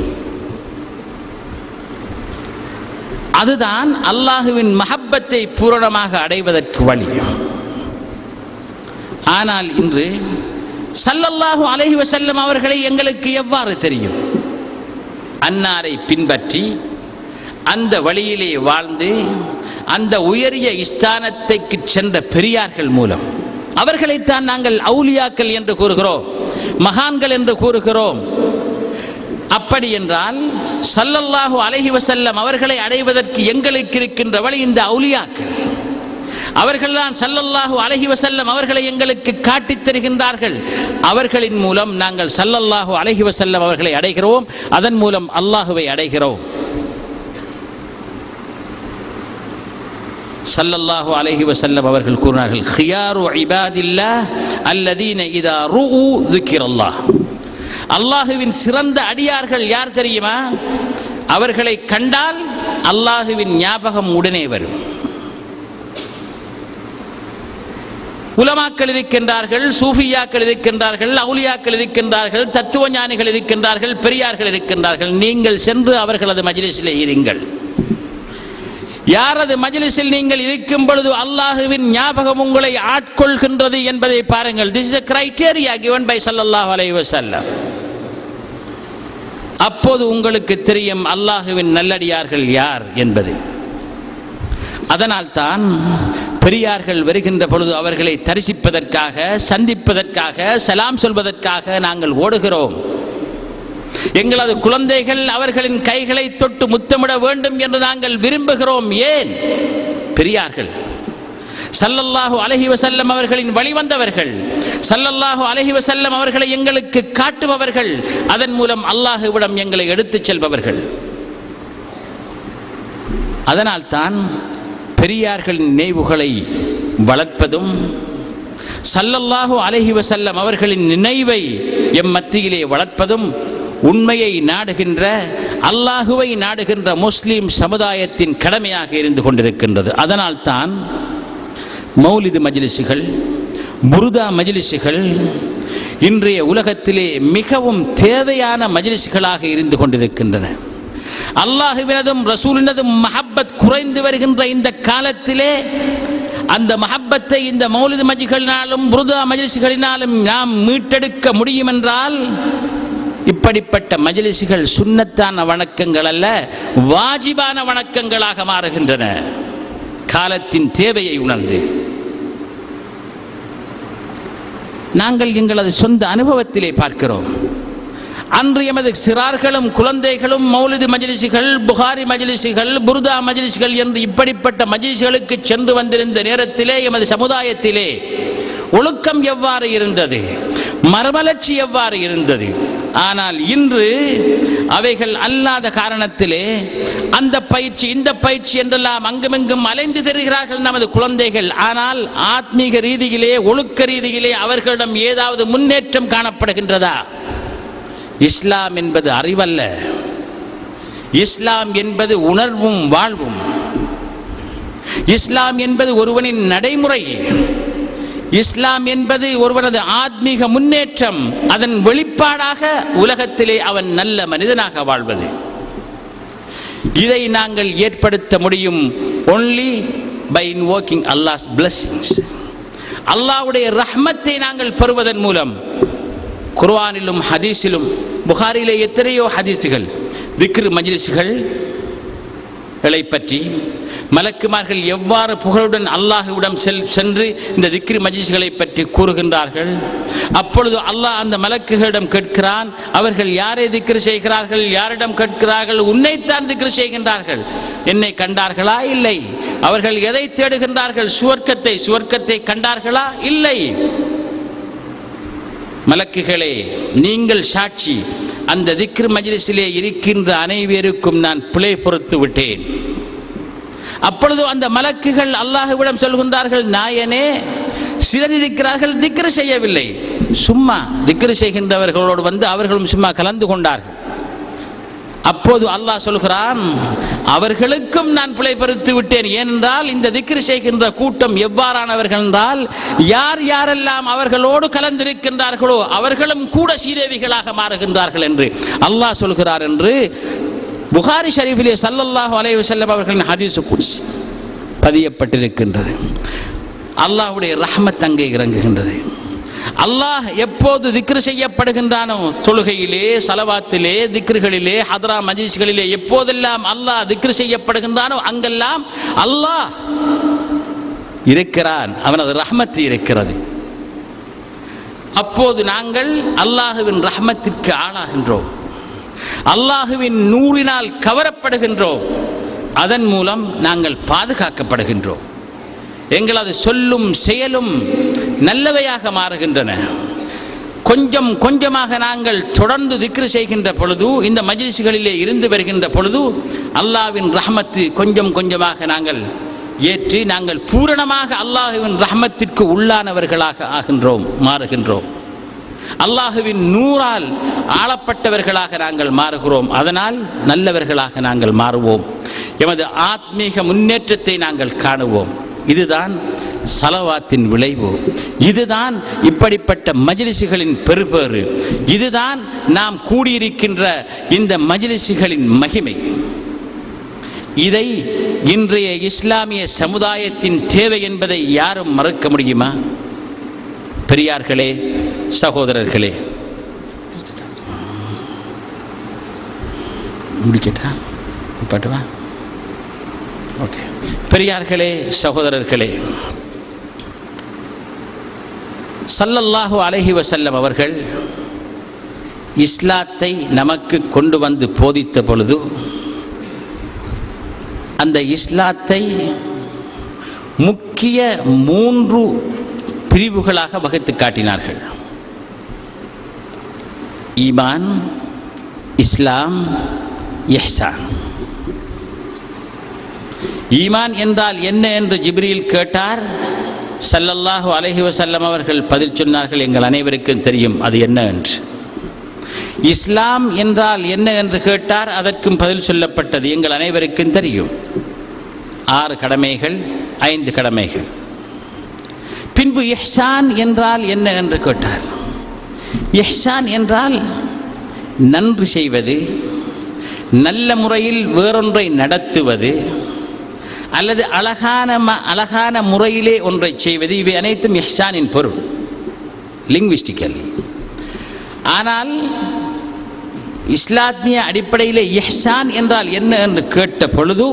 அதுதான் அல்லாஹுவின் மஹப்பத்தை பூரணமாக அடைவதற்கு வழி. ஆனால் இன்று ஸல்லல்லாஹு அலைஹி வஸல்லம் அவர்களை எங்களுக்கு எவ்வாறு தெரியும்? அன்னாரை பின்பற்றி அந்த வழியிலே வாழ்ந்து அந்த உயரிய ஸ்தானத்தைக்கு சென்ற பெரியார்கள் மூலம் அவர்களைத்தான் நாங்கள் அவுலியாக்கள் என்று கூறுகிறோம், மகான்கள் என்று கூறுகிறோம். அப்படி என்றால் ஸல்லல்லாஹு அலைஹி வஸல்லம் அவர்களை அடைவதற்கு எங்களுக்கு இருக்கின்ற வழி இந்த அவுலியாக்கள். அவர்கள்தான் ஸல்லல்லாஹு அலைஹி வஸல்லம் அவர்களை எங்களுக்கு காட்டித் தருகின்றார்கள். அவர்களின் மூலம் நாங்கள் ஸல்லல்லாஹு அலைஹி வஸல்லம் அவர்களை அடைகிறோம், அதன் மூலம் அல்லாஹுவை அடைகிறோம். ஸல்லல்லாஹு அலைஹி வஸல்லம் அவர்கள் கூறினார்கள், خيار عباد الله الذين اذا رؤوا ذكر الله. அல்லாஹுவின் சிறந்த அடியார்கள் யார் தெரியுமா? அவர்களை கண்டால் அல்லாஹுவின் ஞாபகம் உடனே வரும். உலமாக்கள் இருக்கின்றார்கள், சூஃபியாக்கள் இருக்கின்றார்கள், அவுலியாக்கள் இருக்கின்றார்கள், தத்துவ ஞானிகள் இருக்கின்றார்கள், பெரியார்கள் இருக்கின்றார்கள். நீங்கள் சென்று அவர்களது மஜ்லிஸிலே இருங்கள். யாரது மஜ்லிஸில் நீங்கள் இருக்கும் பொழுது அல்லாஹுவின் ஞாபகம் உங்களை ஆட்கொள்கின்றது என்பதை பாருங்கள். This is a criteria given by ஸல்லல்லாஹு அலைஹி வஸல்லம். அப்போது உங்களுக்கு தெரியும் அல்லாஹுவின் நல்லடியார்கள் யார் என்பது. அதனால்தான் பெரியார்கள் வருகின்ற பொழுது அவர்களை தரிசிப்பதற்காக, சந்திப்பதற்காக, சலாம் சொல்வதற்காக நாங்கள் ஓடுகிறோம். எங்களது குழந்தைகள் அவர்களின் கைகளை தொட்டு முத்தமிட வேண்டும் என்று நாங்கள் விரும்புகிறோம். ஏன்? பெரியார்கள் ஸல்லல்லாஹு அலைஹி வஸல்லம் அவர்களின் வழிவந்தவர்கள், ஸல்லல்லாஹு அலைஹி வஸல்லம் அவர்களை எங்களுக்கு காட்டுபவர்கள், அதன் மூலம் அல்லாஹ்விடம் எங்களை எடுத்துச் செல்பவர்கள். அதனால்தான் பெரியார்களின் நினைவுகளை வளர்ப்பதும் ஸல்லல்லாஹு அலைஹி வஸல்லம் அவர்களின் நினைவை எம் மத்தியிலே வளர்ப்பதும் உண்மையை நாடுகின்ற, அல்லாஹுவை நாடுகின்ற முஸ்லிம் சமுதாயத்தின் கடமையாக இருந்து கொண்டிருக்கின்றது. அதனால்தான் மௌலிது மஜ்லிஸுகள், புருதா மஜ்லிஸுகள் இன்றைய உலகத்திலே மிகவும் தேவையான மஜ்லிஸுகளாக இருந்து கொண்டிருக்கின்றன. அல்லாஹுவினதும் ரசூலினதும் மஹப்பத் குறைந்து வருகின்ற இந்த காலத்திலே அந்த மஹப்பத்தை இந்த மௌலிது மஜ்லிஸ்களினாலும் புருதா மஜ்லிஸ்களினாலும் நாம் மீட்டெடுக்க முடியும் என்றால் இப்படிப்பட்ட மஜ்லிஸ்கள் சுன்னத்தான வணக்கங்கள் அல்ல, வாஜிபான வணக்கங்களாக மாறுகின்றன. காலத்தின் தேவையை உணர்ந்து நாங்கள் எங்களது சொந்த அனுபவத்திலே பார்க்கிறோம். அன்று எமது சிறார்களும் குழந்தைகளும் மௌலிது மஜ்லிஸ்கள், புகாரி மஜ்லிஸ்கள், புருதா மஜ்லிஸ்கள் என்று இப்படிப்பட்ட மஜ்லிஸ்களுக்கு சென்று வந்திருந்த நேரத்திலே எமது சமுதாயத்திலே ஒழுக்கம் எவ்வாறு இருந்தது, மறுமலர்ச்சி எவ்வாறு இருந்தது. ஆனால் இன்று அவைகள் அல்லாத காரணத்திலே அந்த பயிற்சி, இந்த பயிற்சி என்றெல்லாம் அங்குமெங்கும் அலைந்து திரிகிறார்கள் நமது குழந்தைகள். ஆனால் ஆத்மீக ரீதியிலே, ஒழுக்க ரீதியிலே அவர்களிடம் ஏதாவது முன்னேற்றம் காணப்படுகின்றதா? இஸ்லாம் என்பது அறிவல்ல, இஸ்லாம் என்பது உணர்வும் வாழ்வும். இஸ்லாம் என்பது ஒருவனின் நடைமுறை. இஸ்லாம் என்பது ஒருவனது ஆத்மீக முன்னேற்றம். அதன் வெளிப்பாடாக உலகத்திலே அவன் நல்ல மனிதனாக வாழ்வது. இதை நாங்கள் ஏற்படுத்த முடியும் only by invoking Allah's blessings. அல்லாஹ்வுடைய ரஹ்மத்தை நாங்கள் பெறுவதன் மூலம். குர்ஆனிலும் ஹதீஸிலும், புகாரிலே எத்தனையோ ஹதீஸுகள் திக்ர் மஜ்லிஸ்கள் பற்றி, மலக்குமார்கள் எவ்வாறு புகழுடன் அல்லாஹ்விடம் சென்று இந்த திக்ர் மஜ்லிஸ்களை பற்றி கூறுகின்றார்கள். அப்பொழுது அல்லாஹ் அந்த மலக்குகளிடம் கேட்கிறான், அவர்கள் யாரை திக்ர் செய்கிறார்கள், யாரிடம் கேட்கிறார்கள்? உன்னைத்தான் திக்ர் செய்கின்றார்கள். என்னை கண்டார்களா? இல்லை. அவர்கள் எதை தேடுகின்றார்கள்? சுவர்க்கத்தை. சுவர்க்கத்தை கண்டார்களா? இல்லை. மலக்குகளே, நீங்கள் சாட்சி. அந்த திக்ர் மஜ்லிஸிலே இருக்கின்ற அனைவருக்கும் நான் பிழை பொறுத்து விட்டேன். அப்பொழுது அந்த மலக்குகள் அல்லாஹ்விடம் சொல்கின்றார்கள், நாயனே, சிலர் இருக்கிறார்கள் திக்ர் செய்யவில்லை, சும்மா திக்ர் செய்கின்றவர்களோடு வந்து அவர்களும் சும்மா கலந்து கொண்டார்கள். அப்போது அல்லாஹ் சொல்கிறான், அவர்களுக்கும் நான் பிழை பொறுத்து விட்டேன். ஏனென்றால் இந்த திக்ர் செய்கின்ற கூட்டம் எவ்வாறானவர்கள் என்றால், யார் யாரெல்லாம் அவர்களோடு கலந்திருக்கின்றார்களோ அவர்களும் கூட சீதேவிகளாக மாறுகின்றார்கள் என்று அல்லாஹ் சொல்கிறார் என்று புகாரி ஷரீஃபிலே ஸல்லல்லாஹு அலைஹி வஸல்லம் அவர்களின் ஹதீஸ் குத்ஸி பதியப்பட்டிருக்கின்றது. அல்லாஹ்வுடைய ரஹ்மத் அங்கே இறங்குகின்றது. அல்லாஹ் எப்போது திக்ர் செய்யப்படுகின்றானோ, தொழுகையிலே, சலவாத்திலே, திக்ர்களிலே, ஹத்ரா மஜ்லிஸ்களிலே எப்போதெல்லாம் அல்லாஹ் திக்ர் செய்யப்படுகின்றானோ அங்கெல்லாம் அல்லாஹ் இருக்கிறான், அவனது ரஹ்மத் இருக்கிறது. அப்போது நாங்கள் அல்லாஹுவின் ரஹ்மத்திற்கு ஆளாகின்றோம், அல்லாஹுவின் நூறினால் கவரப்படுகின்றோம். அதன் மூலம் நாங்கள் பாதுகாக்கப்படுகின்றோம். எங்களது சொல்லும் செயலும் நல்லவையாக மாறுகின்றன. கொஞ்சம் கொஞ்சமாக நாங்கள் தொடர்ந்து திக்ர் செய்கின்ற பொழுது, இந்த மஜ்லிஸ்களிலே இருந்து வருகின்ற பொழுது அல்லாஹ்வின் ரஹ்மத்து கொஞ்சம் கொஞ்சமாக நாங்கள் ஏற்றி நாங்கள் பூரணமாக அல்லாஹ்வின் ரஹ்மத்திற்கு உள்ளானவர்களாக மாறுகின்றோம். அல்லாஹுவின் நூறால் ஆளப்பட்டவர்களாக நாங்கள் மாறுகிறோம். அதனால் நல்லவர்களாக நாங்கள் மாறுவோம். எமது ஆத்மீக முன்னேற்றத்தை நாங்கள் காணுவோம். இதுதான் சலவாத்தின் விளைவு. இதுதான் இப்படிப்பட்ட மஜ்லிஸ்களின் பெருபேறு. இதுதான் நாம் கூடியிருக்கின்ற இந்த மஜ்லிஸ்களின் மகிமை. இதை இன்றைய இஸ்லாமிய சமுதாயத்தின் தேவை என்பதை யாரும் மறுக்க முடியுமா? பெரியார்களே, சகோதரர்களே, முடிச்சிட்டா பாட்டுவா? ஓகே. பெரியார்களே, சகோதரர்களே, ஸல்லல்லாஹு அலைஹி வஸல்லம் அவர்கள் இஸ்லாத்தை நமக்கு கொண்டு வந்து போதித்த பொழுது அந்த இஸ்லாத்தை முக்கிய 3 பிரிவுகளாக வகுத்து காட்டினார்கள். ஈமான், இஸ்லாம், இஹ்சான். ஈமான் என்றால் என்ன என்று ஜிப்ரீல் கேட்டார். ஸல்லல்லாஹு அலைஹி வஸல்லம் அவர்கள் பதில் சொன்னார்கள், எங்கள் அனைவருக்கும் தெரியும் அது என்ன என்று. இஸ்லாம் என்றால் என்ன என்று கேட்டார். அதற்கும் பதில் சொல்லப்பட்டது, எங்கள் அனைவருக்கும் தெரியும். 6 கடமைகள், 5 கடமைகள். பின்பு இஹ்சான் என்றால் என்ன என்று கேட்டார். இஹ்சான் என்றால் நன்றி செய்வது, நல்ல முறையில் வேறொன்றை நடத்துவது, அல்லது அழகான முறையிலே ஒன்றை செய்வது. இவை அனைத்தும் இஹ்சானின் பொருள் லிங்குவிஸ்டிக்கலி. ஆனால் இஸ்லாமிய அடிப்படையில் இஹ்சான் என்றால் என்ன என்று கேட்ட பொழுது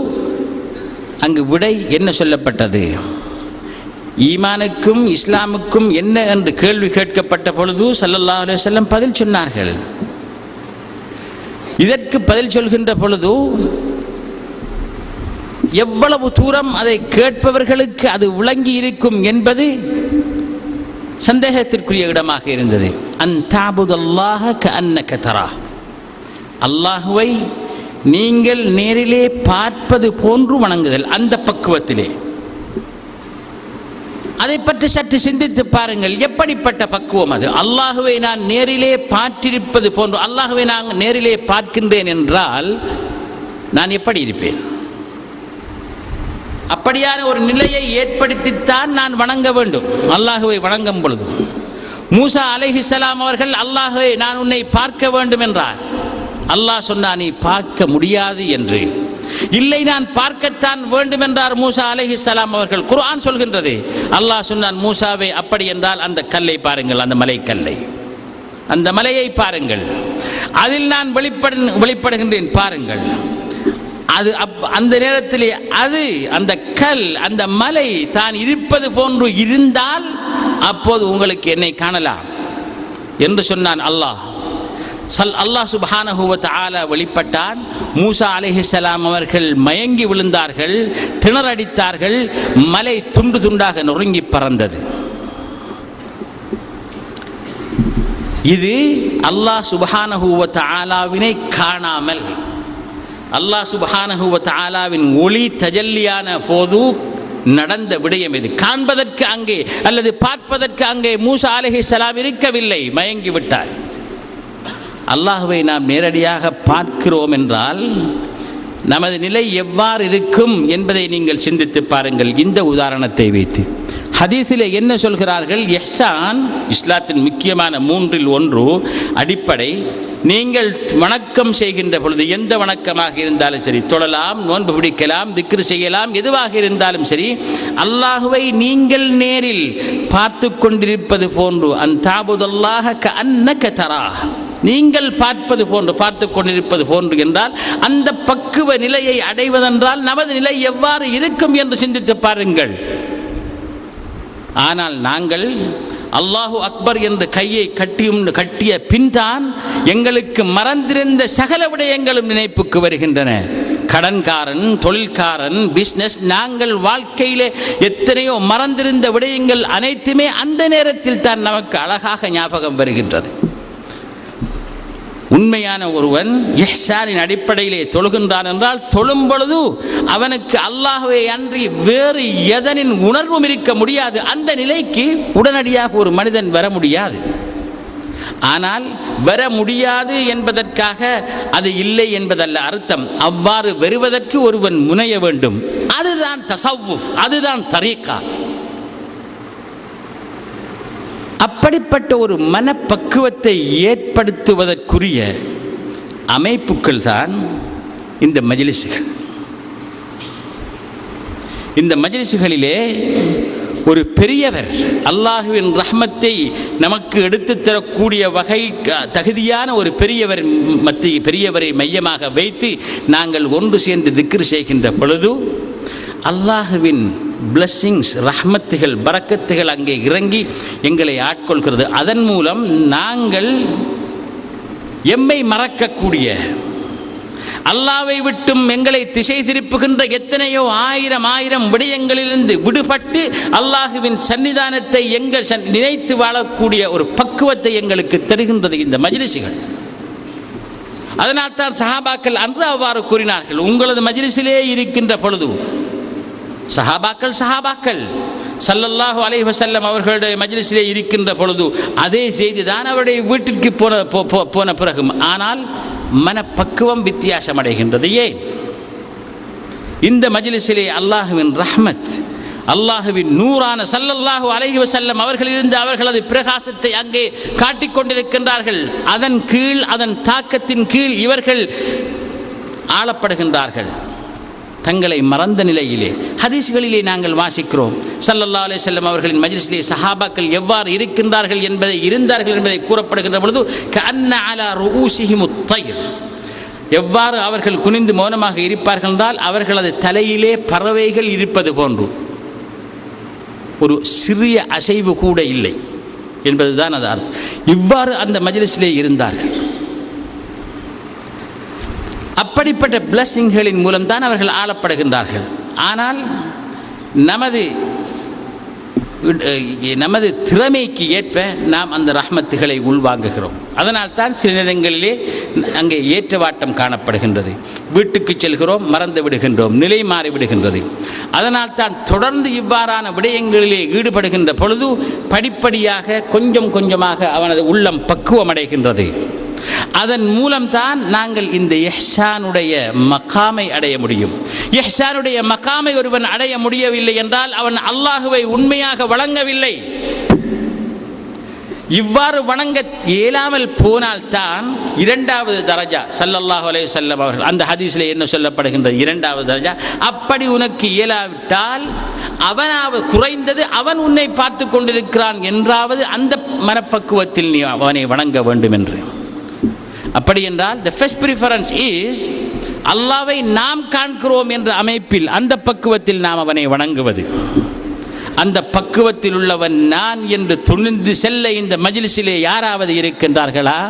அங்கு விடை என்ன சொல்லப்பட்டது? ஈமானுக்கும் இஸ்லாமுக்கும் என்ன என்று கேள்வி கேட்கப்பட்ட பொழுது ஸல்லல்லாஹு அலைஹி வஸல்லம் பதில் சொன்னார்கள். இதற்கு பதில் சொல்கின்ற பொழுது எவ்வளவு தூரம் அதை கேட்பவர்களுக்கு அது விளங்கி இருக்கும் என்பது சந்தேகத்திற்குரிய இடமாக இருந்தது. அன் தஅபுதல்லாஹ கஅன்னக தரா, அல்லாஹுவை நீங்கள் நேரிலே பார்ப்பது போன்று வணங்குதல். அந்த பக்குவத்திலே அதை பற்றி சற்று சிந்தித்து பாருங்கள். எப்படிப்பட்ட பக்குவம் அது? அல்லாஹுவை நான் நேரிலே பார்த்திருப்பது போன்று. அல்லாஹுவை நான் நேரிலே பார்க்கின்றேன் என்றால் நான் எப்படி இருப்பேன்? அப்படியான ஒரு நிலையை ஏற்படுத்தித்தான் நான் வணங்க வேண்டும். அல்லாஹுவை வணங்கும் பொழுது மூசா அலைஹிஸ்ஸலாம் அவர்கள், அல்லாஹுவை நான் உன்னை பார்க்க வேண்டும் என்றார். அல்லாஹ் சொன்னான், நீ பார்க்க முடியாது என்று. இல்லை, நான் பார்க்கத்தான் வேண்டும் என்றார் மூசா அலைஹிஸ்ஸலாம் அவர்கள். குர்ஆன் சொல்கின்றது, அல்லாஹ் சொன்னான், மூசாவை அப்படி என்றால் அந்த கல்லை பாருங்கள், அந்த மலைக்கல்லை, அந்த மலையை பாருங்கள், அதில் நான் வெளிப்படுகின்றேன் பாருங்கள். அது அந்த நேரத்திலே அது அந்த கல், அந்த மலை தான் இருப்பது போன்று இருந்தால் அப்போது உங்களுக்கு என்னை காணலாம் என்று சொன்னான் அல்லாஹ். அல்லாஹ் சுப்ஹானஹு வ தஆலா வெளிப்பட்டான். மூசா அலைஹிஸ்ஸலாம் அவர்கள் மயங்கி விழுந்தார்கள், திணறடித்தார்கள். மலை துண்டு துண்டாக நொறுங்கி பறந்தது. இது அல்லாஹ் சுப்ஹானஹு வ தஆலாவினை காணாமல், அல்லாஹ் சுப்ஹானஹு வ தஆலாவின் ஒளி தஜல்லியான போது நடந்த விடயம் இது. காண்பதற்கு அங்கே அல்லது பார்ப்பதற்கு அங்கே மூசா அலைஹிஸ்ஸலாம் இருக்கவில்லை, மயங்கிவிட்டார். அல்லாஹ்வை நாம் நேரடியாக பார்க்கிறோம் என்றால் நமது நிலை எவ்வாறு இருக்கும் என்பதை நீங்கள் சிந்தித்து பாருங்கள். இந்த உதாரணத்தை வைத்து ஹதீஸிலே என்ன சொல்கிறார்கள்? இஹ்சான் இஸ்லாத்தின் முக்கியமான 3இல் 1 அடிப்படை. நீங்கள் வணக்கம் செய்கின்ற பொழுது, எந்த வணக்கமாக இருந்தாலும் சரி, தொழலாம், நோன்பு பிடிக்கலாம், திக்ர் செய்யலாம், எதுவாக இருந்தாலும் சரி, அல்லாஹுவை நீங்கள் நேரில் பார்த்து கொண்டிருப்பது போன்று, அன்தாபுதல்லாஹ கஅன்னக தராஹ், நீங்கள் பார்ப்பது போன்று, பார்த்து கொண்டிருப்பது போன்று என்றால் அந்த பக்குவ நிலையை அடைவதென்றால் நமது நிலை எவ்வாறு இருக்கும் என்று சிந்தித்து பாருங்கள். ஆனால் நாங்கள் அல்லாஹு அக்பர் என்ற கையை கட்டிய பின்தான் எங்களுக்கு மறந்திருந்த சகல விடயங்களும் நினைப்புக்கு வருகின்றன. கடன்காரன், தொழில்காரன், பிஸ்னஸ், நாங்கள் வாழ்க்கையிலே எத்தனையோ மறந்திருந்த விடயங்கள் அனைத்துமே அந்த நேரத்தில் தான் நமக்கு அழகாக ஞாபகம் வருகின்றது. உண்மையான ஒருவன் இஹ்சானின் அடிப்படையிலே தொழுகின்றான் என்றால் தொழும் பொழுது அவனுக்கு அல்லாஹ்வை அன்றி வேறு எதனின் உணர்வும் இருக்க முடியாது. அந்த நிலைக்கு உடனடியாக ஒரு மனிதன் வர முடியாது. ஆனால் வர முடியாது என்பதற்காக அது இல்லை என்பதல்ல அர்த்தம். அவ்வாறு வருவதற்கு ஒருவன் முனைய வேண்டும். அதுதான் தஸவ்வுஃப், அதுதான் தரீகா. அப்படிப்பட்ட ஒரு மனப்பக்குவத்தை ஏற்படுத்துவதற்குரிய அமைப்புகள் தான் இந்த மஜ்லிஸ்கள். இந்த மஜ்லிஸ்களிலே ஒரு பெரியவர் அல்லாஹுவின் ரஹ்மத்தை நமக்கு எடுத்து தரக்கூடிய வகை தகுதியான ஒரு பெரியவரை மையமாக வைத்து நாங்கள் ஒன்று சேர்ந்து திக்ர் செய்கின்ற பொழுது அல்லாஹுவின் பிளஸ்ஸிங்ஸ், ரஹ்மத்துகள், பரக்கத்துகள் அங்கே இறங்கி எங்களை ஆட்கொள்கிறது. அதன் மூலம் நாங்கள் எம்மை மறக்கக்கூடிய, அல்லாஹ்வை விட்டும் எங்களை திசை திருப்புகின்ற எத்தனையோ ஆயிரம் விடயங்களிலிருந்து விடுபட்டு அல்லாஹுவின் சன்னிதானத்தை எங்கள் நினைத்து வாழக்கூடிய ஒரு பக்குவத்தை எங்களுக்கு தருகின்றது இந்த மஜ்லிஸ்கள். அதனால் தான் சஹாபாக்கள் அன்று அவ்வாறு கூறினார்கள். உங்களது மஜ்லிஸிலே இருக்கின்ற பொழுது சஹாபாக்கள் ஸல்லல்லாஹு அலைஹி வஸல்லம் அவர்களுடைய மஜ்லிஸிலே இருக்கின்ற பொழுது அதே செய்தி தான் அவருடைய வீட்டிற்கு போன பிறகும். ஆனால் மனப்பக்குவம் வித்தியாசம் அடைகின்றது. ஏன்? இந்த மஜ்லிஸிலே அல்லாஹுவின் ரஹ்மத், அல்லாஹுவின் நூறான ஸல்லல்லாஹு அலைஹி வஸல்லம் அவர்களிலிருந்து அவர்களது பிரகாசத்தை அங்கே காட்டிக்கொண்டிருக்கின்றார்கள். அதன் கீழ், அதன் தாக்கத்தின் கீழ் இவர்கள் ஆளப்படுகின்றார்கள். தங்களை மறந்த நிலையிலே ஹதீஸ்களிலே நாங்கள் வாசிக்கிறோம். ஸல்லல்லாஹு அலைஹி வஸல்லம் அவர்களின் மஜ்லிஸிலே சஹாபாக்கள் எவ்வாறு இருந்தார்கள் என்பதை கூறப்படுகின்ற பொழுது கஅன்ன அலா ரூஸிஹிமுத் தைர், எவ்வாறு அவர்கள் குனிந்து மௌனமாக இருப்பார்கள் என்றால் அவர்களது தலையிலே பறவைகள் இருப்பது போன்று ஒரு சிறிய அசைவு கூட இல்லை என்பதுதான் அது அர்த்தம். இவ்வாறு அந்த மஜ்லிஸிலே இருந்தார்கள். அப்படிப்பட்ட பிளஸ்ஸிங்களின் மூலம்தான் அவர்கள் ஆளப்படுகின்றார்கள். ஆனால் நமது திறமைக்கு ஏற்ப நாம் அந்த ரஹ்மத்துகளை உள்வாங்குகிறோம். அதனால் தான் சில நேரங்களிலே அங்கே ஏற்றவாட்டம் காணப்படுகின்றது. வீட்டுக்கு செல்கிறோம், மறந்து விடுகின்றோம், நிலை மாறிவிடுகின்றது. அதனால் தான் தொடர்ந்து இவ்வாறான விடயங்களிலே ஈடுபடுகின்ற பொழுது படிப்படியாக கொஞ்சம் கொஞ்சமாக அவனது உள்ளம் பக்குவமடைகின்றது. அதன் மூலம்தான் நாங்கள் இந்த இஹ்சானுடைய மகாமை அடைய முடியும். இஹ்சானுடைய மகாமை ஒருவன் அடைய முடியவில்லை என்றால் அவன் அல்லாஹுவை உண்மையாக வணங்கவில்லை. இவ்வாறு வணங்க இயலாமல் போனால்தான் இரண்டாவது தரஜா, ஸல்லல்லாஹு அலைஹி வஸல்லம் அவர்கள் அந்த ஹதீஸில் என்ன சொல்லப்படுகின்றது? இரண்டாவது தரஜா. அப்படி உனக்கு இயலாவிட்டால் அவனாவது குறைந்தது அவன் உன்னை பார்த்து கொண்டிருக்கிறான் என்றாவது அந்த மனப்பக்குவத்தில் நீ அவனை வணங்க வேண்டும் என்று. அப்படி என்றால் the first preference is அல்லாஹ்வை நாம் காண்கிறோம் என்ற அமைப்பில் அந்த பக்குவத்தில் நாம் அவனை வணங்குவது. அந்த பக்குவத்தில் உள்ளவன் நான் என்று துணிந்து செல்ல இந்த மஜ்லிஸிலே யாராவது இருக்கின்றார்களா?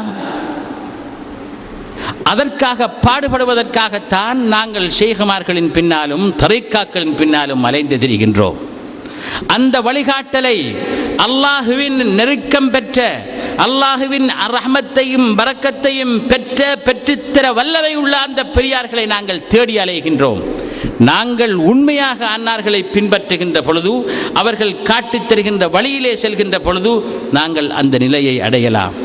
அதற்காக பாடுபடுவதற்காகத்தான் நாங்கள் ஷேகுமார்களின் பின்னாலும் தரீக்காக்களின் பின்னாலும் அலைந்து திரிகின்றோம். அந்த வழிகாட்டலை அல்லாஹுவின் நெருக்கம் பெற்ற அல்லாஹுவின் ரஹ்மத்தையும் பரக்கத்தையும் பெற்றுத்தர வல்லவை உள்ள அந்த பெரியார்களை நாங்கள் தேடி அலைகின்றோம். நாங்கள் உண்மையாக அன்னார்களை பின்பற்றுகின்ற பொழுது, அவர்கள் காட்டித் தருகின்ற வழியிலே செல்கின்ற பொழுது நாங்கள் அந்த நிலையை அடையலாம்.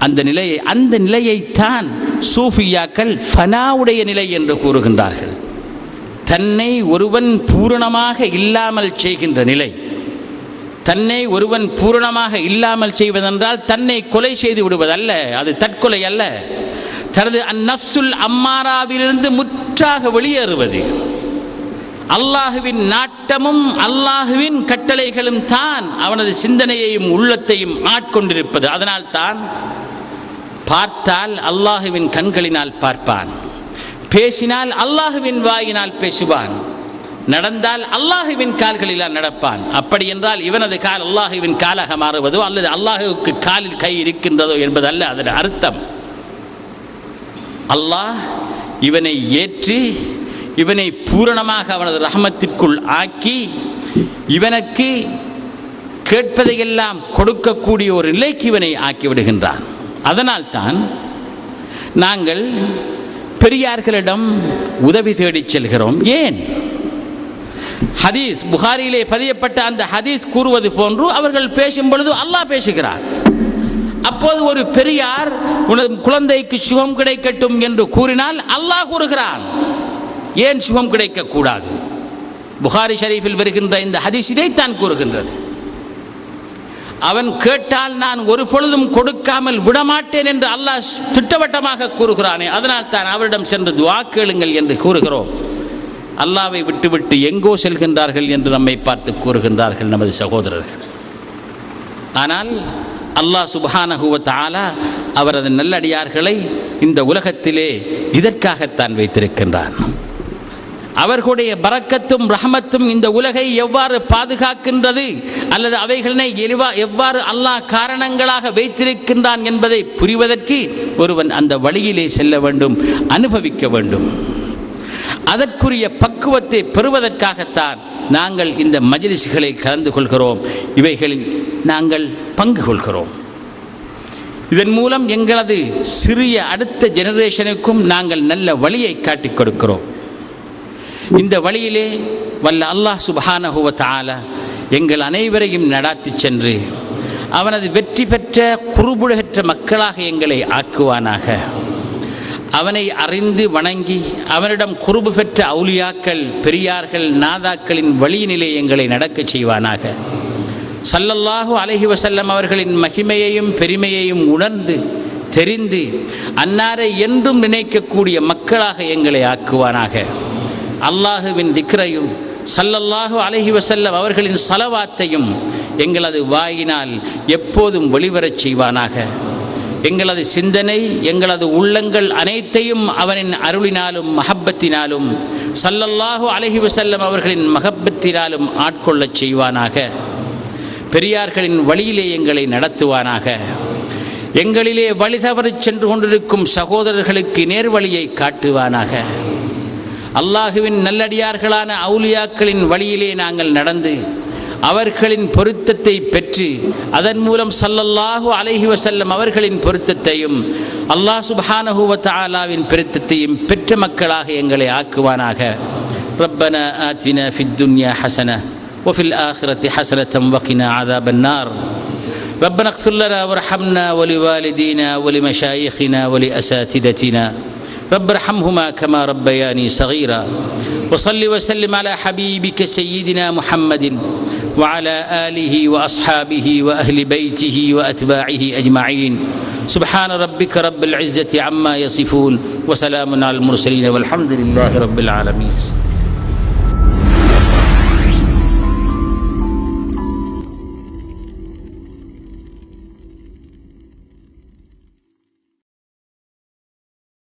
அந்த நிலையைத்தான் சூஃபியாக்கள் ஃபனாவுடைய நிலை என்று கூறுகின்றார்கள். தன்னை ஒருவன் பூரணமாக இல்லாமல் செய்கின்ற நிலை. தன்னை ஒருவன் பூரணமாக இல்லாமல் செய்வதென்றால் தன்னை கொலை செய்து விடுவதல்ல, அது தற்கொலை அல்ல. தனது அந்நஃப்சுல் அம்மாராவிலிருந்து முற்றாக வெளியேறுவது. அல்லாஹுவின் நாட்டமும் அல்லாஹுவின் கட்டளைகளும் தான் அவனது சிந்தனையையும் உள்ளத்தையும் ஆட்கொண்டிருப்பது. அதனால் தான் பார்த்தால் அல்லாஹுவின் கண்களினால் பார்ப்பான், பேசினால் அல்லாஹுவின் வாயினால் பேசுவான், நடந்தால் அல்லாஹுவின் கால்களில் நடப்பான். அப்படி என்றால் இவனது கால் அல்லாஹுவின் காலாக மாறுவதோ அல்லது அல்லாஹுவுக்கு காலில் கை இருக்கின்றதோ என்பதல்ல அதன் அர்த்தம். அல்லாஹ் இவனை ஏற்று இவனை பூரணமாக அவனது ரஹமத்திற்குள் ஆக்கி இவனுக்கு கேட்பதையெல்லாம் கொடுக்கக்கூடிய ஒரு நிலைக்கு இவனை ஆக்கிவிடுகின்றான். அதனால்தான் நாங்கள் பெரியார்களிடம் உதவி தேடிச் செல்கிறோம். ஏன்? ஹதீஸ் புகாரியிலே பதியப்பட்ட அந்த ஹதீஸ் கூறுவது போன்று அவர்கள் பேசும் பொழுது அல்லாஹ் பேசுகிறார். அப்போது ஒரு பெரியார் உனது குழந்தைக்கு சுகம் கிடைக்கட்டும் என்று கூறினால் அல்லாஹ் கூறுகிறான், ஏன் சுகம் கிடைக்கக்கூடாது? புகாரி ஷரீஃபில் வருகின்ற இந்த ஹதீஸ் இதைத்தான் கூறுகின்றது. அவன் கேட்டால் நான் ஒரு பொழுதும் கொடுக்காமல் விடமாட்டேன் என்று அல்லாஹ் திட்டவட்டமாக கூறுகிறானே, அதனால் தான் அவரிடம் சென்று துஆ கேளுங்கள் என்று கூறுகிறோம். அல்லாஹ்வை விட்டுவிட்டு எங்கோ செல்கின்றார்கள் என்று நம்மை பார்த்து கூறுகின்றார்கள் நமது சகோதரர்கள். ஆனால் அல்லாஹ் சுப்ஹானஹு வ தஆலா அவரது நல்லடியார்களை இந்த உலகத்திலே இதற்காகத்தான் வைத்திருக்கின்றான். அவர்களுடைய பரக்கத்தும் ரஹமத்தும் இந்த உலகை எவ்வாறு பாதுகாக்கின்றது அல்லது அவைகளை எவ்வாறு அல்லாஹ் காரணங்களாக வைத்திருக்கின்றான் என்பதை புரிவதற்கு ஒருவன் அந்த வழியிலே செல்ல வேண்டும், அனுபவிக்க வேண்டும். அதற்குரிய பக்குவத்தை பெறுவதற்காகத்தான் நாங்கள் இந்த மஜ்லிஸ்களில் கலந்து கொள்கிறோம், இவைகளில் நாங்கள் பங்கு கொள்கிறோம். இதன் மூலம் எங்களது சிறிய அடுத்த ஜெனரேஷனுக்கும் நாங்கள் நல்ல வழியை காட்டிக் கொடுக்கிறோம். இந்த வழியிலே வல்ல அல்லாஹ் சுப்ஹானஹு வ தஆலா எங்கள் அனைவரையும் நடாத்தி சென்று அவனது வெற்றி பெற்ற குர்புடையற்ற மக்களாக எங்களை ஆக்குவானாக. அவனை அறிந்து வணங்கி அவனிடம் குர்பு பெற்ற அவுலியாக்கள் பெரியார்கள் நாதாக்களின் வழியினிலே எங்களை நடக்கச் செய்வானாக. ஸல்லல்லாஹு அலைஹி வஸல்லம் அவர்களின் மகிமையையும் பெருமையையும் உணர்ந்து தெரிந்து அன்னாரை என்றும் நினைக்கக்கூடிய மக்களாக எங்களை ஆக்குவானாக. அல்லாஹுவின் திக்ரையும் ஸல்லல்லாஹு அலைஹி வஸல்லம் அவர்களின் ஸலவாத்தையும் எங்களது வாயினால் எப்போதும் வெளிவரச் செய்வானாக. எங்களது சிந்தனை எங்களது உள்ளங்கள் அனைத்தையும் அவனின் அருளினாலும் மஹப்பத்தினாலும் ஸல்லல்லாஹு அலைஹி வஸல்லம் அவர்களின் மஹப்பத்தினாலும் ஆட்கொள்ளச் செய்வானாக. பெரியார்களின் வழியிலே எங்களை நடத்துவானாக. எங்களிலே வழி தவறிச் சென்று கொண்டிருக்கும் சகோதரர்களுக்கு நேர்வழியை காட்டுவானாக. அல்லாஹுவின் நல்லடியார்களான அவுலியாக்களின் வழியிலே நாங்கள் நடந்து அவர்களின் பொருத்தத்தை பெற்று அதன் மூலம் ஸல்லல்லாஹு அலைஹி வஸல்லம் அவர்களின் பொருத்தத்தையும் அல்லாஹ் சுப்ஹானஹு வ தஆலாவின் பொருத்தத்தையும் பெற்ற மக்களாக எங்களை ஆக்குவானாக. ரப்பனா ஆத்தினா ஃபித் துன்யா ஹஸன وفي الآخرة حسنة وقنا عذاب النار. ربنا اغفر لنا وارحمنا ولوالدينا ولمشايخنا ولأساتذتنا رب ارحمهما كما ربياني صغيرا. وصل وسلم على حبيبك سيدنا محمد وعلى آله وأصحابه وأهل بيته وأتباعه أجمعين. سبحان ربك رب العزة عما يصفون وسلام على المرسلين والحمد لله رب العالمين.